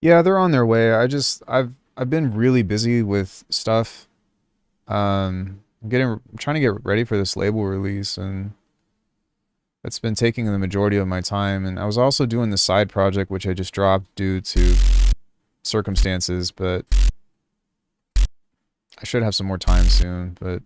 Yeah, they're on their way. I've been really busy with stuff. I'm trying to get ready for this label release, and it's been taking the majority of my time. And I was also doing the side project, which I just dropped due to circumstances, but I should have some more time soon. But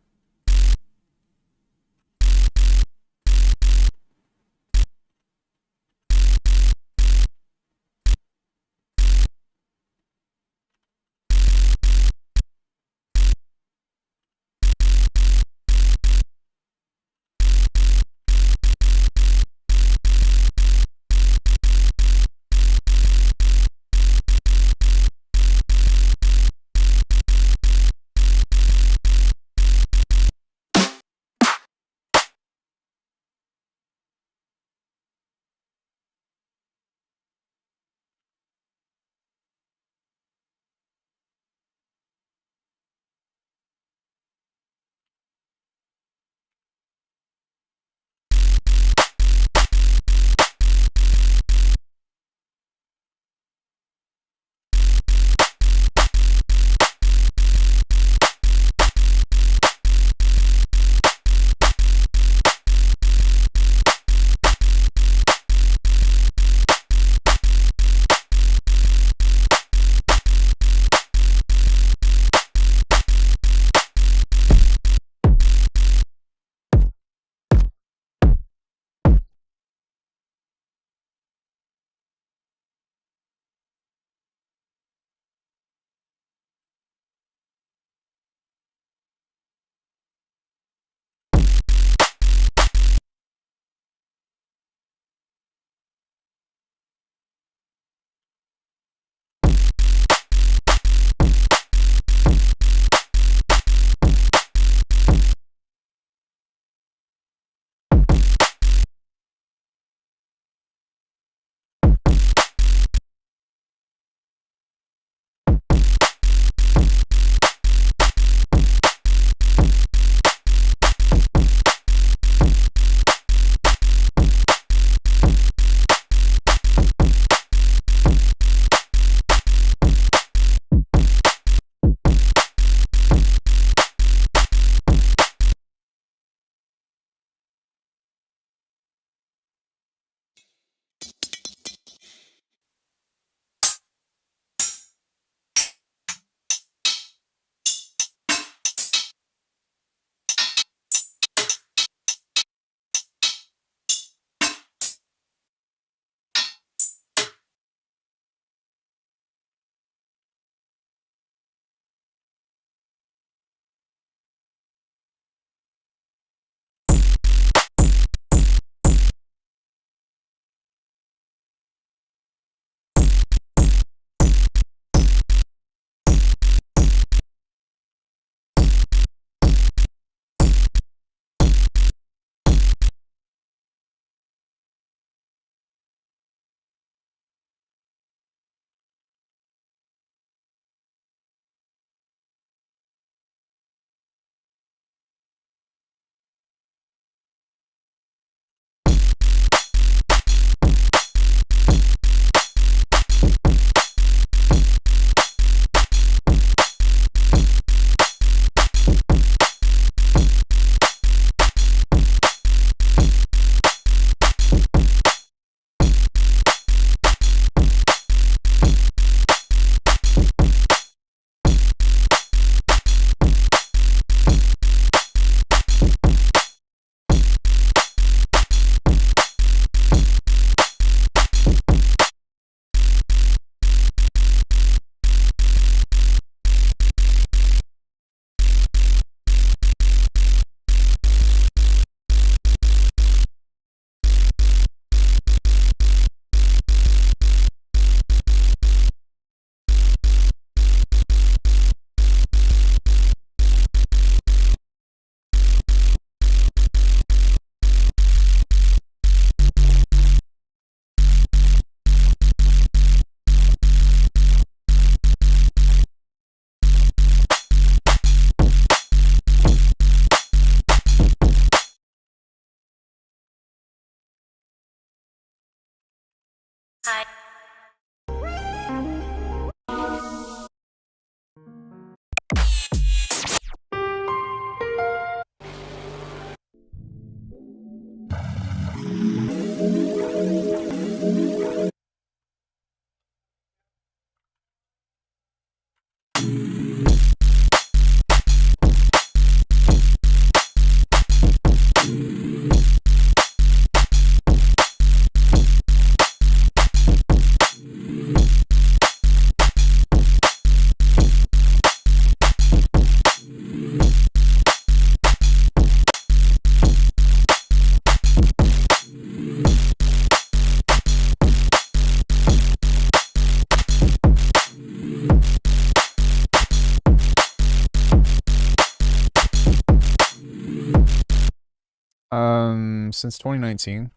Since 2019.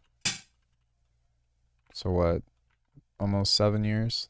So what? Almost 7 years.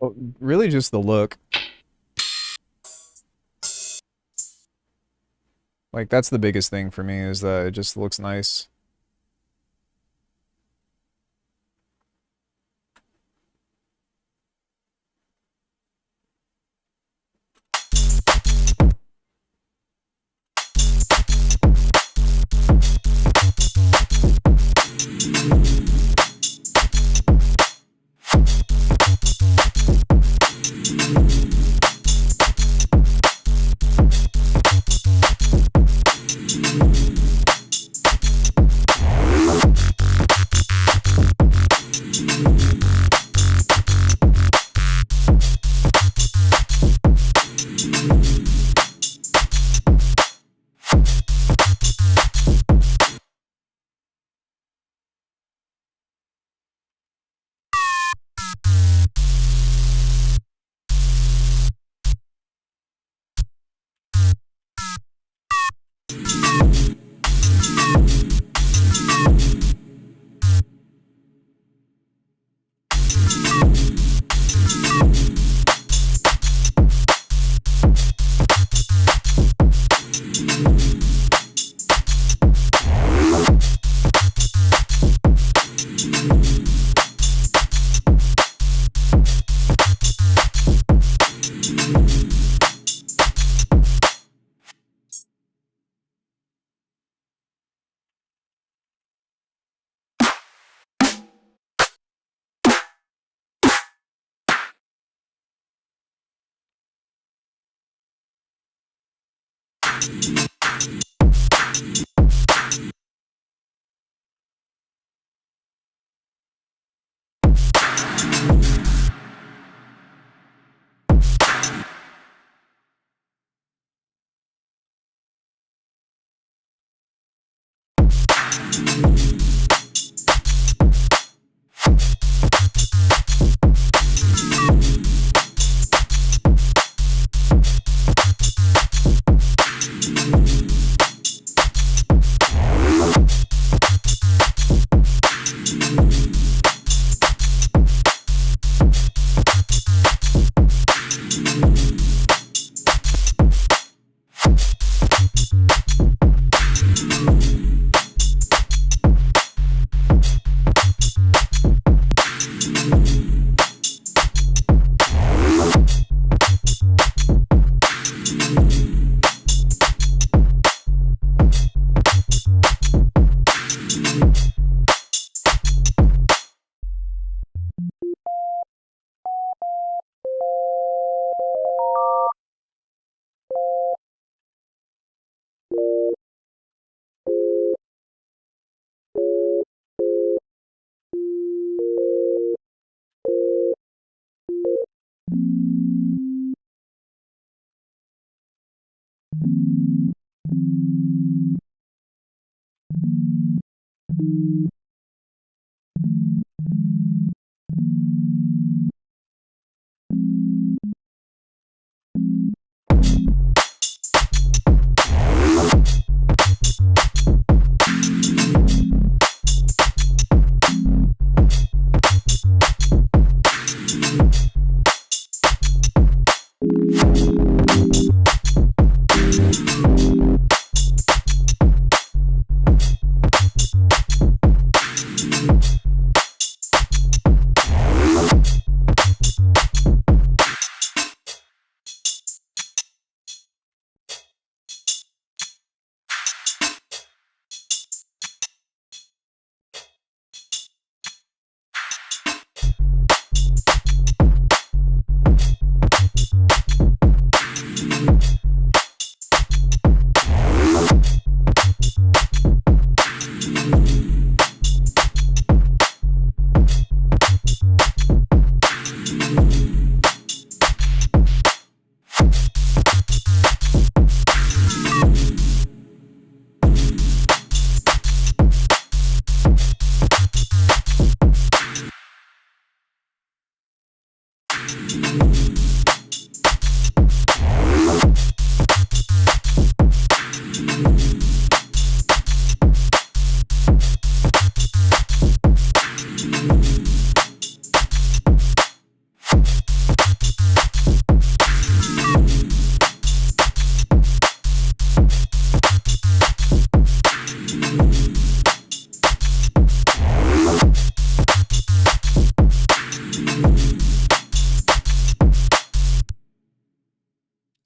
Oh, really just the look. Like, that's the biggest thing for me, is that it just looks nice.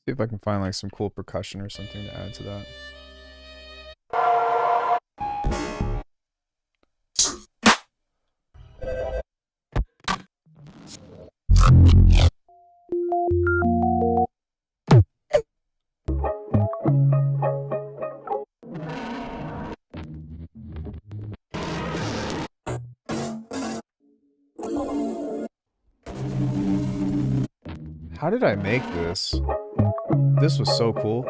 See if I can find like some cool percussion or something to add to that. How did I make this? This was so cool.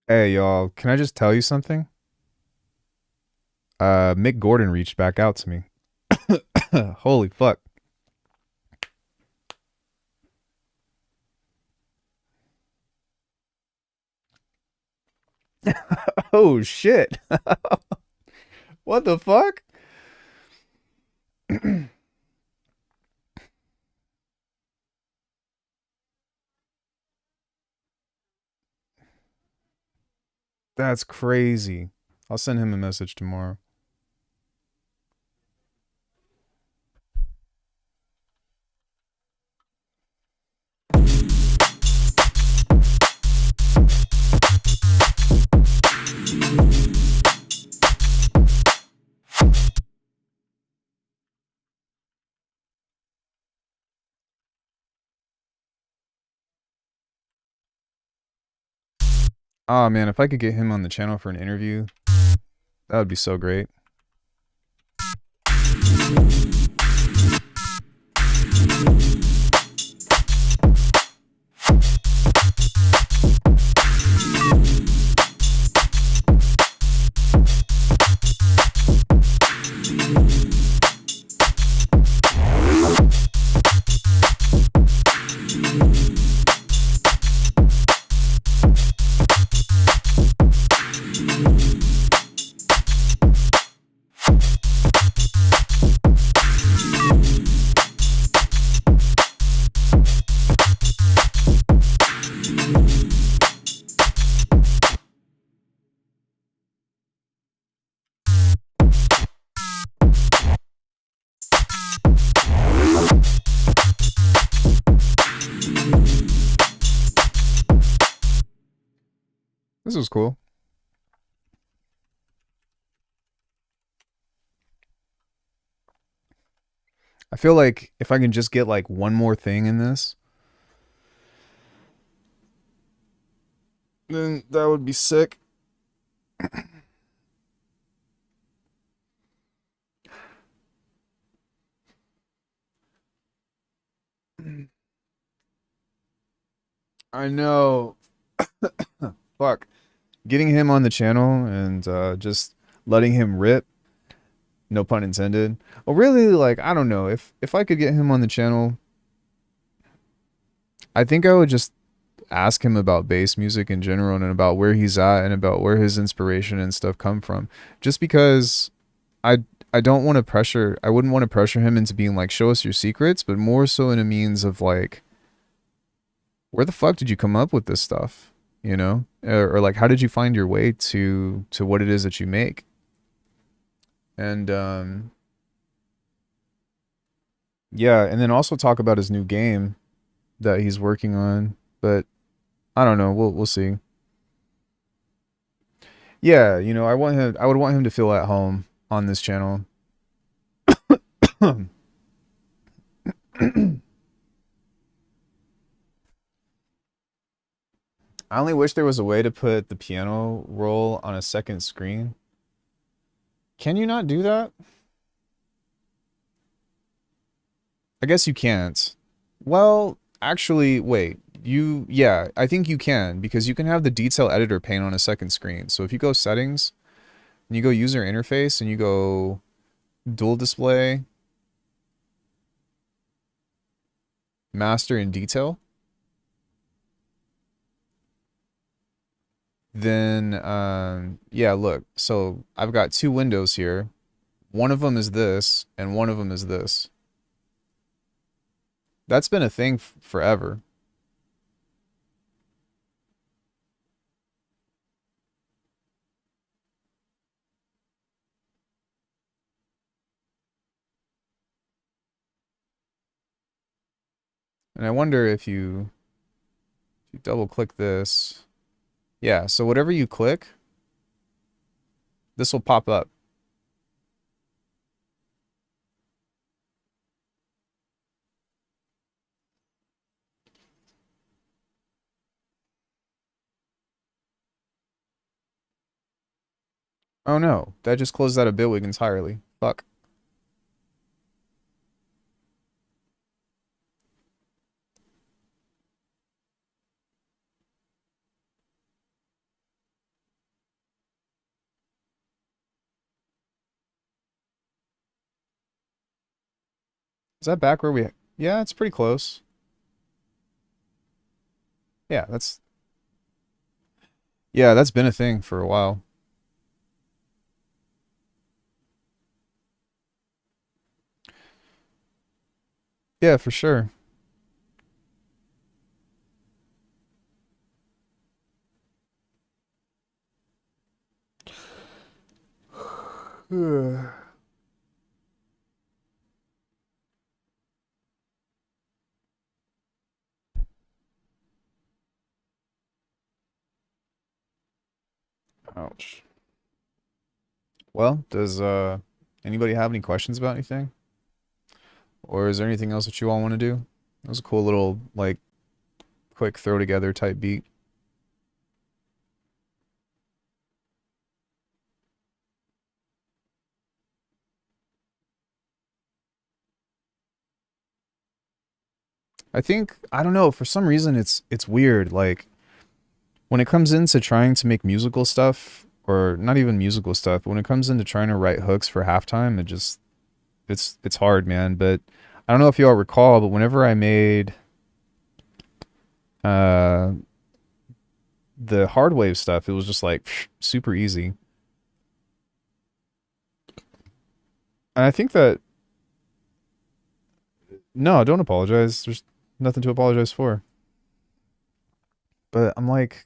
Hey y'all, can I just tell you something? Mick Gordon reached back out to me. Holy fuck. Oh shit. What the fuck? That's crazy. I'll send him a message tomorrow. Oh man, if I could get him on the channel for an interview, that would be so great. This was cool. I feel like if I can just get like one more thing in this, then that would be sick. I know. Fuck. Getting him on the channel and just letting him rip, no pun intended. Well, really, like, I don't know. If I could get him on the channel, I think I would just ask him about bass music in general and about where he's at and about where his inspiration and stuff come from. Just because I I don't want to pressure I wouldn't want to pressure him into being like show us your secrets, but more so in a means of like where the fuck did you come up with this stuff? You know? Or like how did you find your way to what it is that you make? And yeah, and then also talk about his new game that he's working on, but I don't know, we'll see. Yeah, you know, I would want him to feel at home on this channel. I only wish there was a way to put the piano roll on a second screen. Can you not do that? I guess you can't. Well, actually, wait. Yeah, I think you can because you can have the detail editor pane on a second screen. So if you go settings and you go user interface and you go dual display, master and detail, then yeah, look. So I've got two windows here. One of them is this and one of them is this. That's been a thing forever. And I wonder if you double click this. Yeah, so whatever you click, this will pop up. Oh no, that just closed out of Bitwig entirely. Fuck. Is that back where we... Yeah, it's pretty close. Yeah, that's... Yeah, that's been a thing for a while. Yeah, for sure. Ouch. Well, does anybody have any questions about anything? Or is there anything else that you all want to do? That was a cool little, like, quick throw together type beat. I think I don't know, for some reason it's weird. Like when it comes into trying to make musical stuff, or not even musical stuff, but when it comes into trying to write hooks for halftime, it's hard, man. But I don't know if y'all recall, but whenever I made uh the hard wave stuff, it was just like super easy. And I think that no, don't apologize. There's nothing to apologize for. But I'm like,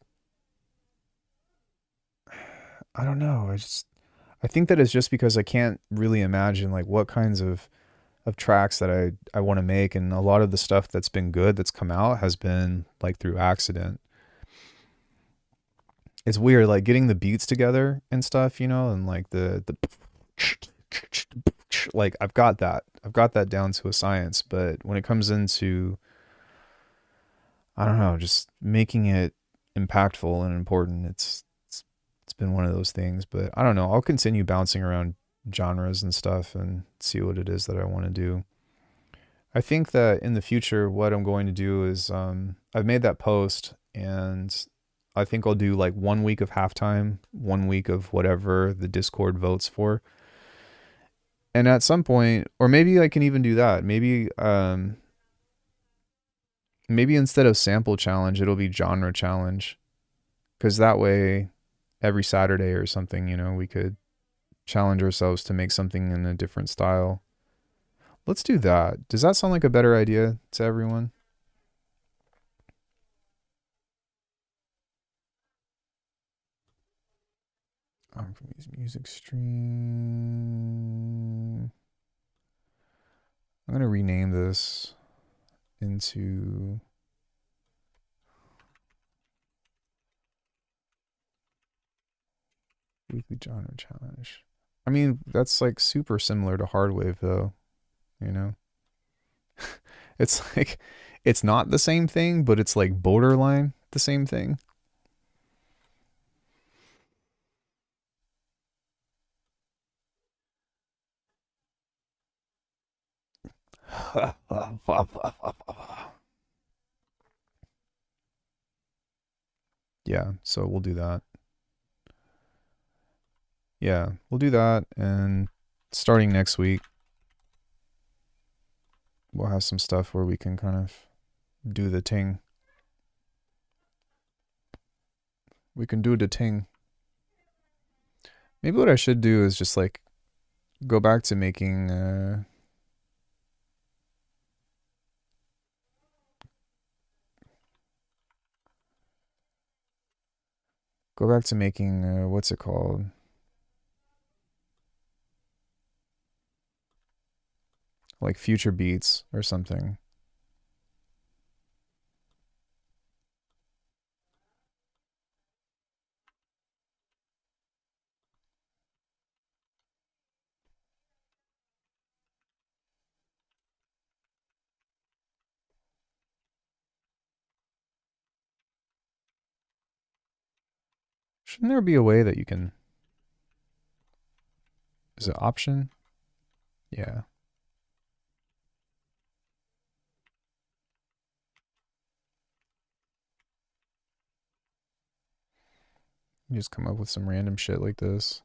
I don't know. I think that it's just because I can't really imagine like what kinds of tracks that I want to make, and a lot of the stuff that's been good that's come out has been like through accident. It's weird like getting the beats together and stuff, you know, and like the like I've got that. I've got that down to a science, but when it comes into I don't know, just making it impactful and important, it's been one of those things, but I don't know. I'll continue bouncing around genres and stuff and see what it is that I want to do. I think that in the future, what I'm going to do is I've made that post, and I think I'll do like 1 week of halftime, 1 week of whatever the Discord votes for. And at some point, or maybe I can even do that. Maybe instead of sample challenge, it'll be genre challenge. Because that way, every Saturday or something, you know, we could challenge ourselves to make something in a different style. Let's do that. Does that sound like a better idea to everyone? Music stream. I'm gonna rename this into weekly genre challenge. I mean, that's like super similar to Hardwave though, you know? It's like it's not the same thing, but it's like borderline the same thing. Yeah, so we'll do that. Yeah, we'll do that, and starting next week, we'll have some stuff where we can kind of do the ting. We can do the ting. Maybe what I should do is just like go back to making what's it called? Like future beats or something. Shouldn't there be a way that you can is it option? Yeah. You just come up with some random shit like this.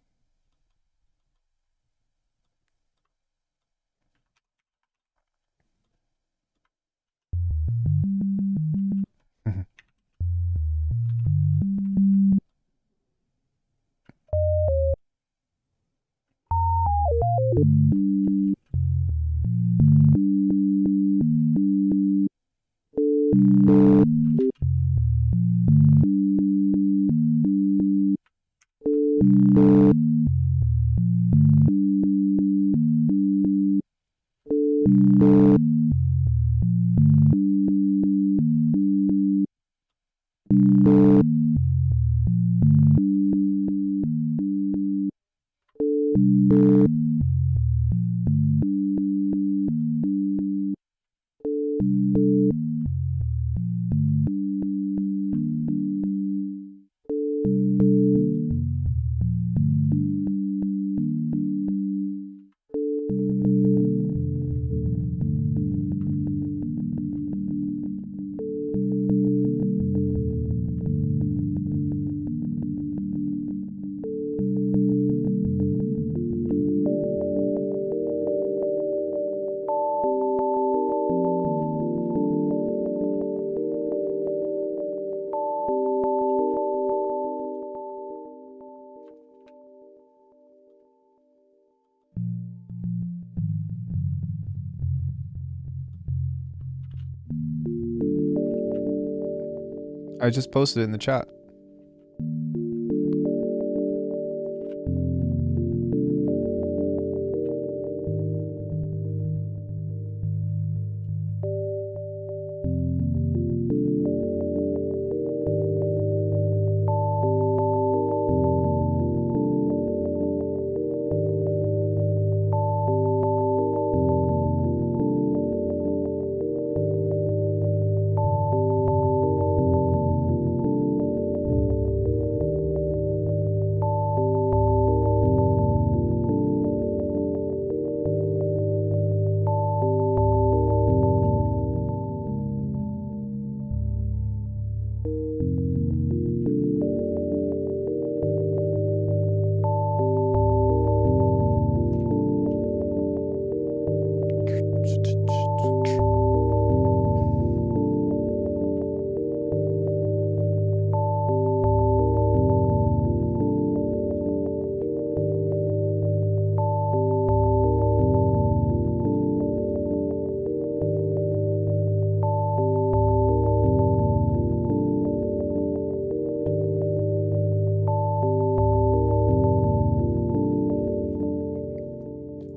I just posted it in the chat.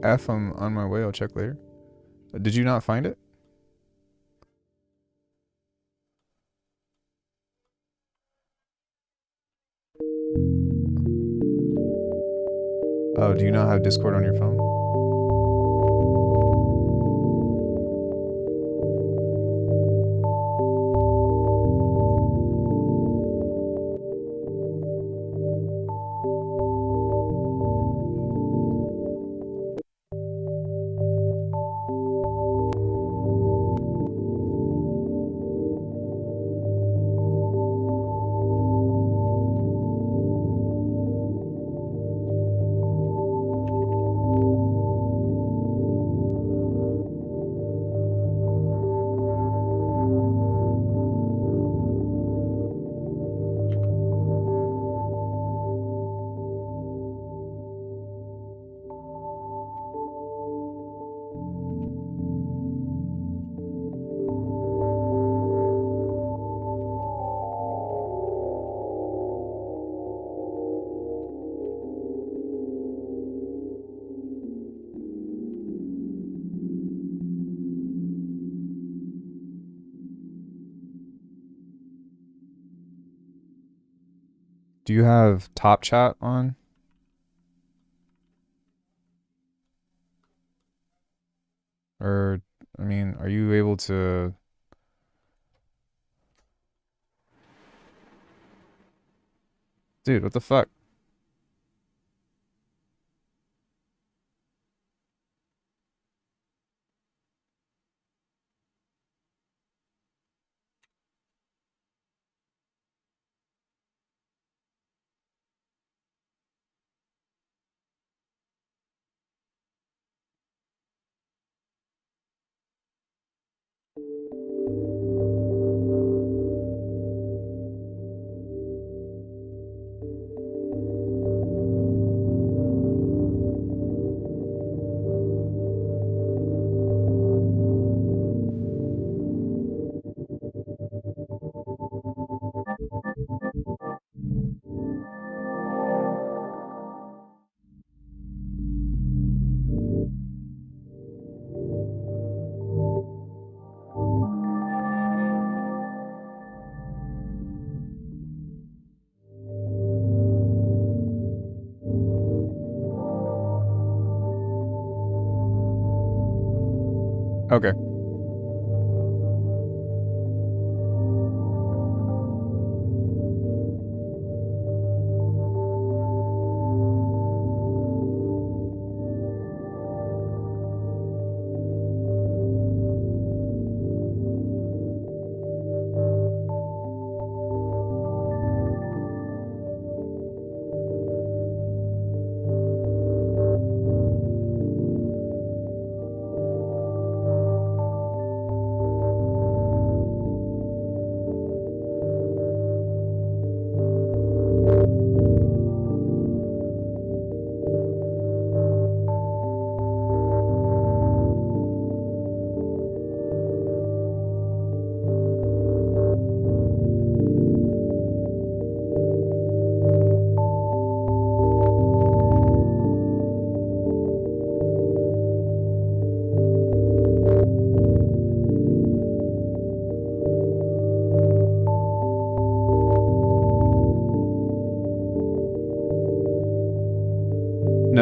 F, I'm on my way. I'll check later. Did you not find it? Oh, do you not have Discord on your phone? Do you have Top Chat on? Or, I mean, are you able to... Dude, what the fuck? Okay.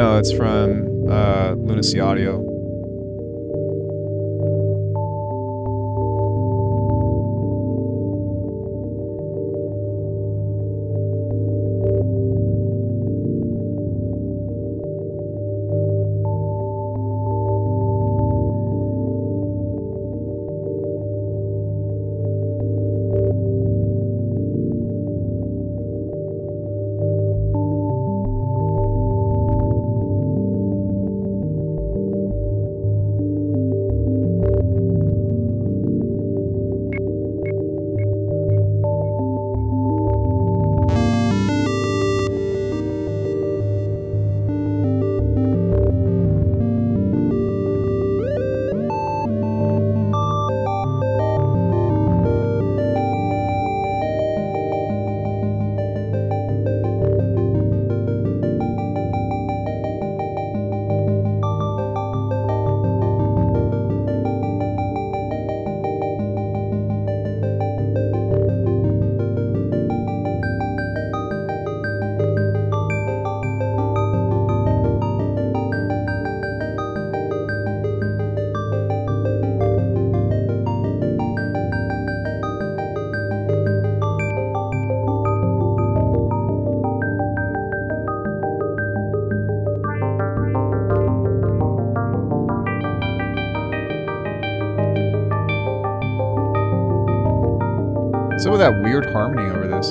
No, it's from Lunacy Audio. So with that weird harmony over this.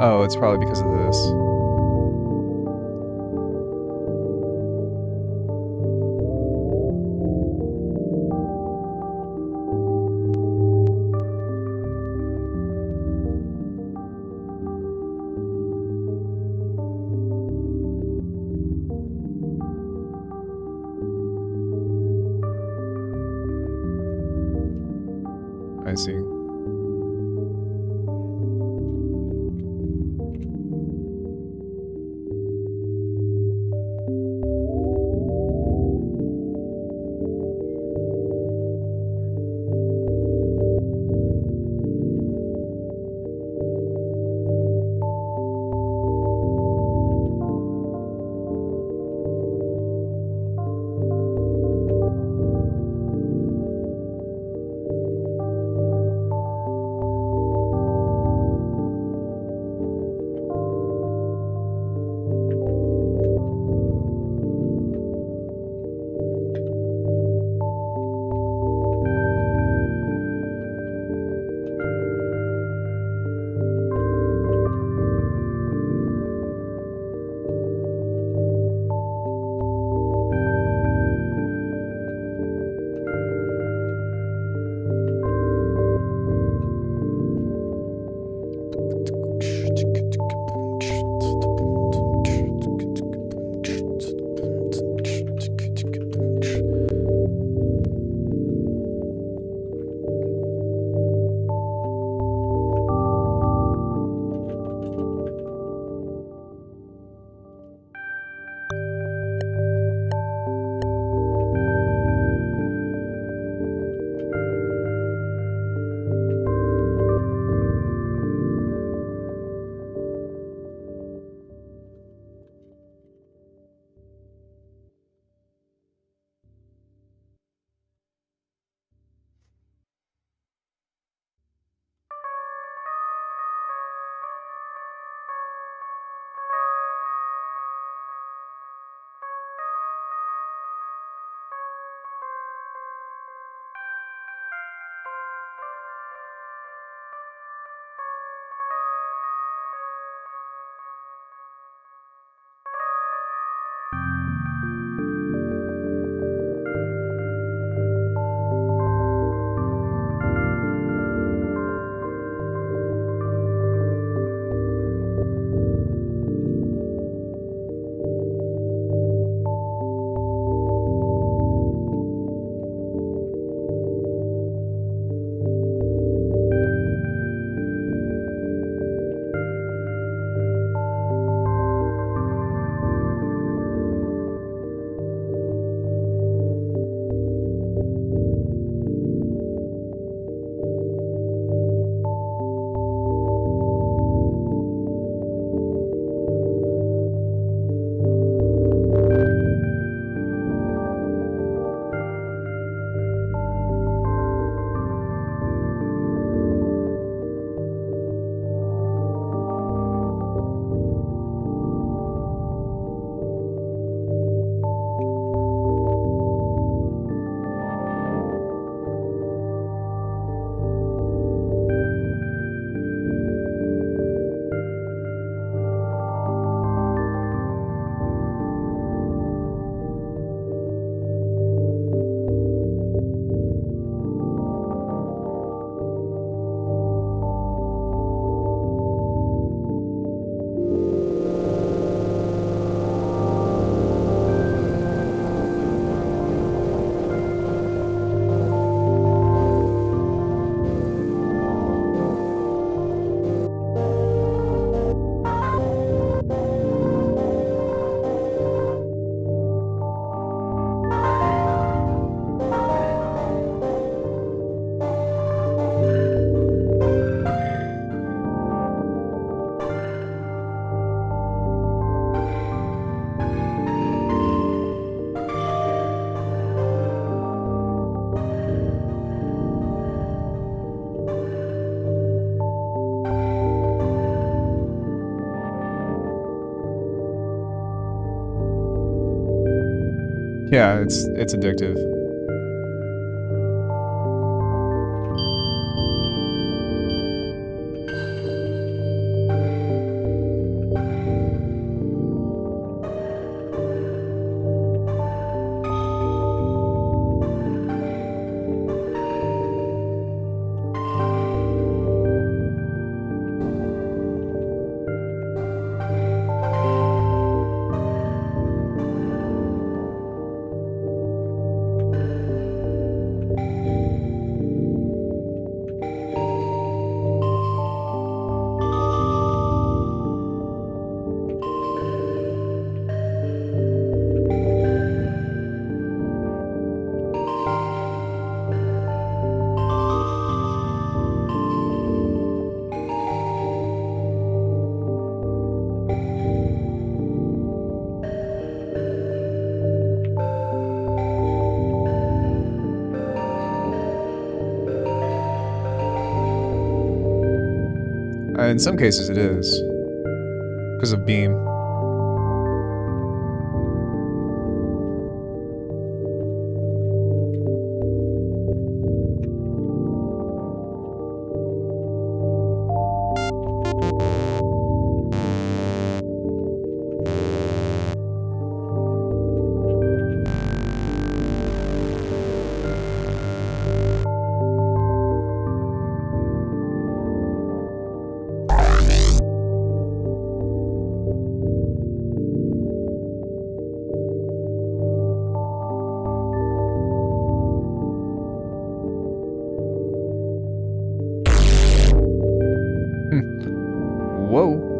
Oh, it's probably because of this. I see. Yeah, it's addictive. In some cases it is. Because of beam. Whoa.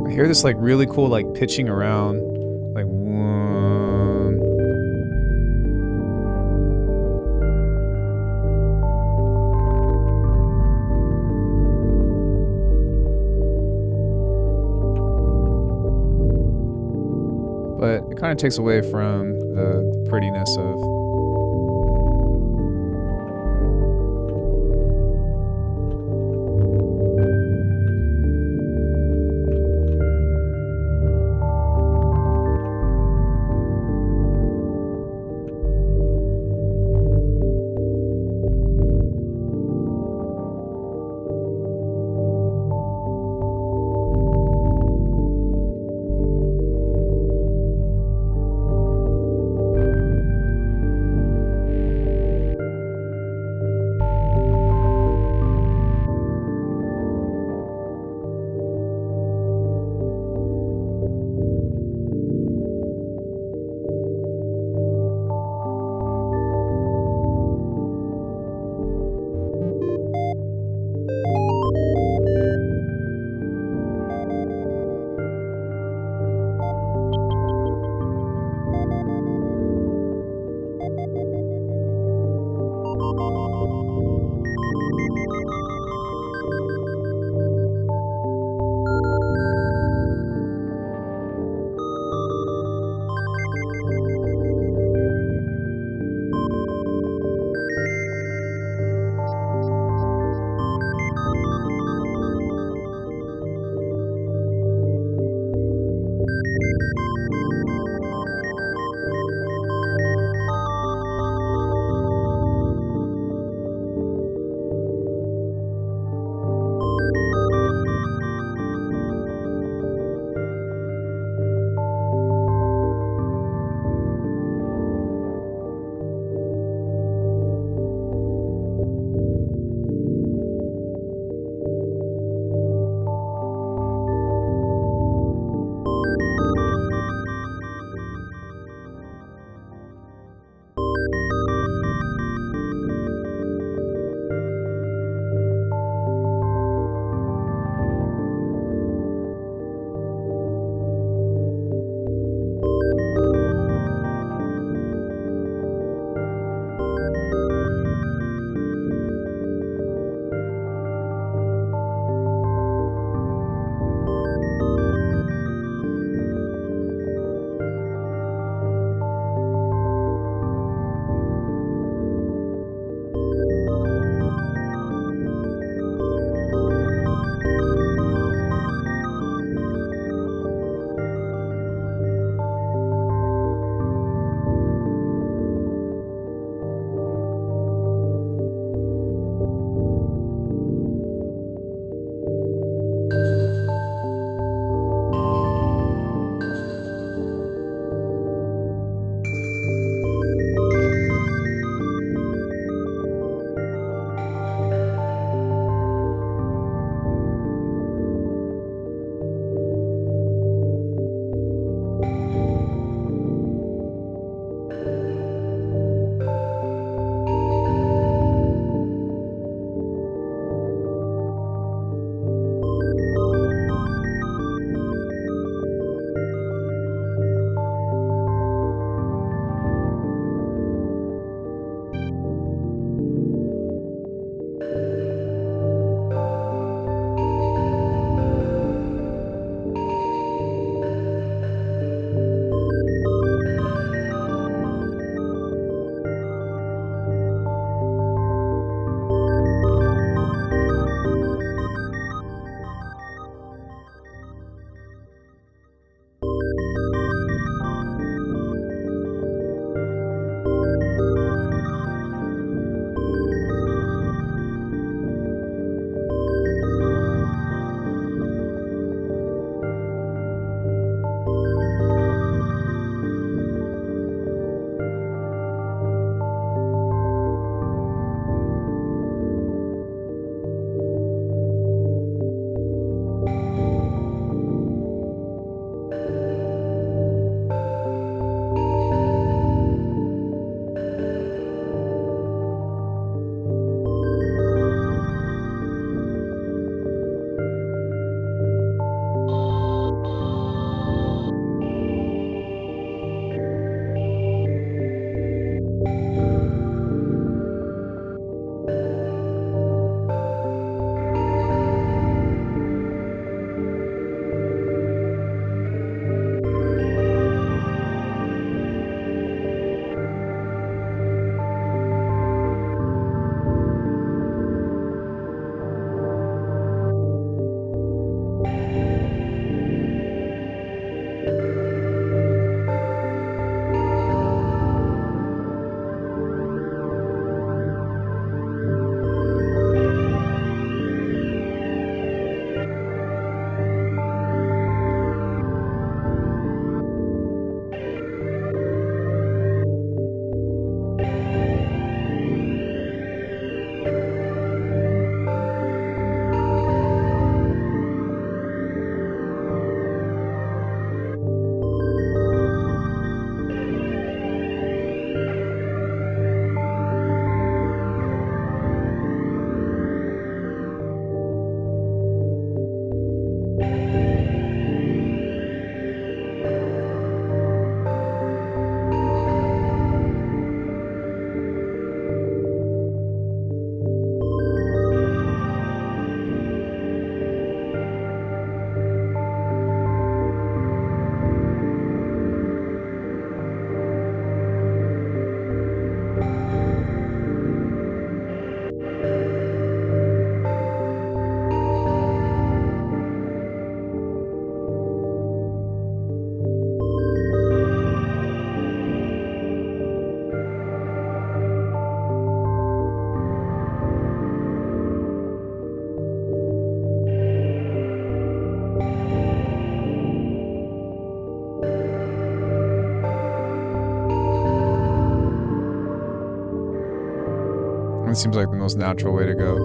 I hear this like really cool like pitching around, like one. But it kind of takes away from the prettiness of. It seems like the most natural way to go.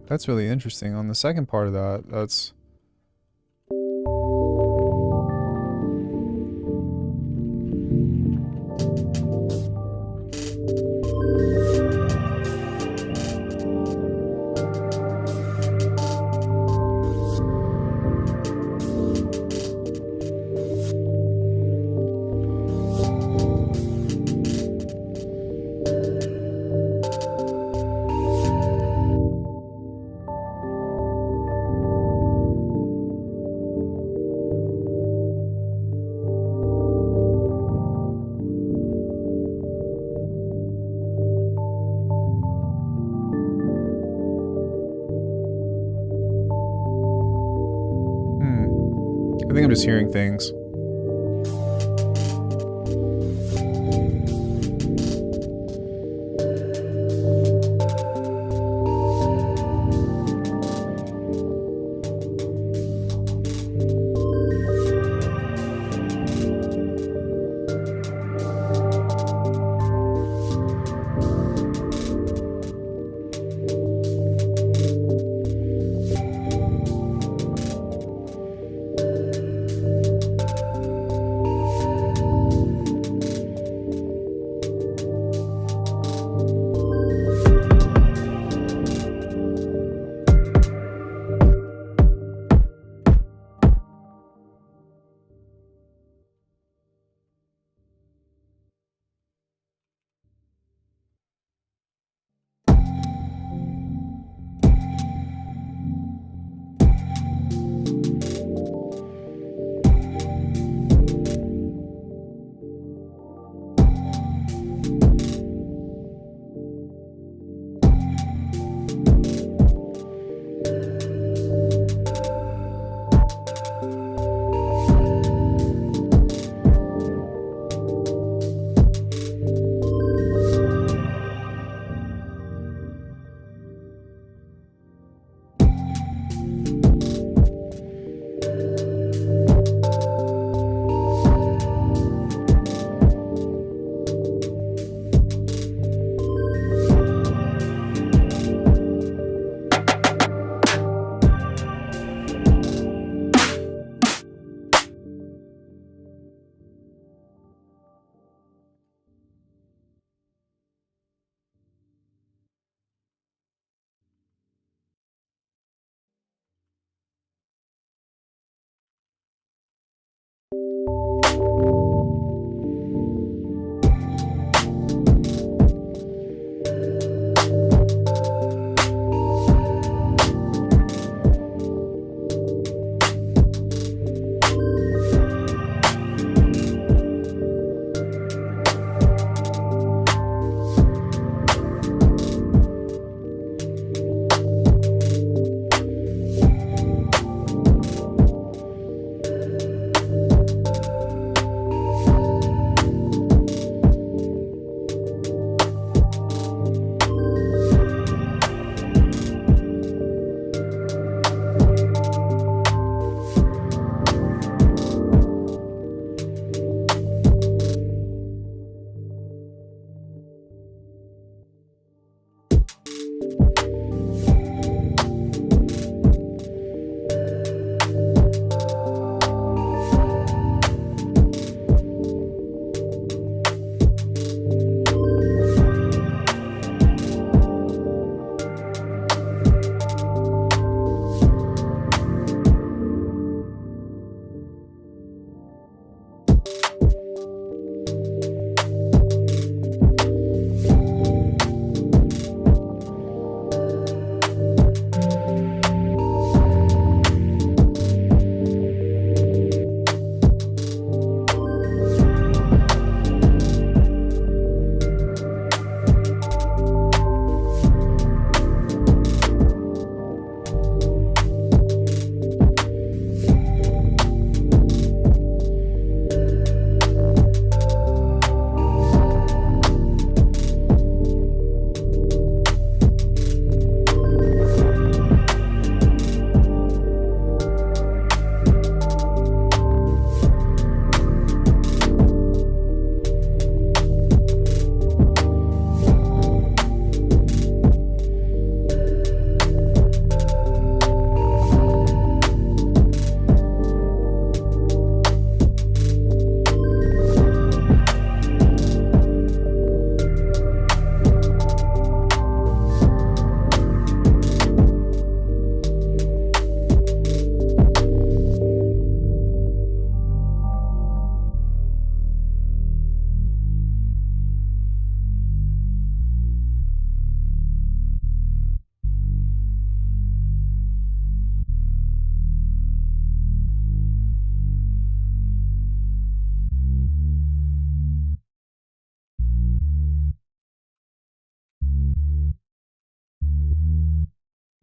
That's really interesting. On the second part of that, that's... I think I'm just hearing things.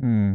Hmm.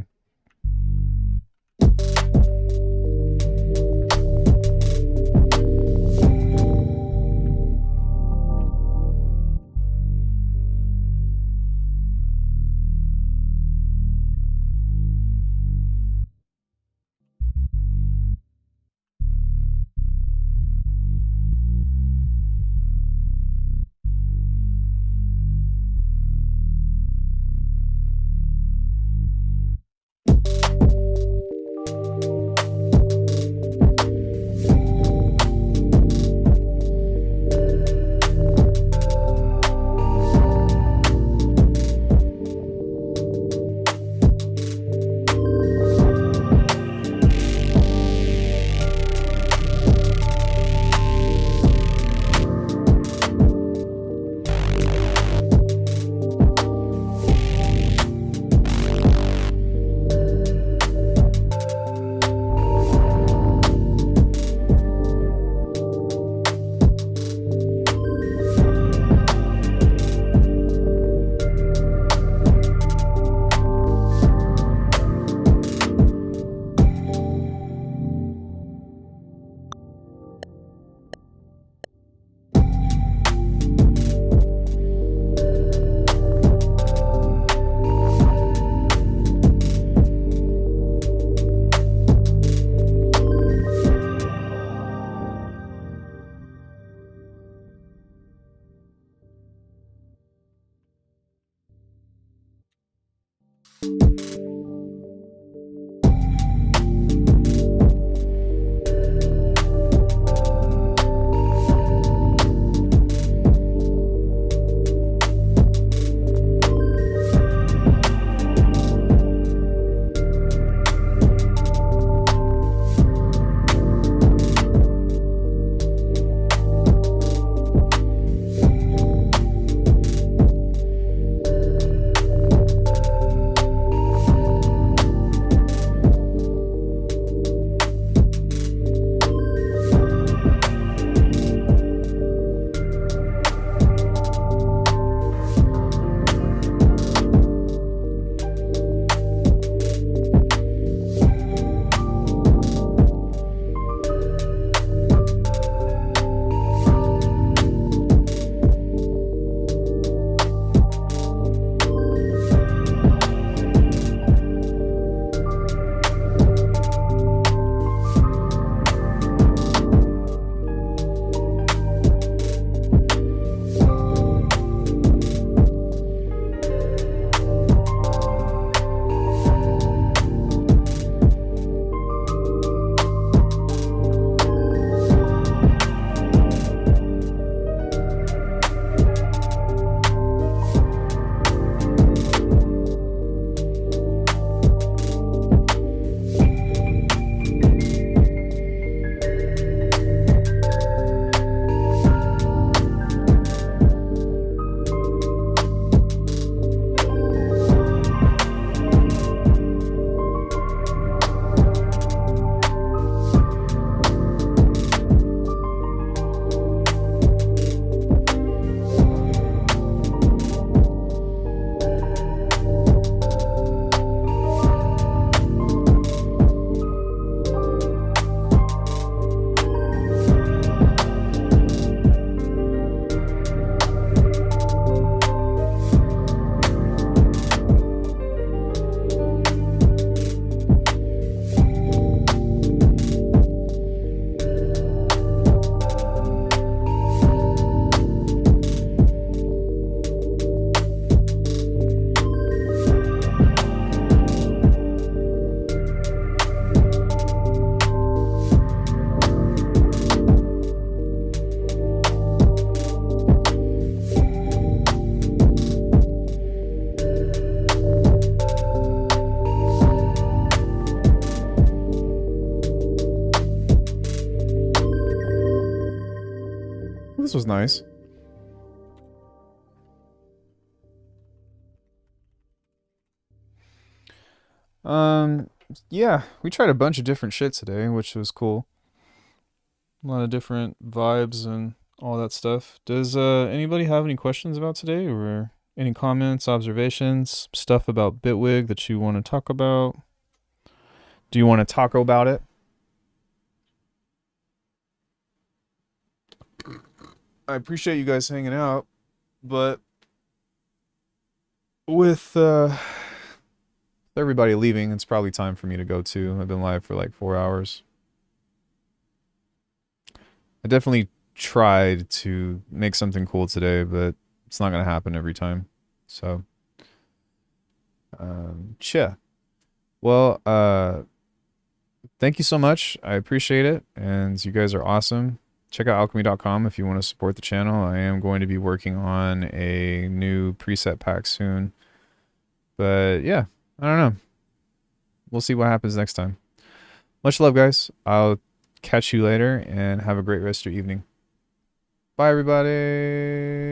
This was nice. Um, yeah, we tried a bunch of different shit today, which was cool. A lot of different vibes and all that stuff. Does anybody have any questions about today, or Any comments, observations, stuff about Bitwig that you want to talk about? Do you want to talk about it? I appreciate you guys hanging out, but with everybody leaving, it's probably time for me to go too. I've been live for like 4 hours. I definitely tried to make something cool today, but it's not going to happen every time. So, yeah. Well, thank you so much. I appreciate it. And you guys are awesome. Check out alchemy.com if you want to support the channel. I am going to be working on a new preset pack soon. But yeah, I don't know. We'll see what happens next time. Much love, guys. I'll catch you later and have a great rest of your evening. Bye, everybody.